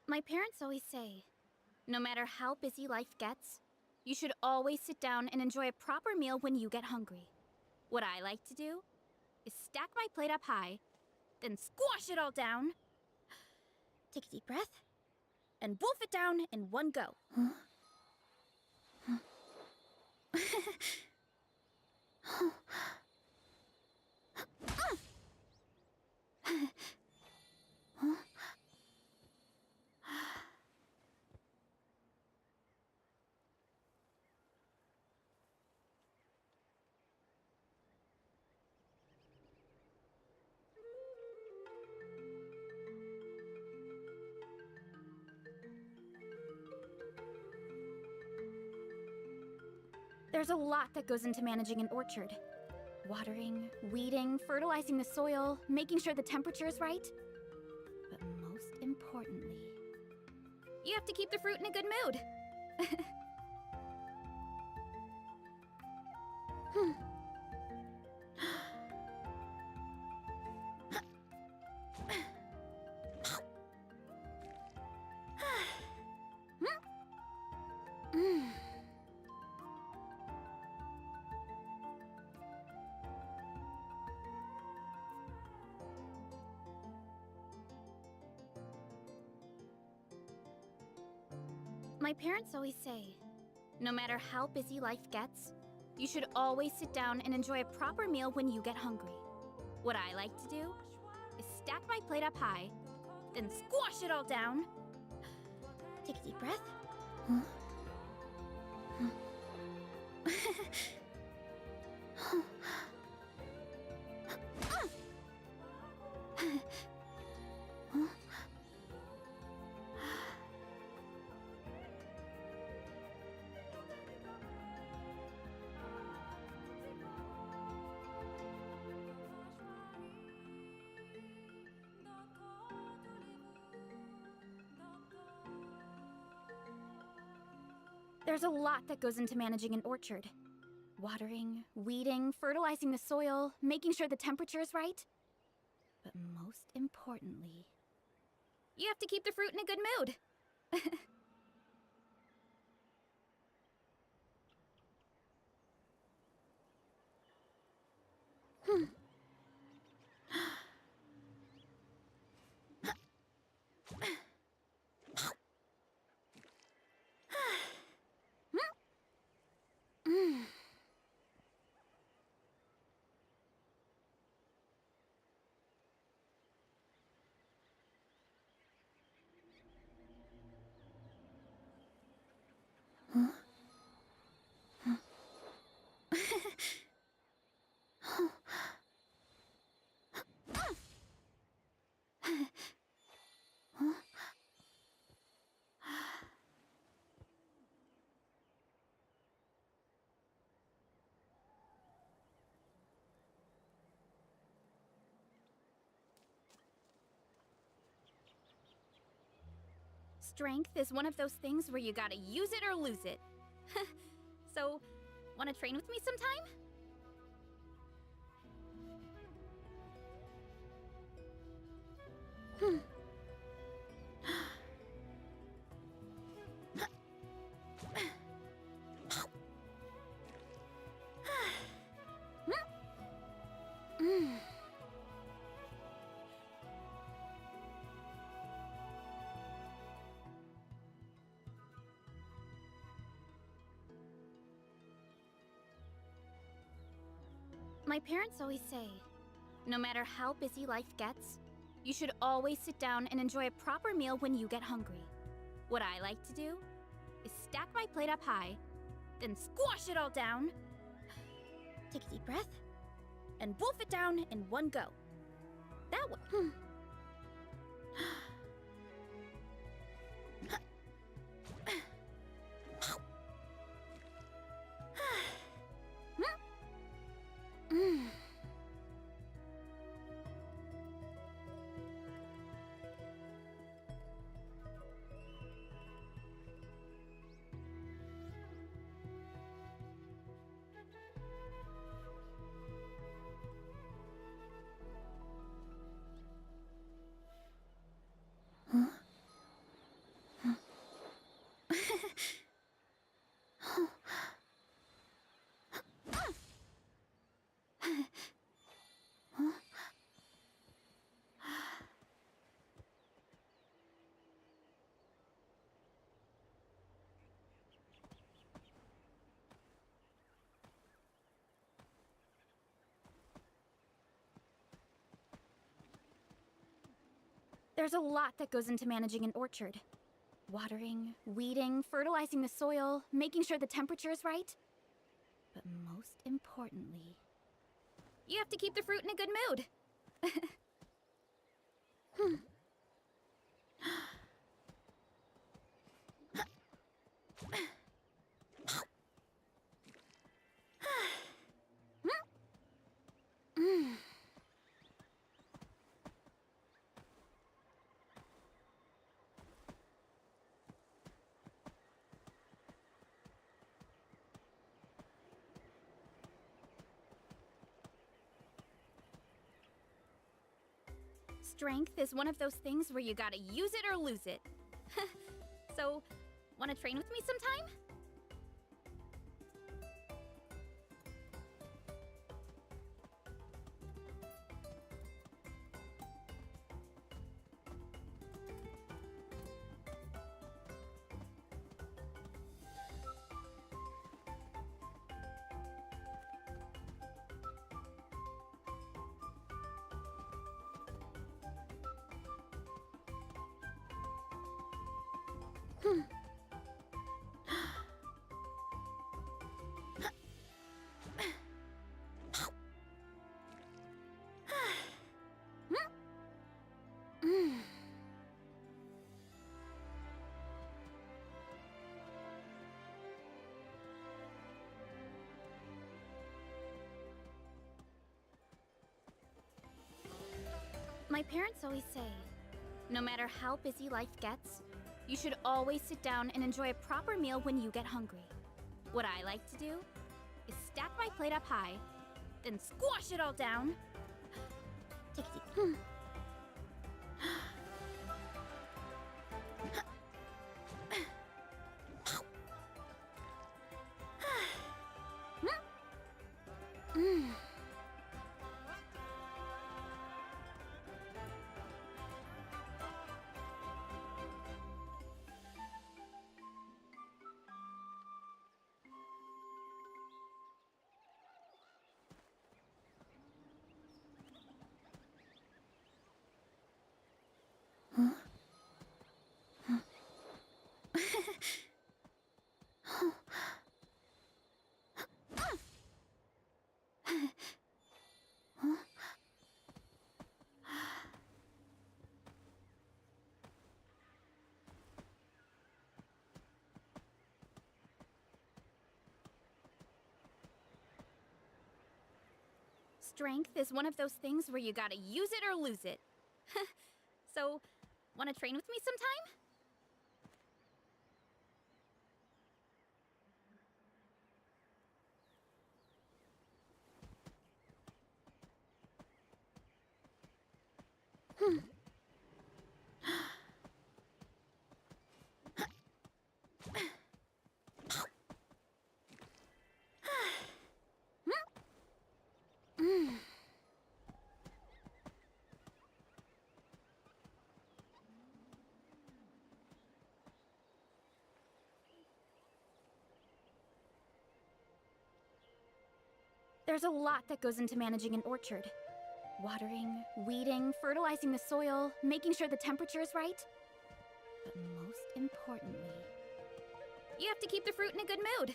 My parents always say, no matter how busy life gets, you should always sit down and enjoy a proper meal when you get hungry. What I like to do is stack my plate up high, then squash it all down, take a deep breath, and wolf it down in one go. There's a lot that goes into managing an orchard. Watering, weeding, fertilizing the soil, making sure the temperature is right. But most importantly, you have to keep the fruit in a good mood. My parents always say, no matter how busy life gets, you should always sit down and enjoy a proper meal when you get hungry. What I like to do is stack my plate up high, then squash it all down, take a deep breath, There's a lot that goes into managing an orchard. Watering, weeding, fertilizing the soil, making sure the temperature is right. But most importantly, you have to keep the fruit in a good mood. Strength is one of those things where you gotta use it or lose it. So, wanna train with me sometime? My parents always say, no matter how busy life gets, you should always sit down and enjoy a proper meal when you get hungry. What I like to do is stack my plate up high, then squash it all down, take a deep breath, and wolf it down in one go. That way. There's a lot that goes into managing an orchard. Watering, weeding, fertilizing the soil, making sure the temperature is right. But most importantly, you have to keep the fruit in a good mood. Strength is one of those things where you gotta use it or lose it. So, wanna train with me sometime? My parents always say, no matter how busy life gets, you should always sit down and enjoy a proper meal when you get hungry. What I like to do is stack my plate up high, then squash it all down. Take a seat. Strength is one of those things where you gotta use it or lose it. So, wanna train with me sometime? There's a lot that goes into managing an orchard. Watering, weeding, fertilizing the soil, making sure the temperature is right. But most importantly, you have to keep the fruit in a good mood.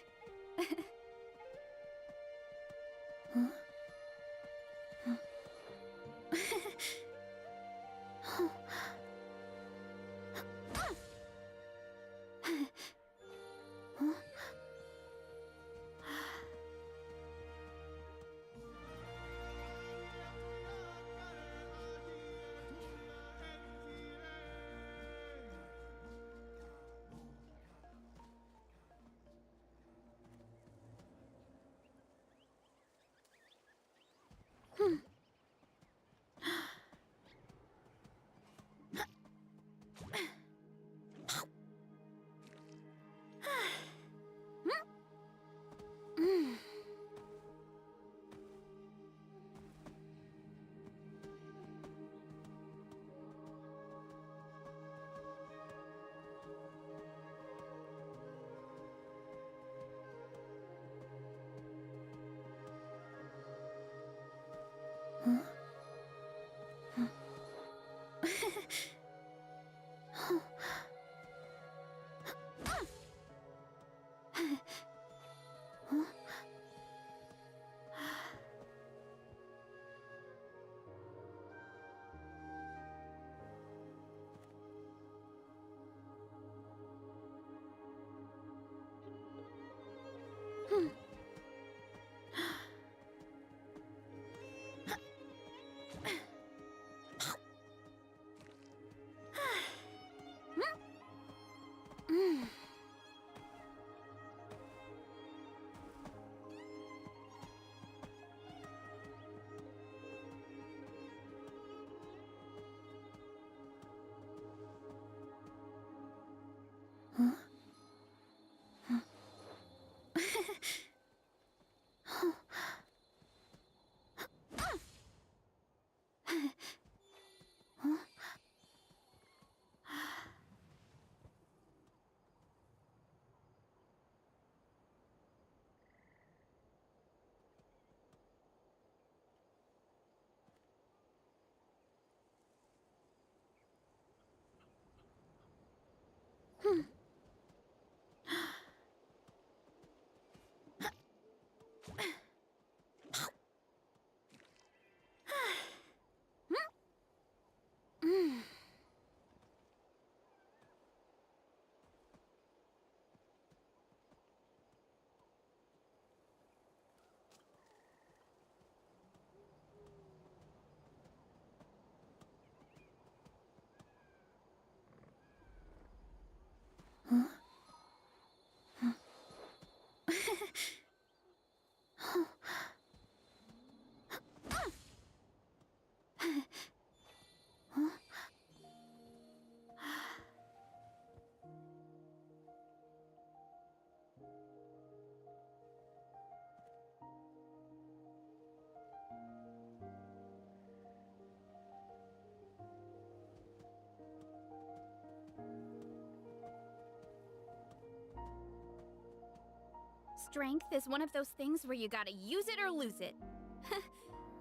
Strength is one of those things where you gotta use it or lose it.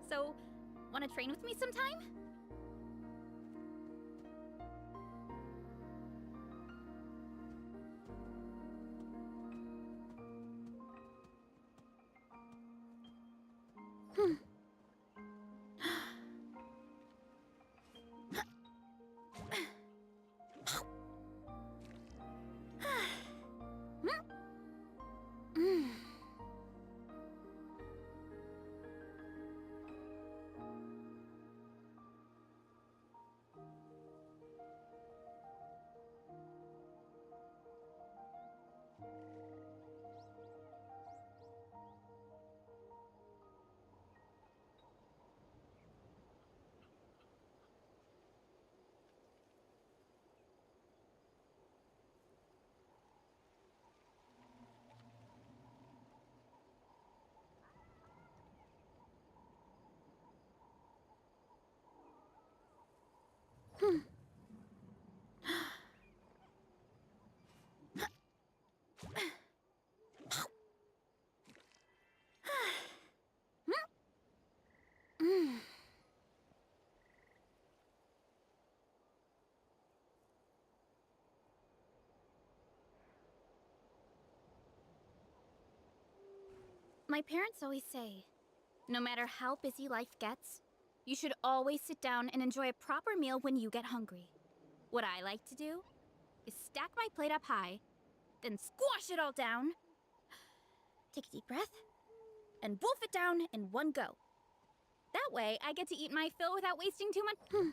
So, wanna train with me sometime? My parents always say, no matter how busy life gets, you should always sit down and enjoy a proper meal when you get hungry. What I like to do is stack my plate up high, then squash it all down, take a deep breath, and wolf it down in one go. That way, I get to eat my fill without wasting too much.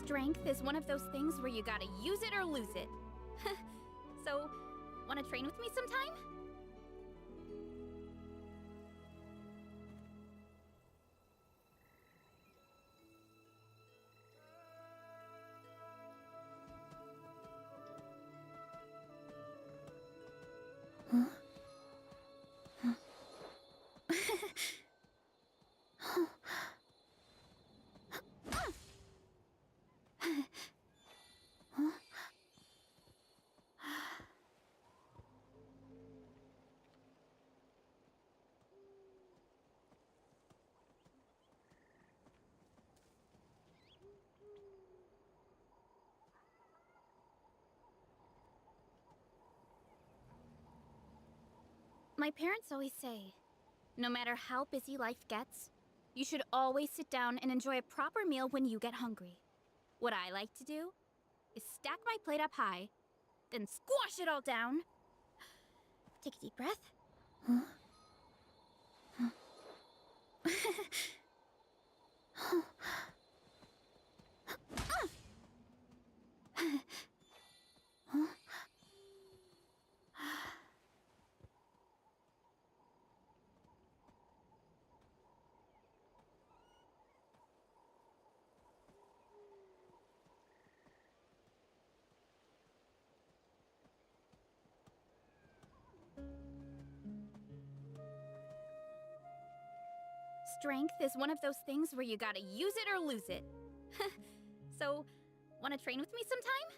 Strength is one of those things where you gotta use it or lose it. So, wanna train with me sometime? My parents always say, no matter how busy life gets, you should always sit down and enjoy a proper meal when you get hungry. What I like to do is stack my plate up high, then squash it all down, take a deep breath, Strength is one of those things where you gotta use it or lose it. So, wanna train with me sometime?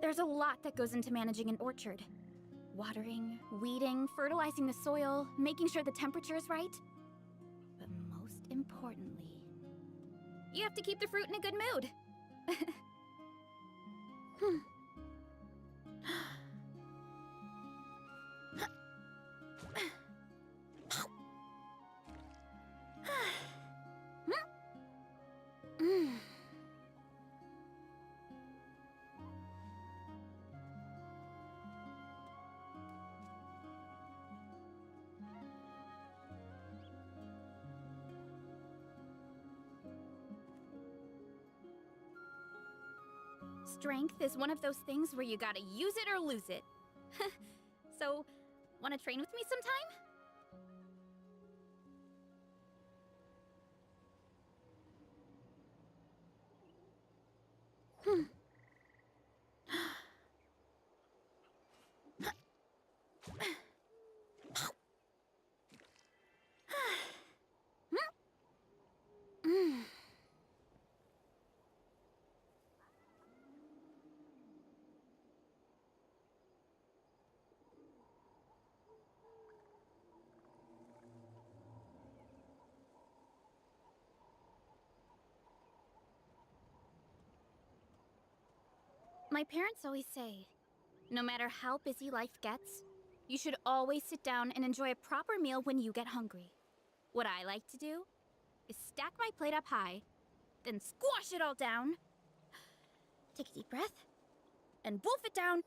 There's a lot that goes into managing an orchard. Watering, weeding, fertilizing the soil, making sure the temperature is right. But most importantly, you have to keep the fruit in a good mood. Strength is one of those things where you gotta use it or lose it. So, wanna train with me sometime? My parents always say, no matter how busy life gets, you should always sit down and enjoy a proper meal when you get hungry. What I like to do is stack my plate up high, then squash it all down, take a deep breath, and wolf it down.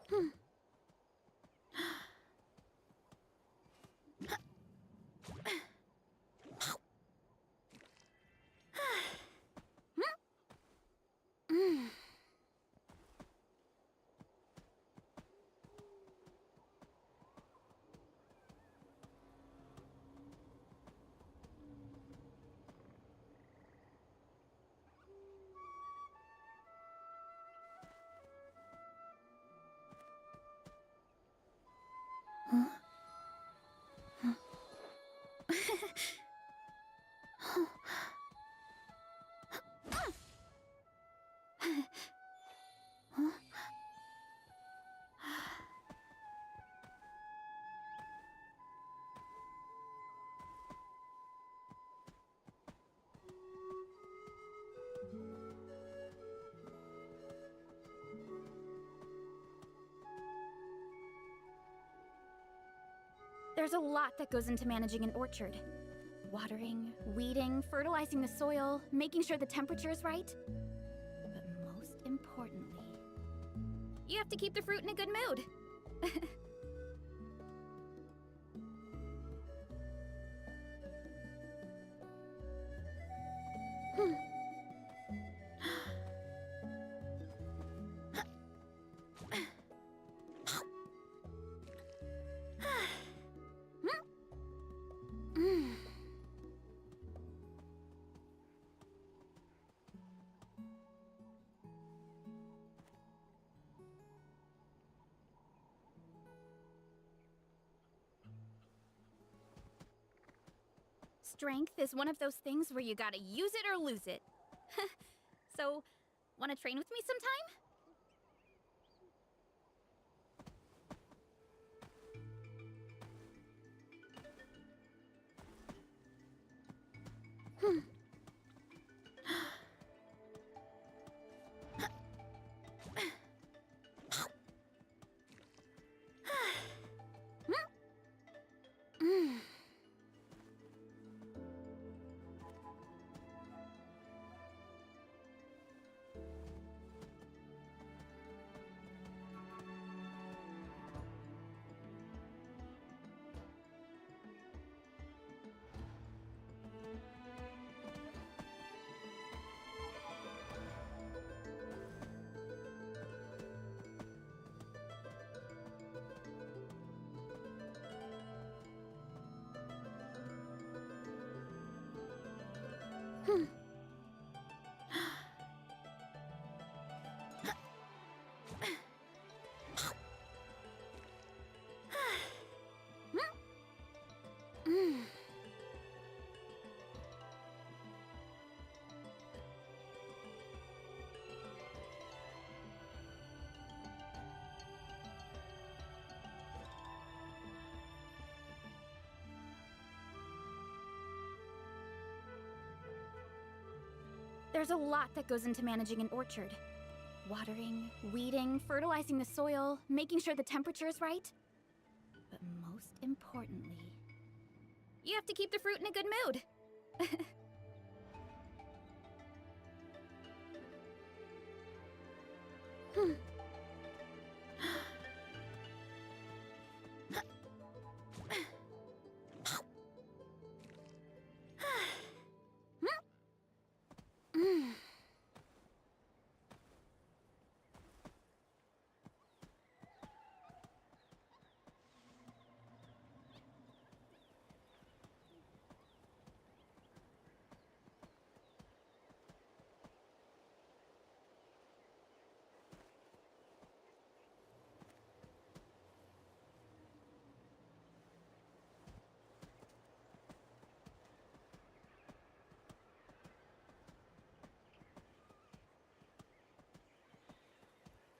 There's a lot that goes into managing an orchard. Watering, weeding, fertilizing the soil, making sure the temperature is right. But most importantly, you have to keep the fruit in a good mood. Strength is one of those things where you gotta use it or lose it. So, wanna train with me sometime? There's a lot that goes into managing an orchard. Watering, weeding, fertilizing the soil, making sure the temperature is right. But most importantly, you have to keep the fruit in a good mood.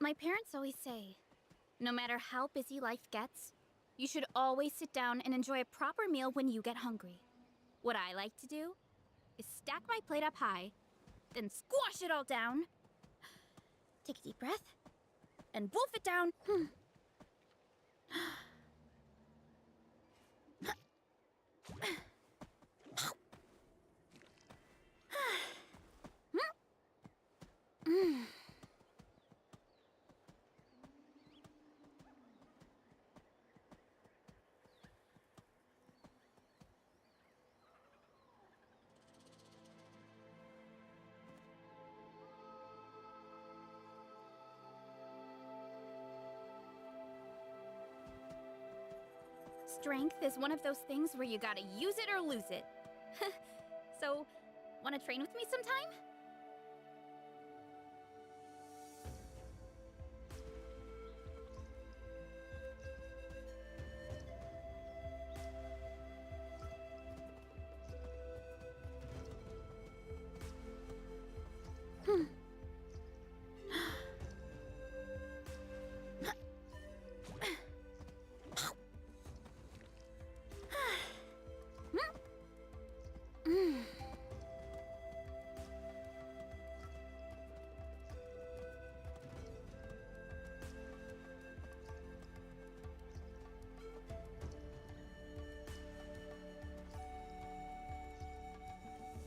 My parents always say, no matter how busy life gets, you should always sit down and enjoy a proper meal when you get hungry. What I like to do is stack my plate up high, then squash it all down, take a deep breath, and wolf it down. Strength is one of those things where you gotta use it or lose it. So, wanna train with me sometime?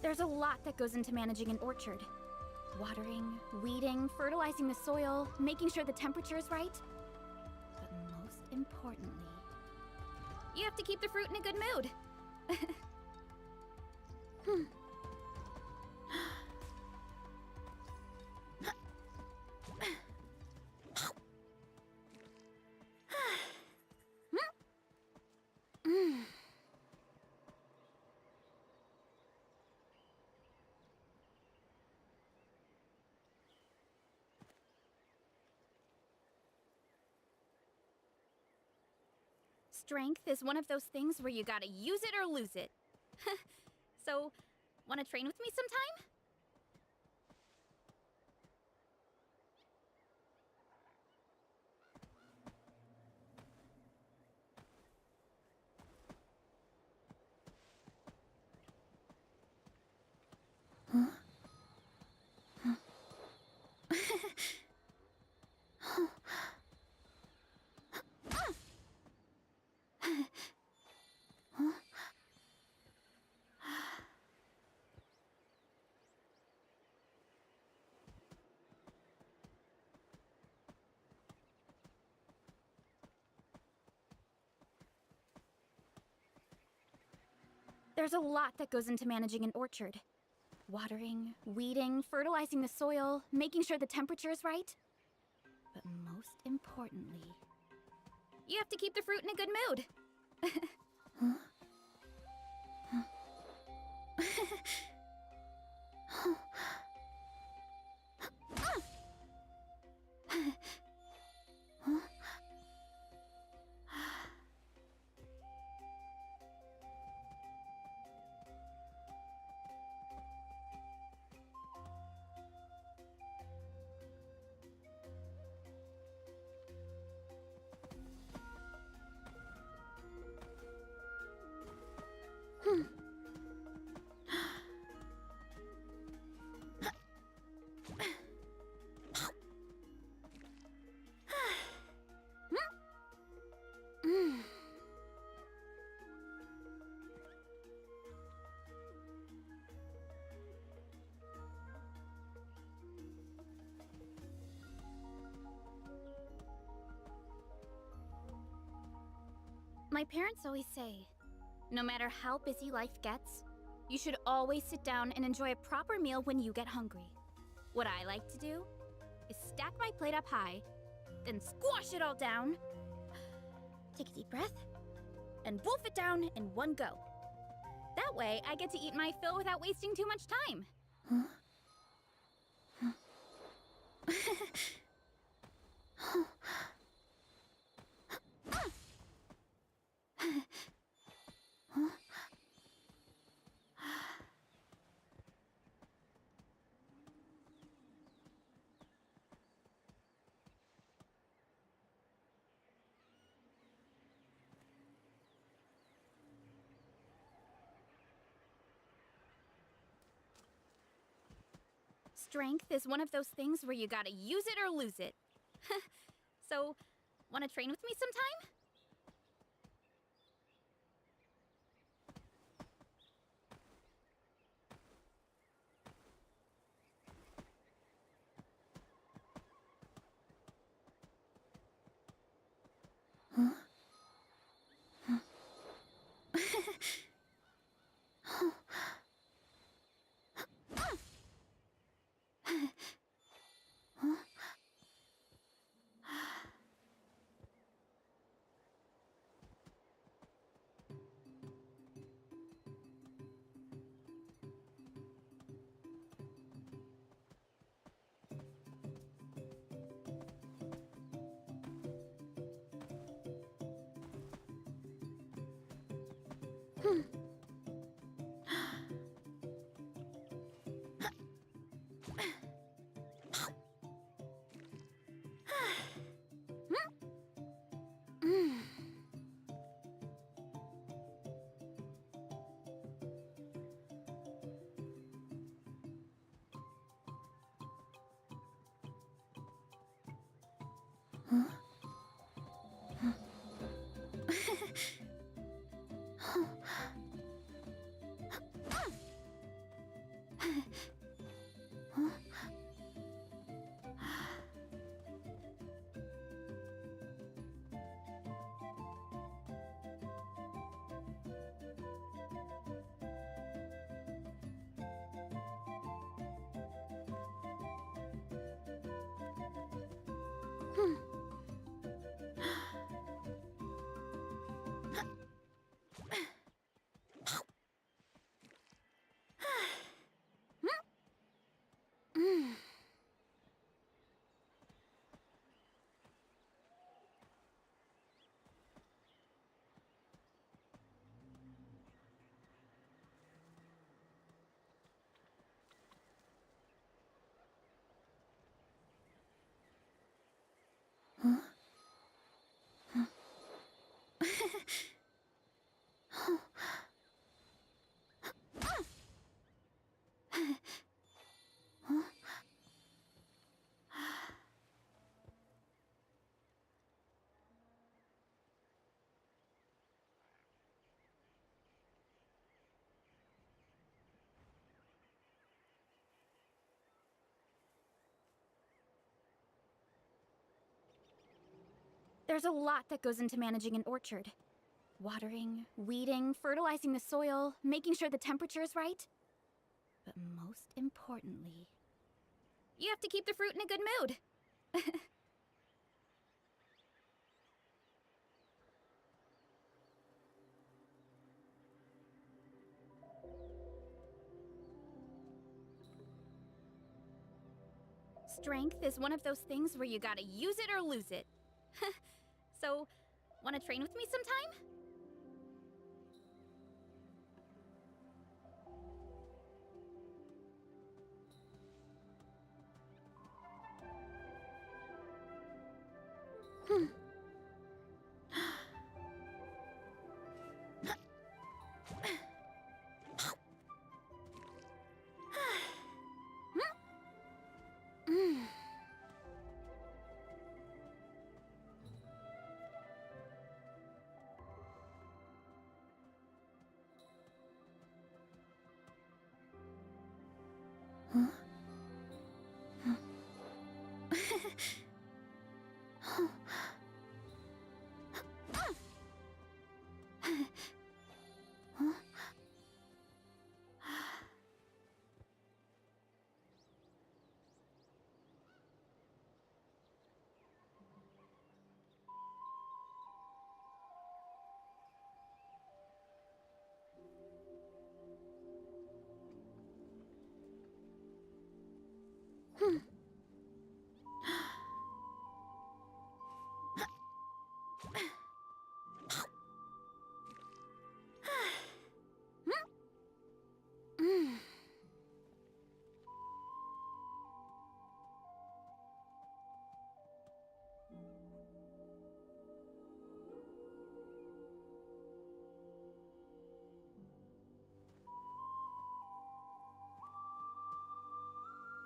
There's a lot that goes into managing an orchard. Watering, weeding, fertilizing the soil, making sure the temperature is right. But most importantly, you have to keep the fruit in a good mood. Strength is one of those things where you gotta use it or lose it. So, wanna train with me sometime? There's a lot that goes into managing an orchard. Watering, weeding, fertilizing the soil, making sure the temperature is right. But most importantly, you have to keep the fruit in a good mood. My parents always say, no matter how busy life gets, you should always sit down and enjoy a proper meal when you get hungry. What I like to do is stack my plate up high, then squash it all down, take a deep breath, and wolf it down in one go. That way, I get to eat my fill without wasting too much time. Strength is one of those things where you gotta use it or lose it. So, wanna train with me sometime? There's a lot that goes into managing an orchard. Watering, weeding, fertilizing the soil, making sure the temperature is right. But most importantly, you have to keep the fruit in a good mood. Strength is one of those things where you gotta use it or lose it. So, wanna train with me sometime?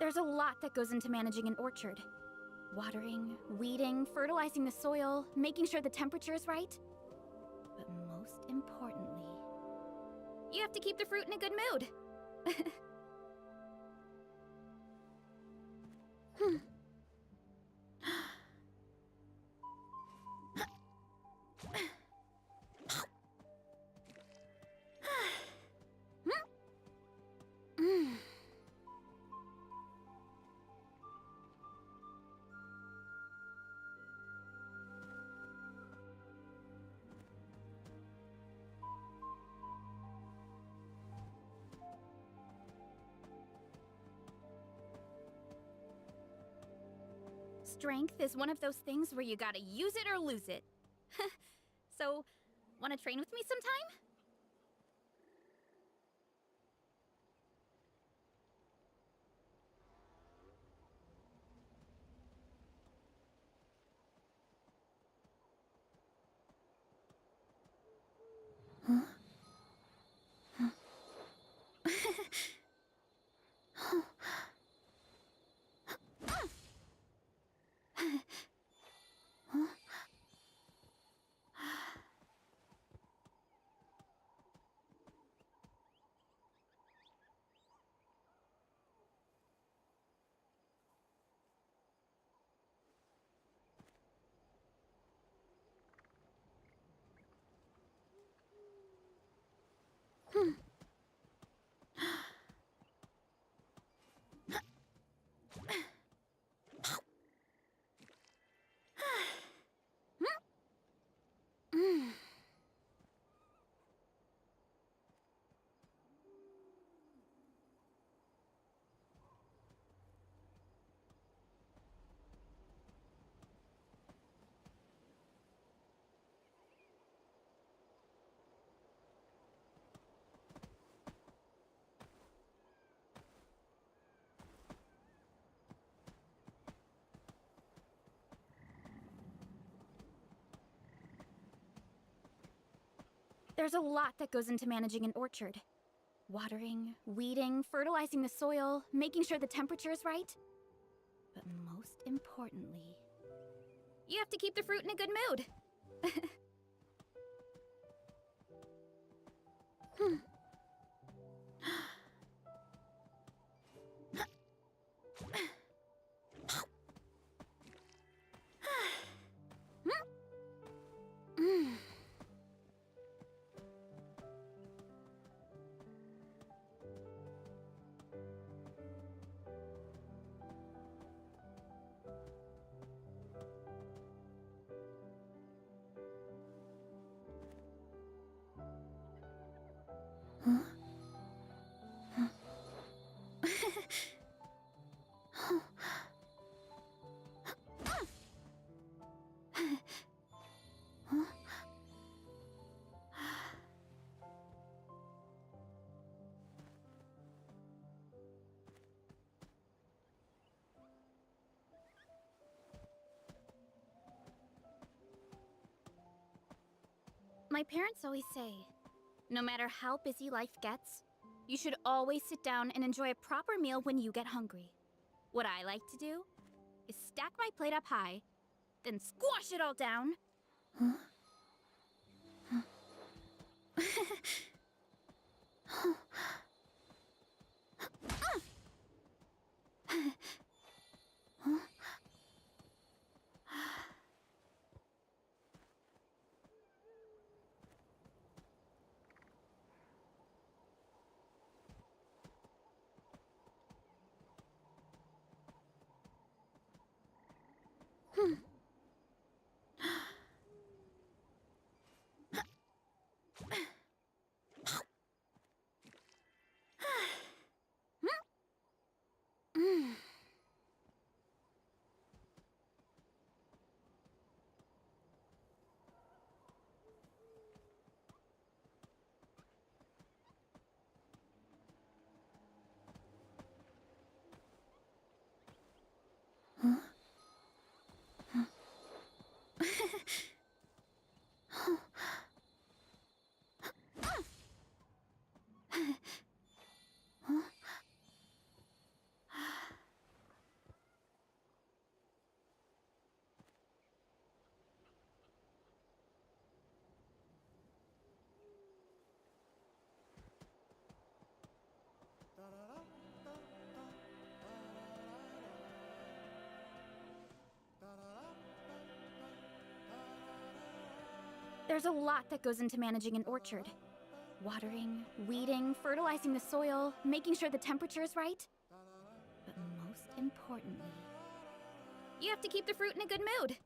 There's a lot that goes into managing an orchard. Watering, weeding, fertilizing the soil, making sure the temperature is right. But most importantly, you have to keep the fruit in a good mood. Strength is one of those things where you gotta use it or lose it. So, wanna train with me sometime? There's a lot that goes into managing an orchard. Watering, weeding, fertilizing the soil, making sure the temperature is right. But most importantly, you have to keep the fruit in a good mood. My parents always say, no matter how busy life gets, you should always sit down and enjoy a proper meal when you get hungry. What I like to do is stack my plate up high, then squash it all down. There's a lot that goes into managing an orchard. Watering, weeding, fertilizing the soil, making sure the temperature is right. But most importantly, you have to keep the fruit in a good mood.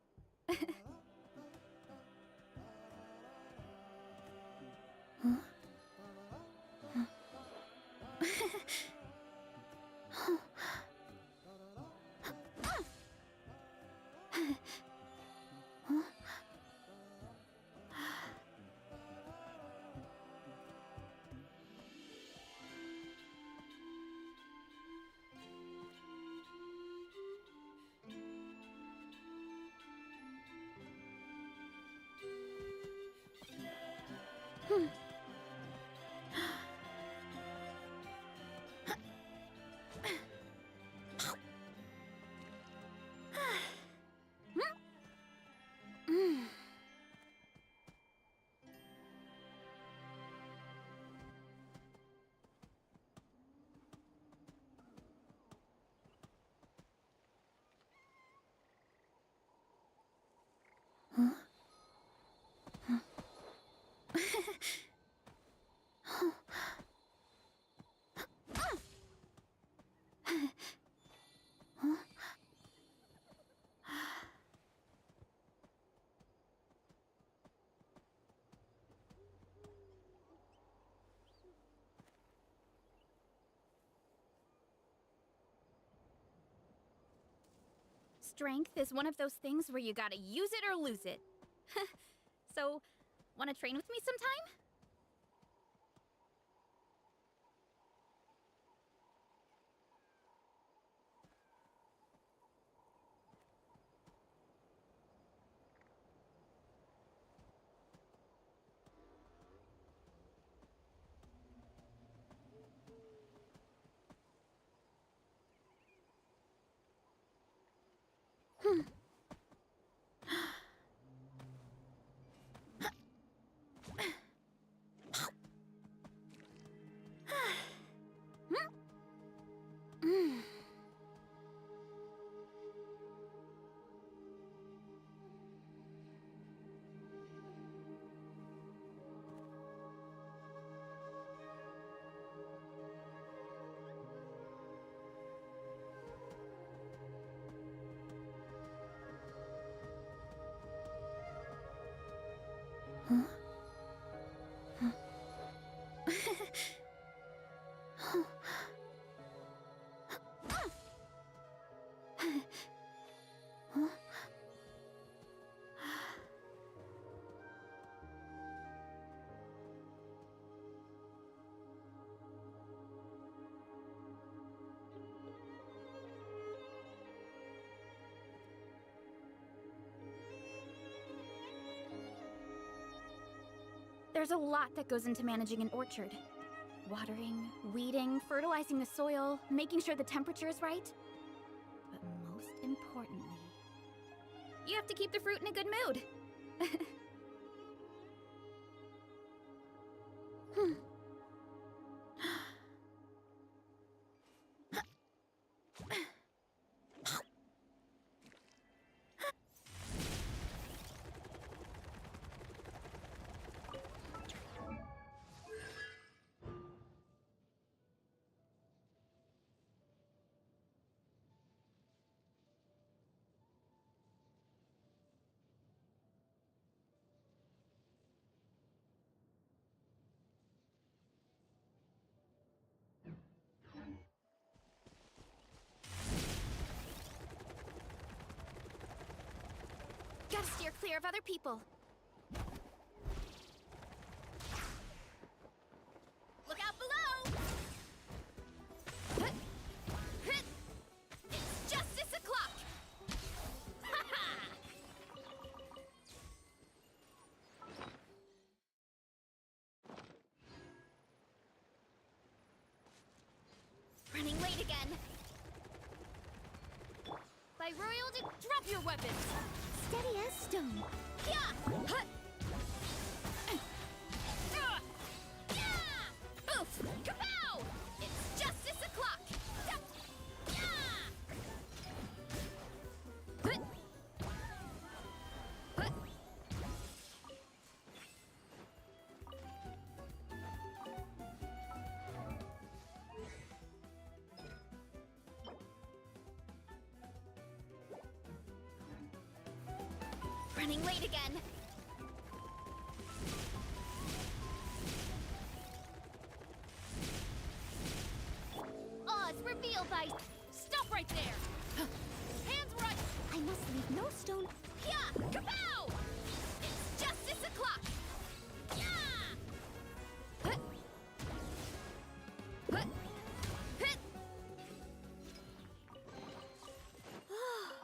Strength is one of those things where you gotta use it or lose it. So, wanna train with me sometime? There's a lot that goes into managing an orchard. Watering, weeding, fertilizing the soil, making sure the temperature is right. But most importantly, you have to keep the fruit in a good mood. Gotta steer clear of other people. Look out below! It's justice o'clock! Running late again. By royalty, drop your weapons! Steady as stone. Oof! Kapow! It's justice o'clock! Running late again. Oz revealed by... Stop right there! Hands right! I must leave no stone. Yeah! Kapow! It's justice o'clock! Yeah! Hut. Hut. Hit.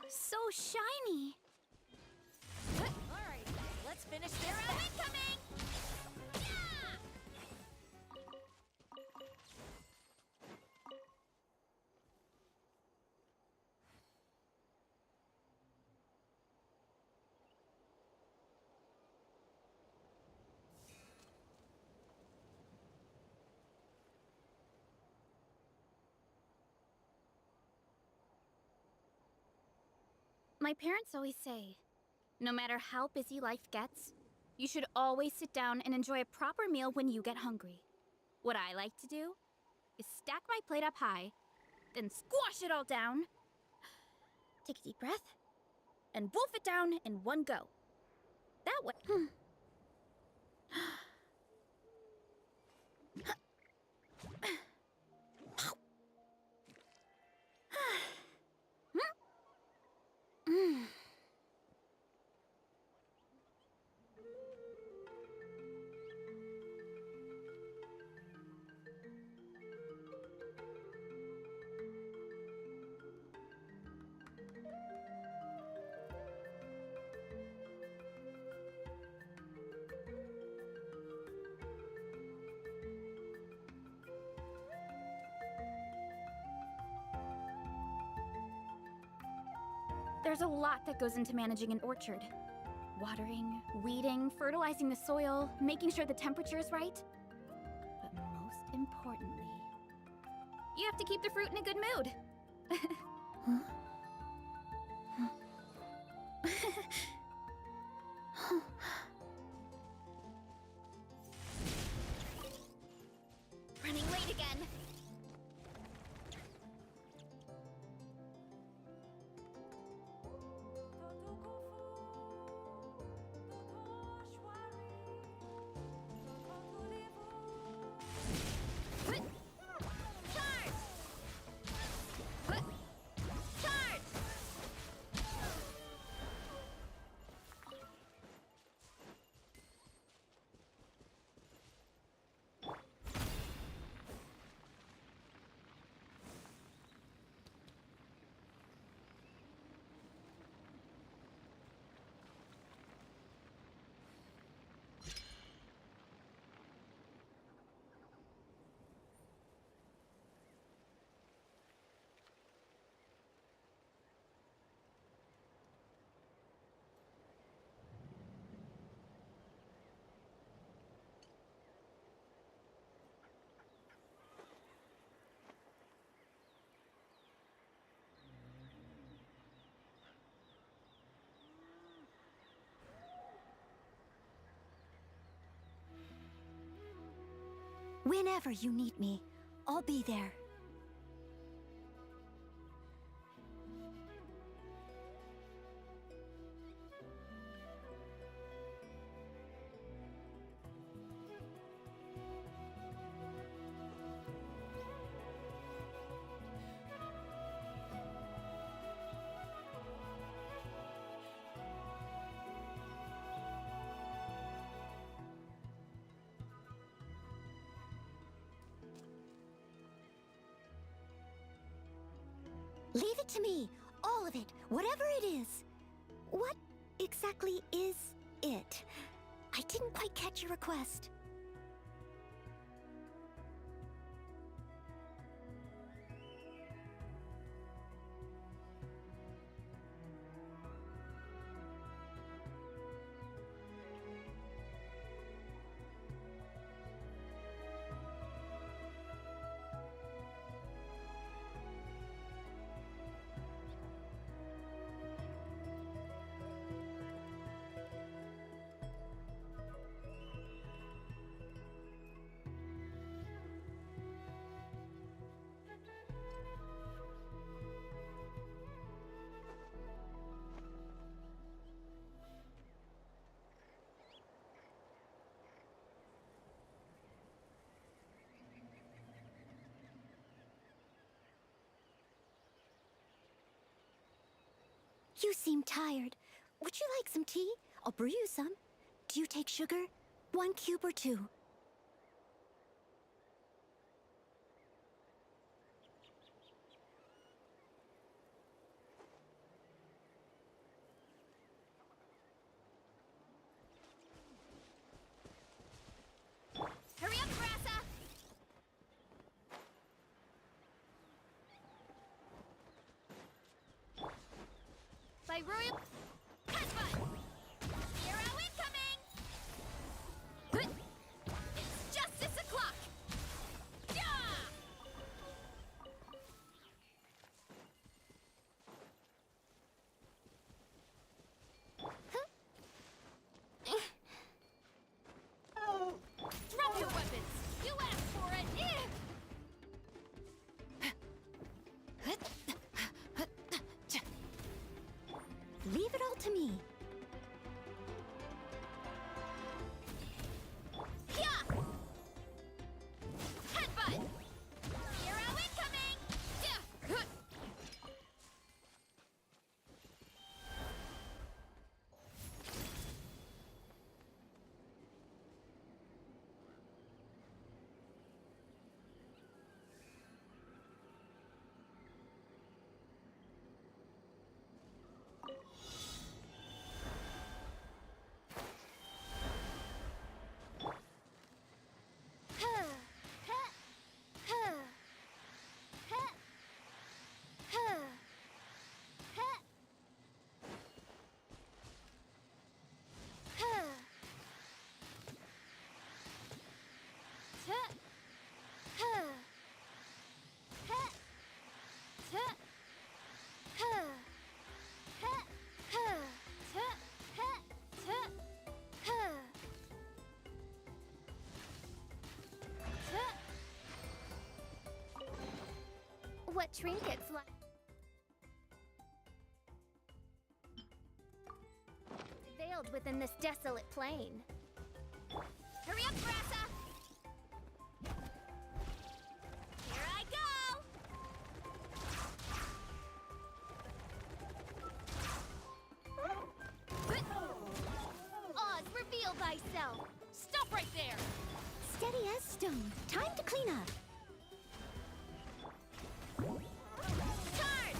So shiny. Alright, let's finish this. They're incoming! Yeah! My parents always say, no matter how busy life gets, you should always sit down and enjoy a proper meal when you get hungry. What I like to do is stack my plate up high, then squash it all down, take a deep breath, and wolf it down in one go. That way. There's a lot that goes into managing an orchard. Watering, weeding, fertilizing the soil, making sure the temperature is right. But most importantly, you have to keep the fruit in a good mood. Running late again. Whenever you need me, I'll be there. Leave it to me. All of it. Whatever it is. What exactly is it? I didn't quite catch your request. You seem tired. Would you like some tea? I'll brew you some. Do you take sugar? 1 cube or 2? Hurry up, Grassa! By Royal... Headbutt! Hero incoming! It's justice o'clock! Yeah! Drop your weapons! You asked for it! Leave it all to me. Yeah! Headbutt! Hero incoming! Yeah! What trinkets like? Veiled within this desolate plain. Hurry up, Grassa! Here I go! Oz, reveal thyself! Stop right there! Steady as stone. Time to clean up. Charge!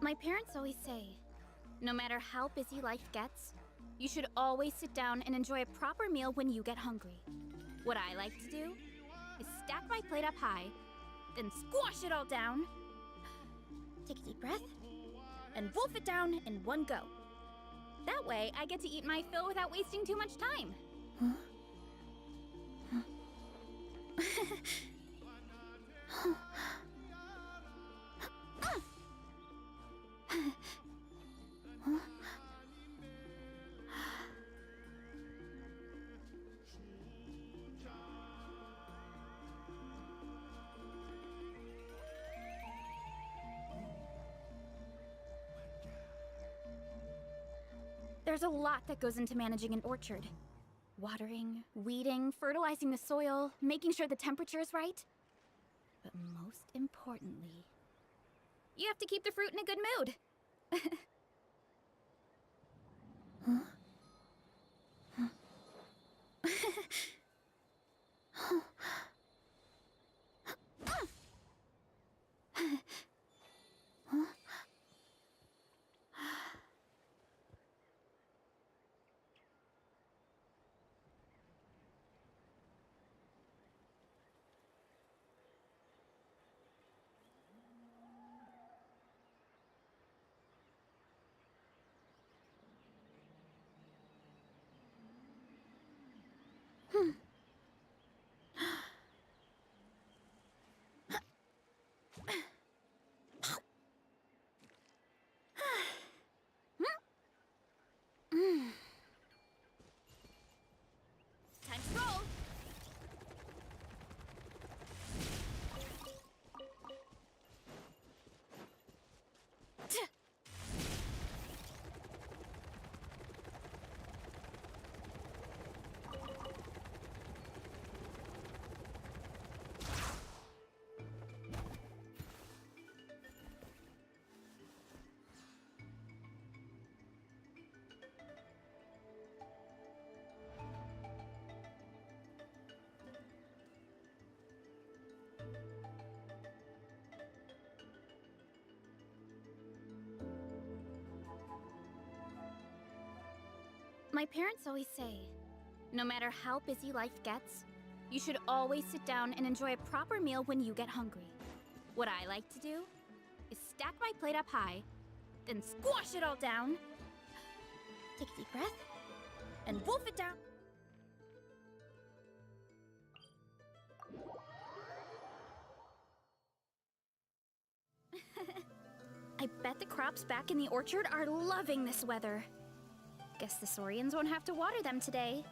My parents always say, no matter how busy life gets, you should always sit down and enjoy a proper meal when you get hungry. What I like to do is stack my plate up high, then squash it all down, take a deep breath, and wolf it down in one go. That way, I get to eat my fill without wasting too much time. There's a lot that goes into managing an orchard. Watering, weeding, fertilizing the soil, making sure the temperature is right. But most importantly, you have to keep the fruit in a good mood. Time to roll! My parents always say, no matter how busy life gets, you should always sit down and enjoy a proper meal when you get hungry. What I like to do is stack my plate up high, then squash it all down, take a deep breath, and wolf it down. I bet the crops back in the orchard are loving this weather. Guess the Saurians won't have to water them today.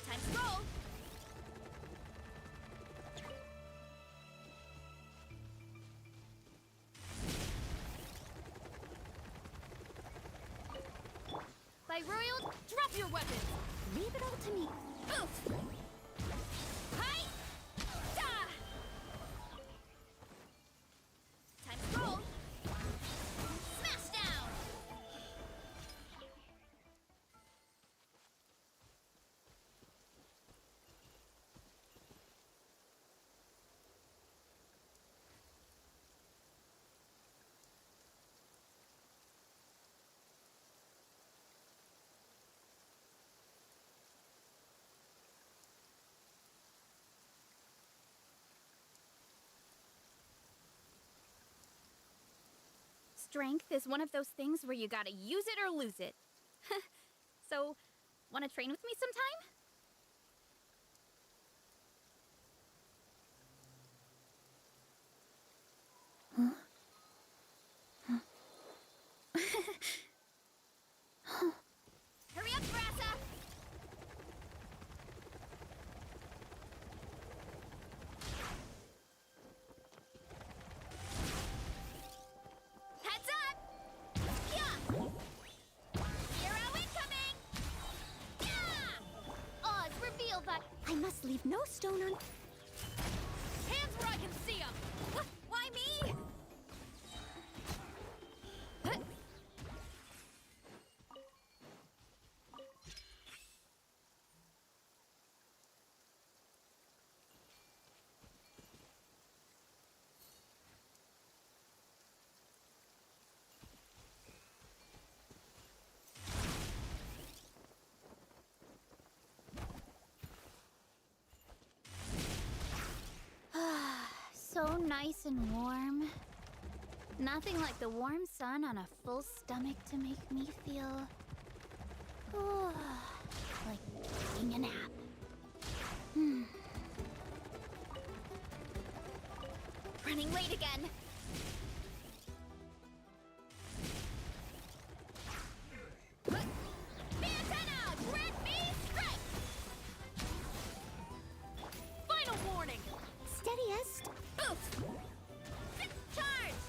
Time to roll! By royal, drop your weapons! Leave it all to me. Oof! Hi! Da! Time to roll! Smash down! Strength is one of those things where you gotta use it or lose it. So, wanna train with me sometime? Hurry up, Brassa! Heads up! Yeah! Hero incoming! Yeah! Oz, reveal that. I must leave no stone un. Hands where I can see them! Why me? So nice and warm. Nothing like the warm sun on a full stomach to make me feel like taking a nap. late again. Antenna, grant me strike. Final warning. Steadiest. Oof. Charge.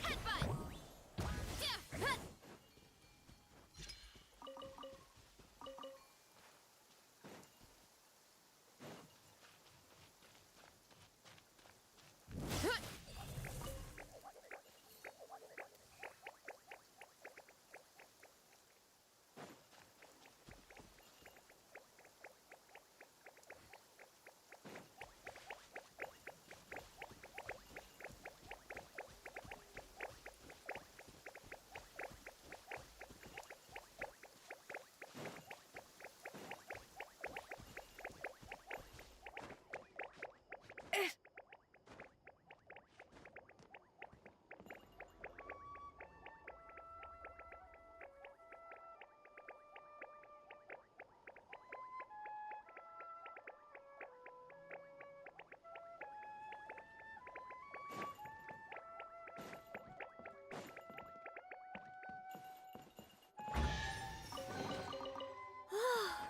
Headbutt.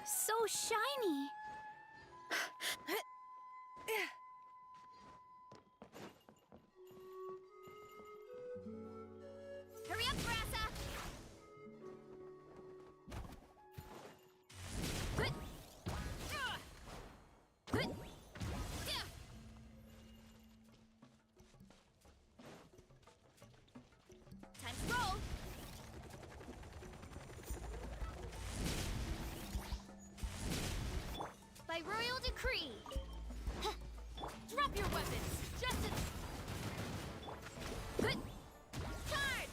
So shiny. Hurry up, Grassa! Time to roll. By royal decree. Drop your weapons. Just as... Charge!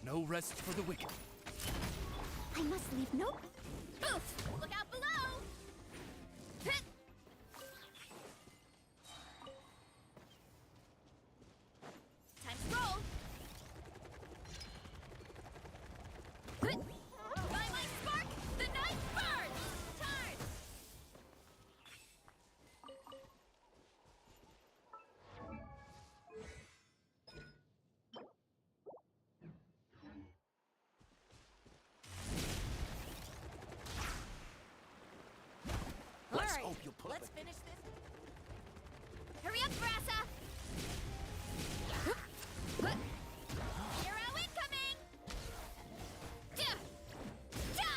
No rest for the wicked. I must leave no... Boof! Look out below! Hit! Time to roll! Hit! By my spark, the night burns! Turn! Let's Alright, hope you pull let's it. finish this. Hurry up, Brassa! Hero incoming! Ja! Ja!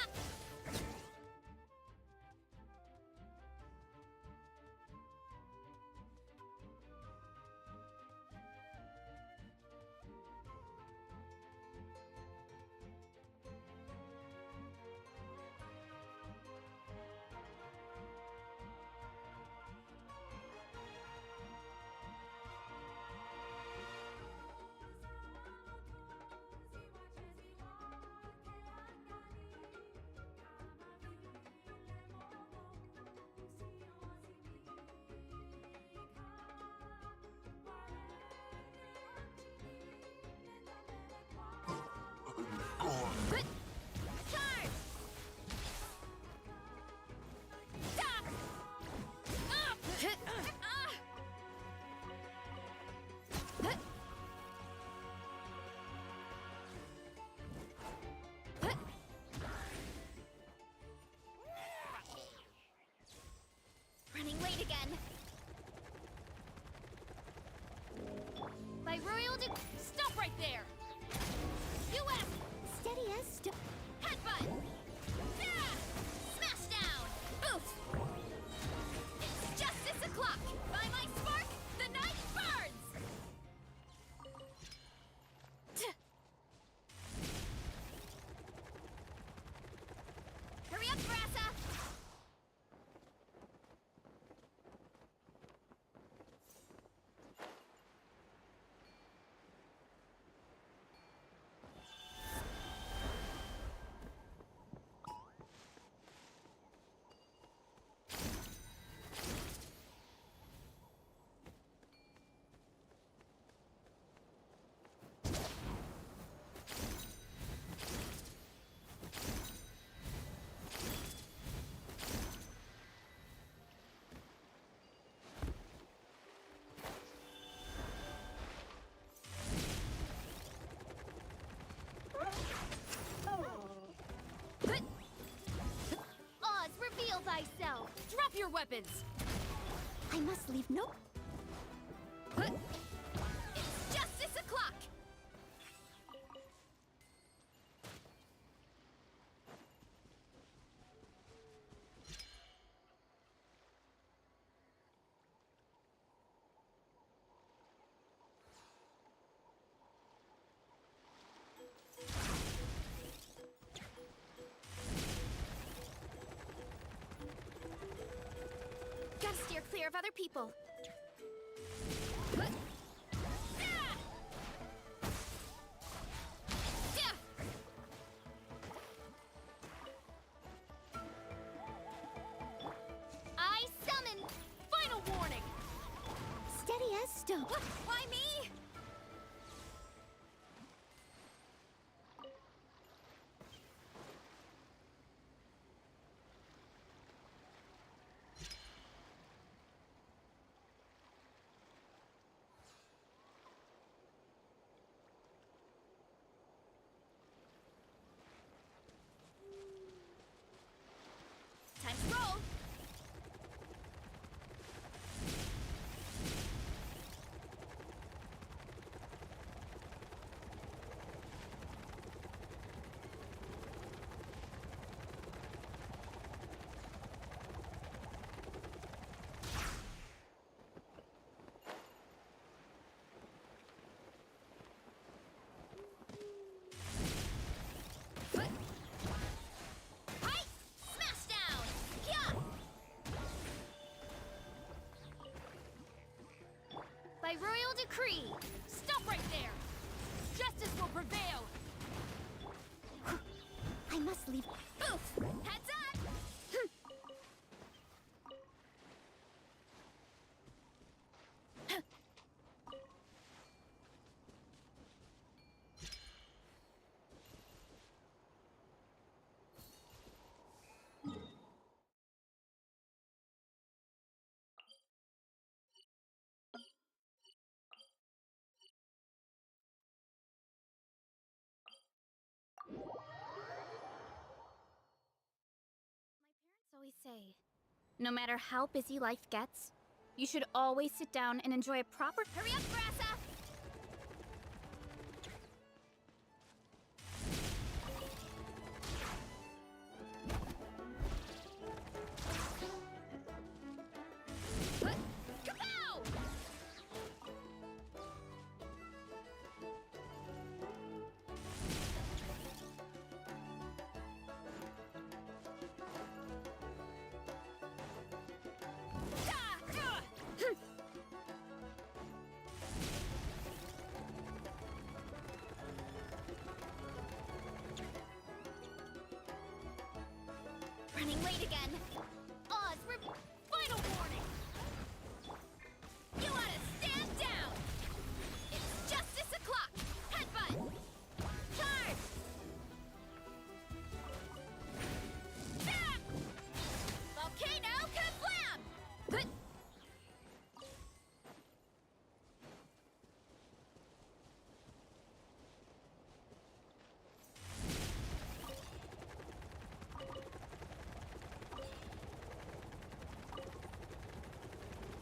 Good! Charge! Stop! Up! Running late again. By royal stop right there! U.S. Steady as sto... Headbutt! Yeah! Smash down! Boof! It's justice o'clock! By my spark, the night burns! Hurry up, Brassa! Oz, reveal thyself! Drop your weapons! I must leave no... It's justice o'clock! Gotta steer clear of other people. I summon final warning! Steady as stone. Why me? Time to roll! Hi! Smash down! Yeah! By royal decree, stop right there! Justice will prevail! say, no matter how busy life gets, you should always sit down and enjoy a proper— Hurry up, Grassa! Kapow! Running late again. Oz, final warning. You ought to stand down. It's justice o'clock. Headbutt. Charge. Ah! Volcano kablam. Good.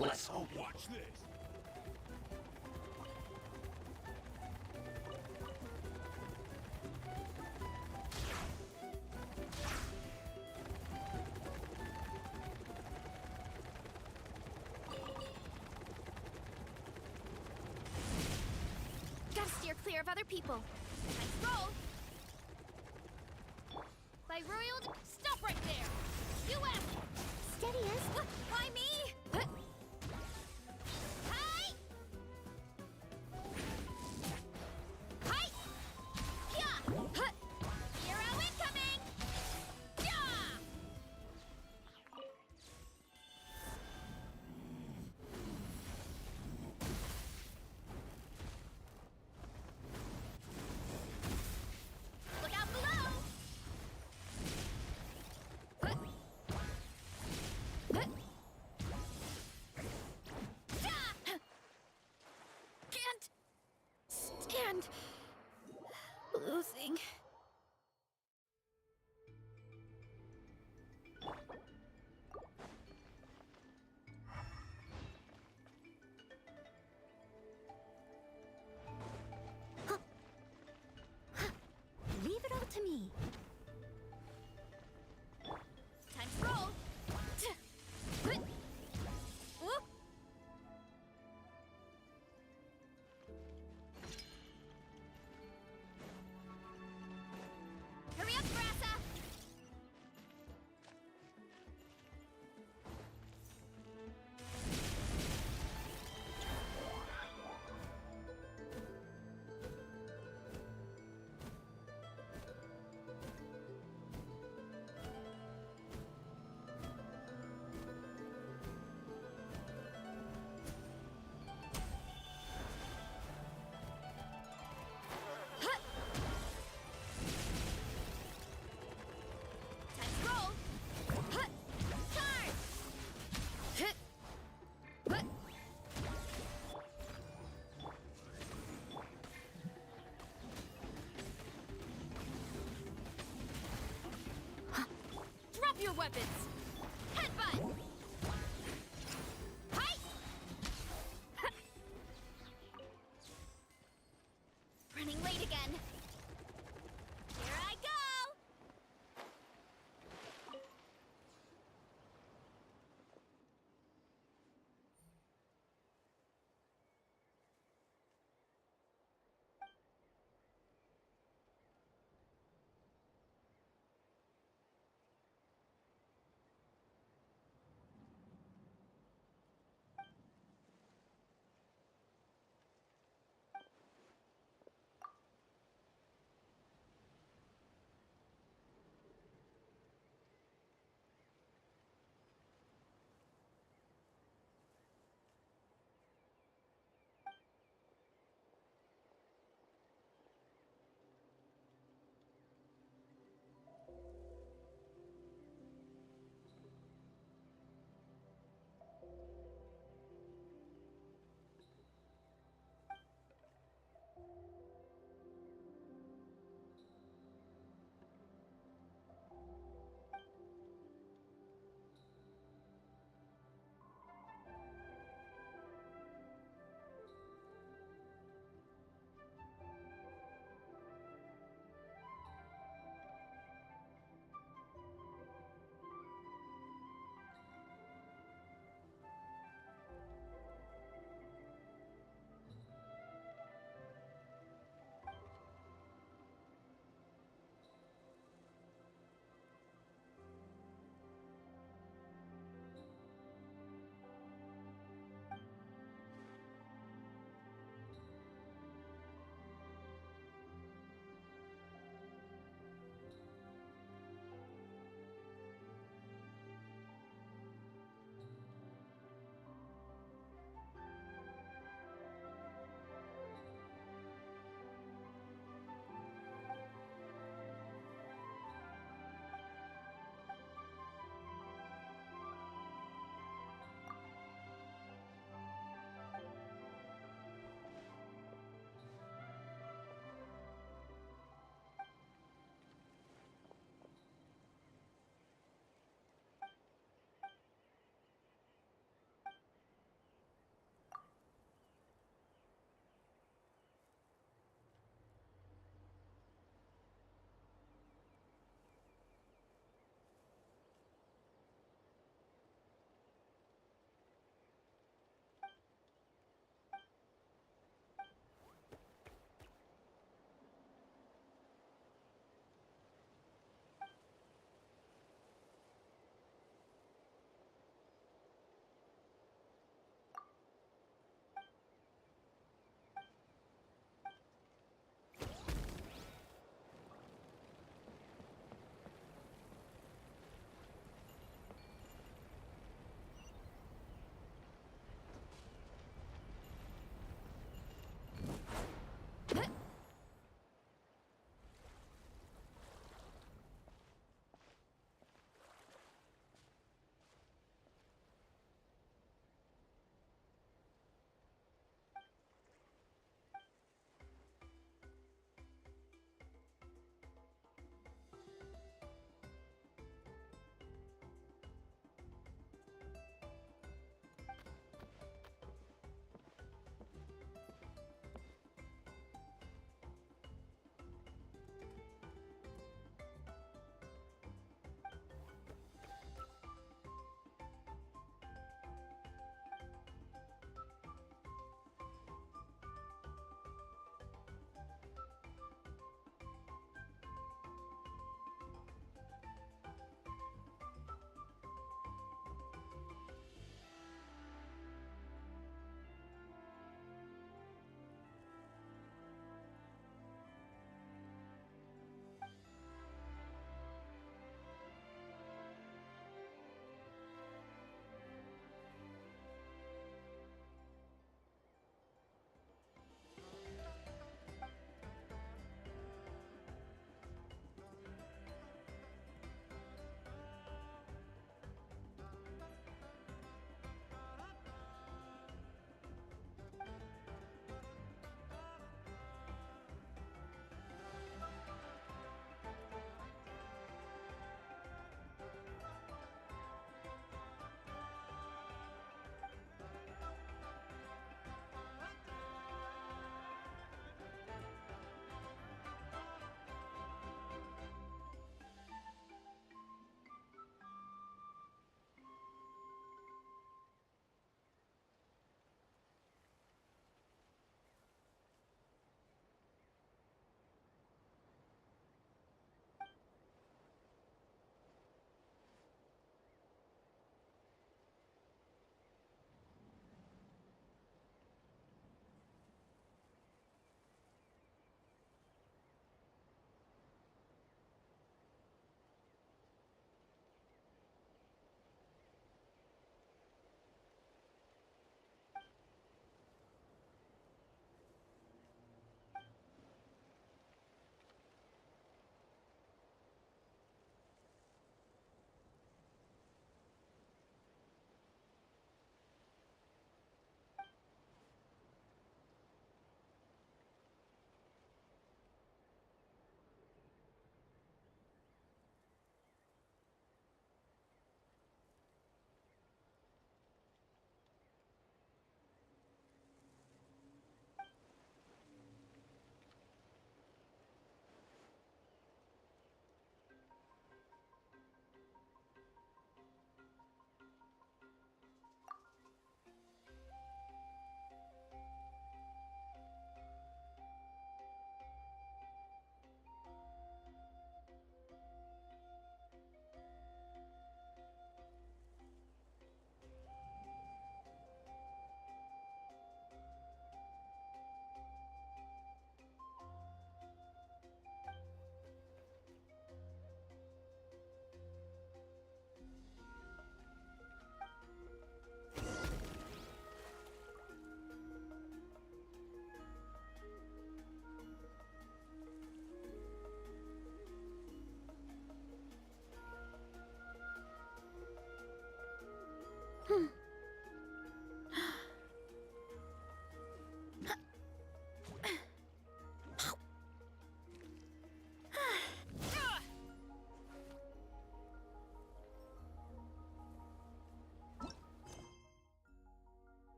Let's all watch this. Gotta steer clear of other people. Let's roll. By royal, stop right there. U.S. Steady as. Why me? Hi! Hi! Yeah! Hero incoming! Yeah! Look out below! Can't stand losing. Leave it all to me. Time to roll. Whoop. Hurry up, Grassa! Time to roll. Charge! Drop your weapons! Headbutt! Hi! Running late again. Here I go!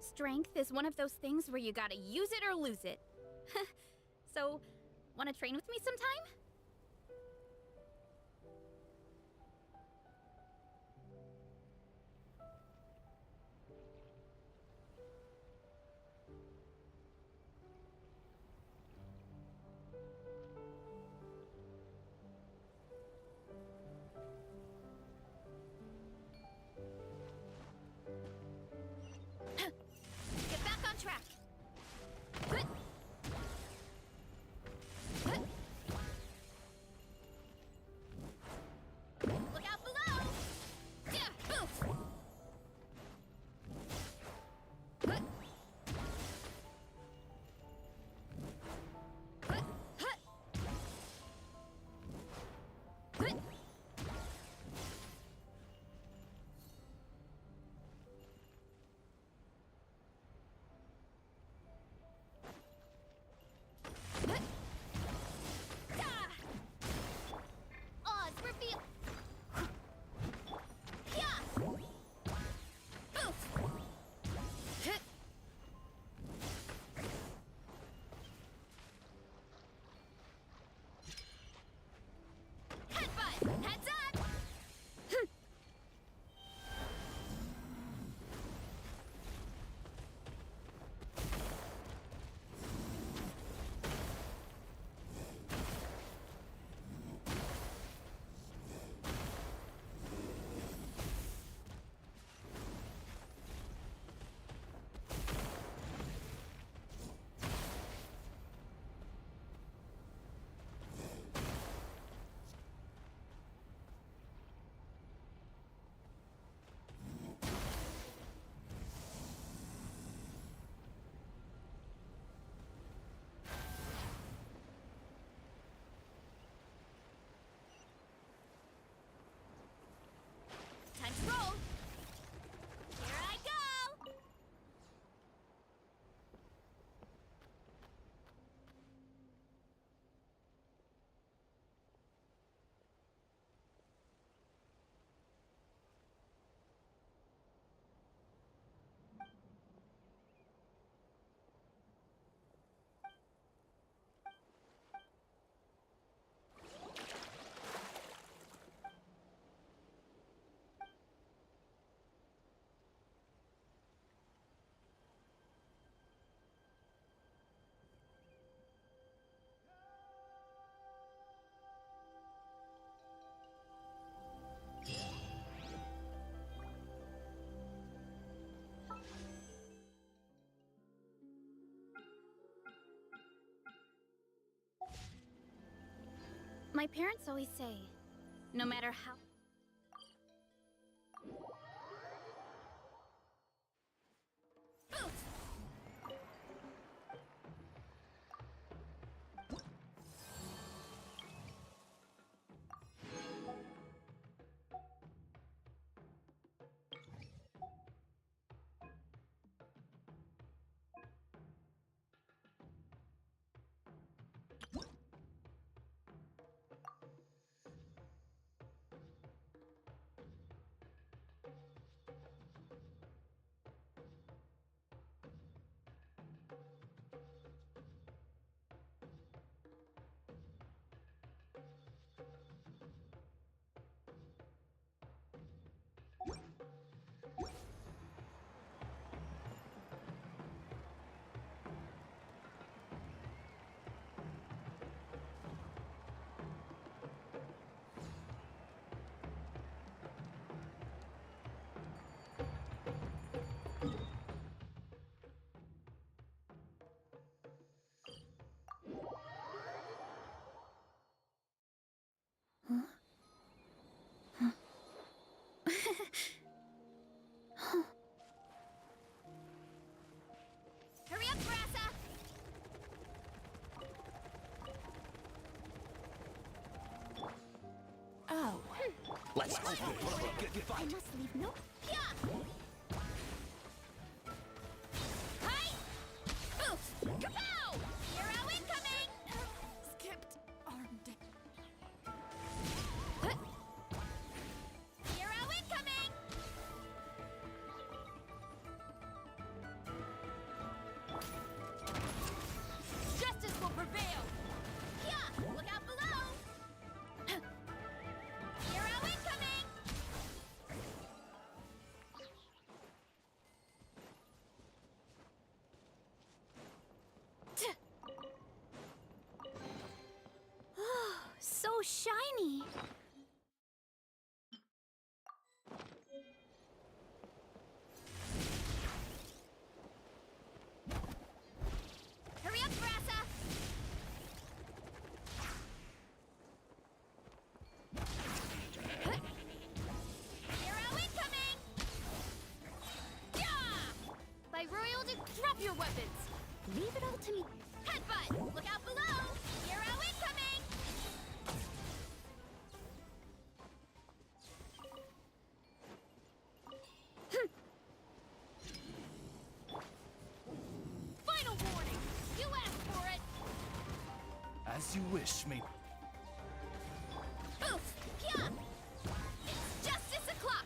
Strength is one of those things where you gotta use it or lose it. So, wanna train with me sometime? Get back on track. Look out below. Yeah, oof. Oz, reveal. Yeah. Oof. Headbutt. Heads up. Time to roll. Here I go. My parents always say, no matter how... Hurry up, Grassa! Oh. Let's go. I must leave no... Yeah! Hi! Oof! Kapow! Hero incoming! Skipped armed. Hero incoming! Leave it all to me. Headbutt! Look out below! Hero incoming! Final warning! You asked for it! As you wish, mate. Oof! Yeah! It's justice o'clock!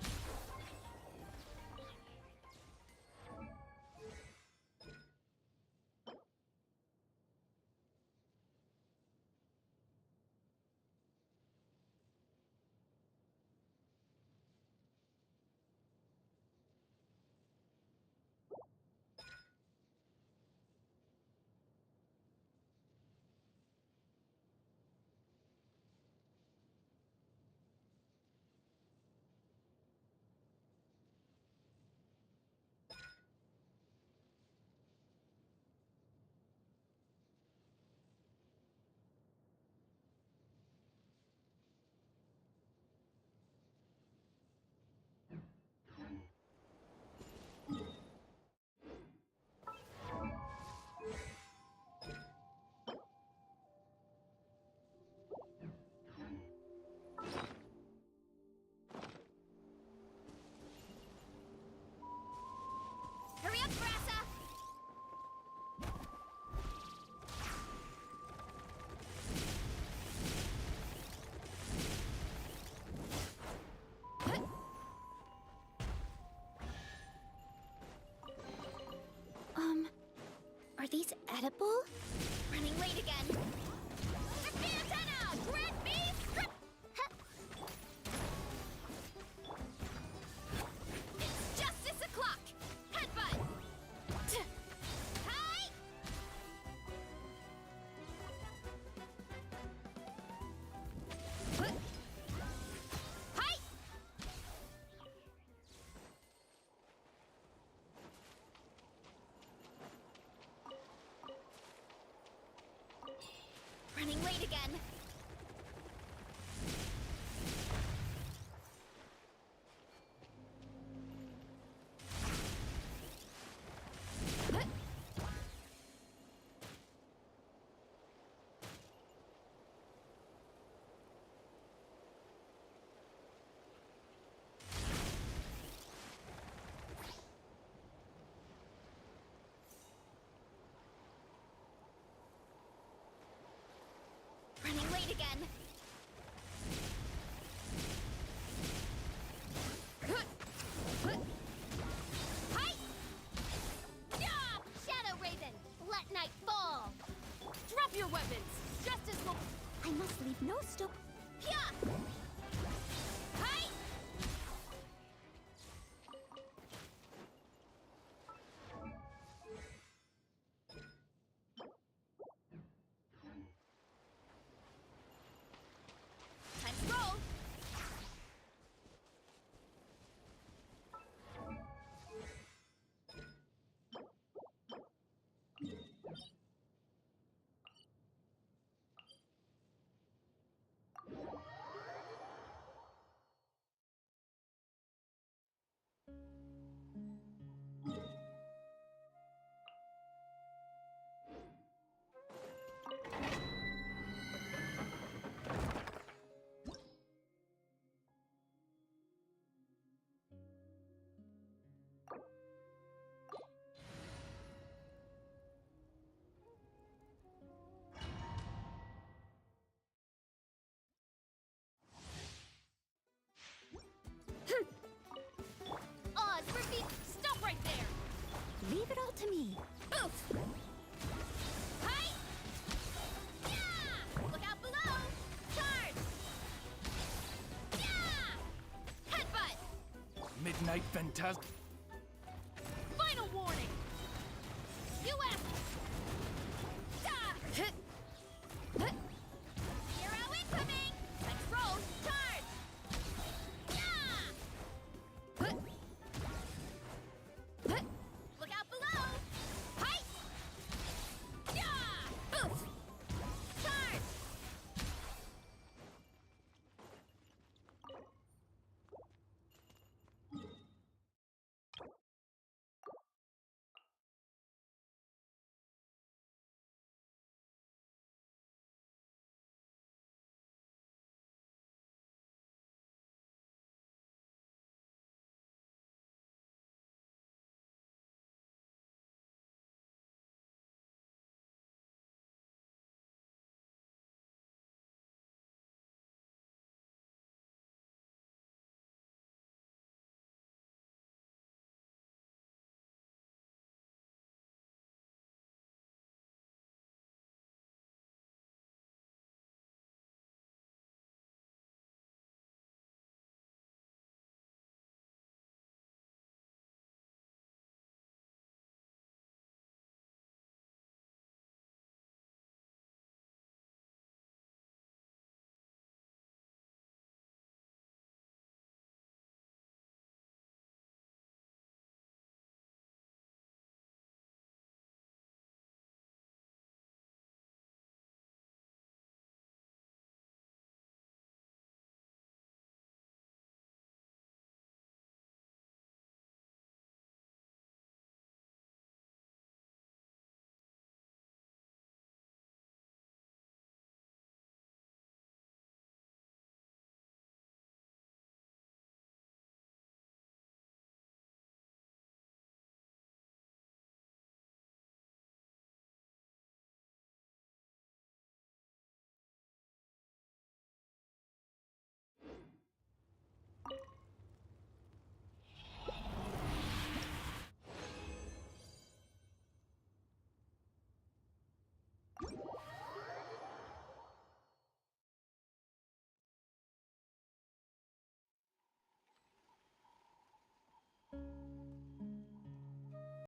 Hurry up, Brassa! Are these edible? Running late again. The antenna! Grant me strip! It's justice o'clock! Headbutt! Hi! Hi! Running late again. Running late again. Hi! Yeah! Shadow Raven, let night fall. Drop your weapons. Justice will. I must leave no stone. Yeah! Hi! Time to roll! Oz, repeat! Stop right there! Leave it all to me. Oof! Hi! Yeah! Look out below! Charge! Yeah! Headbutt! Midnight Phantasm. Final warning! You asked! Ah!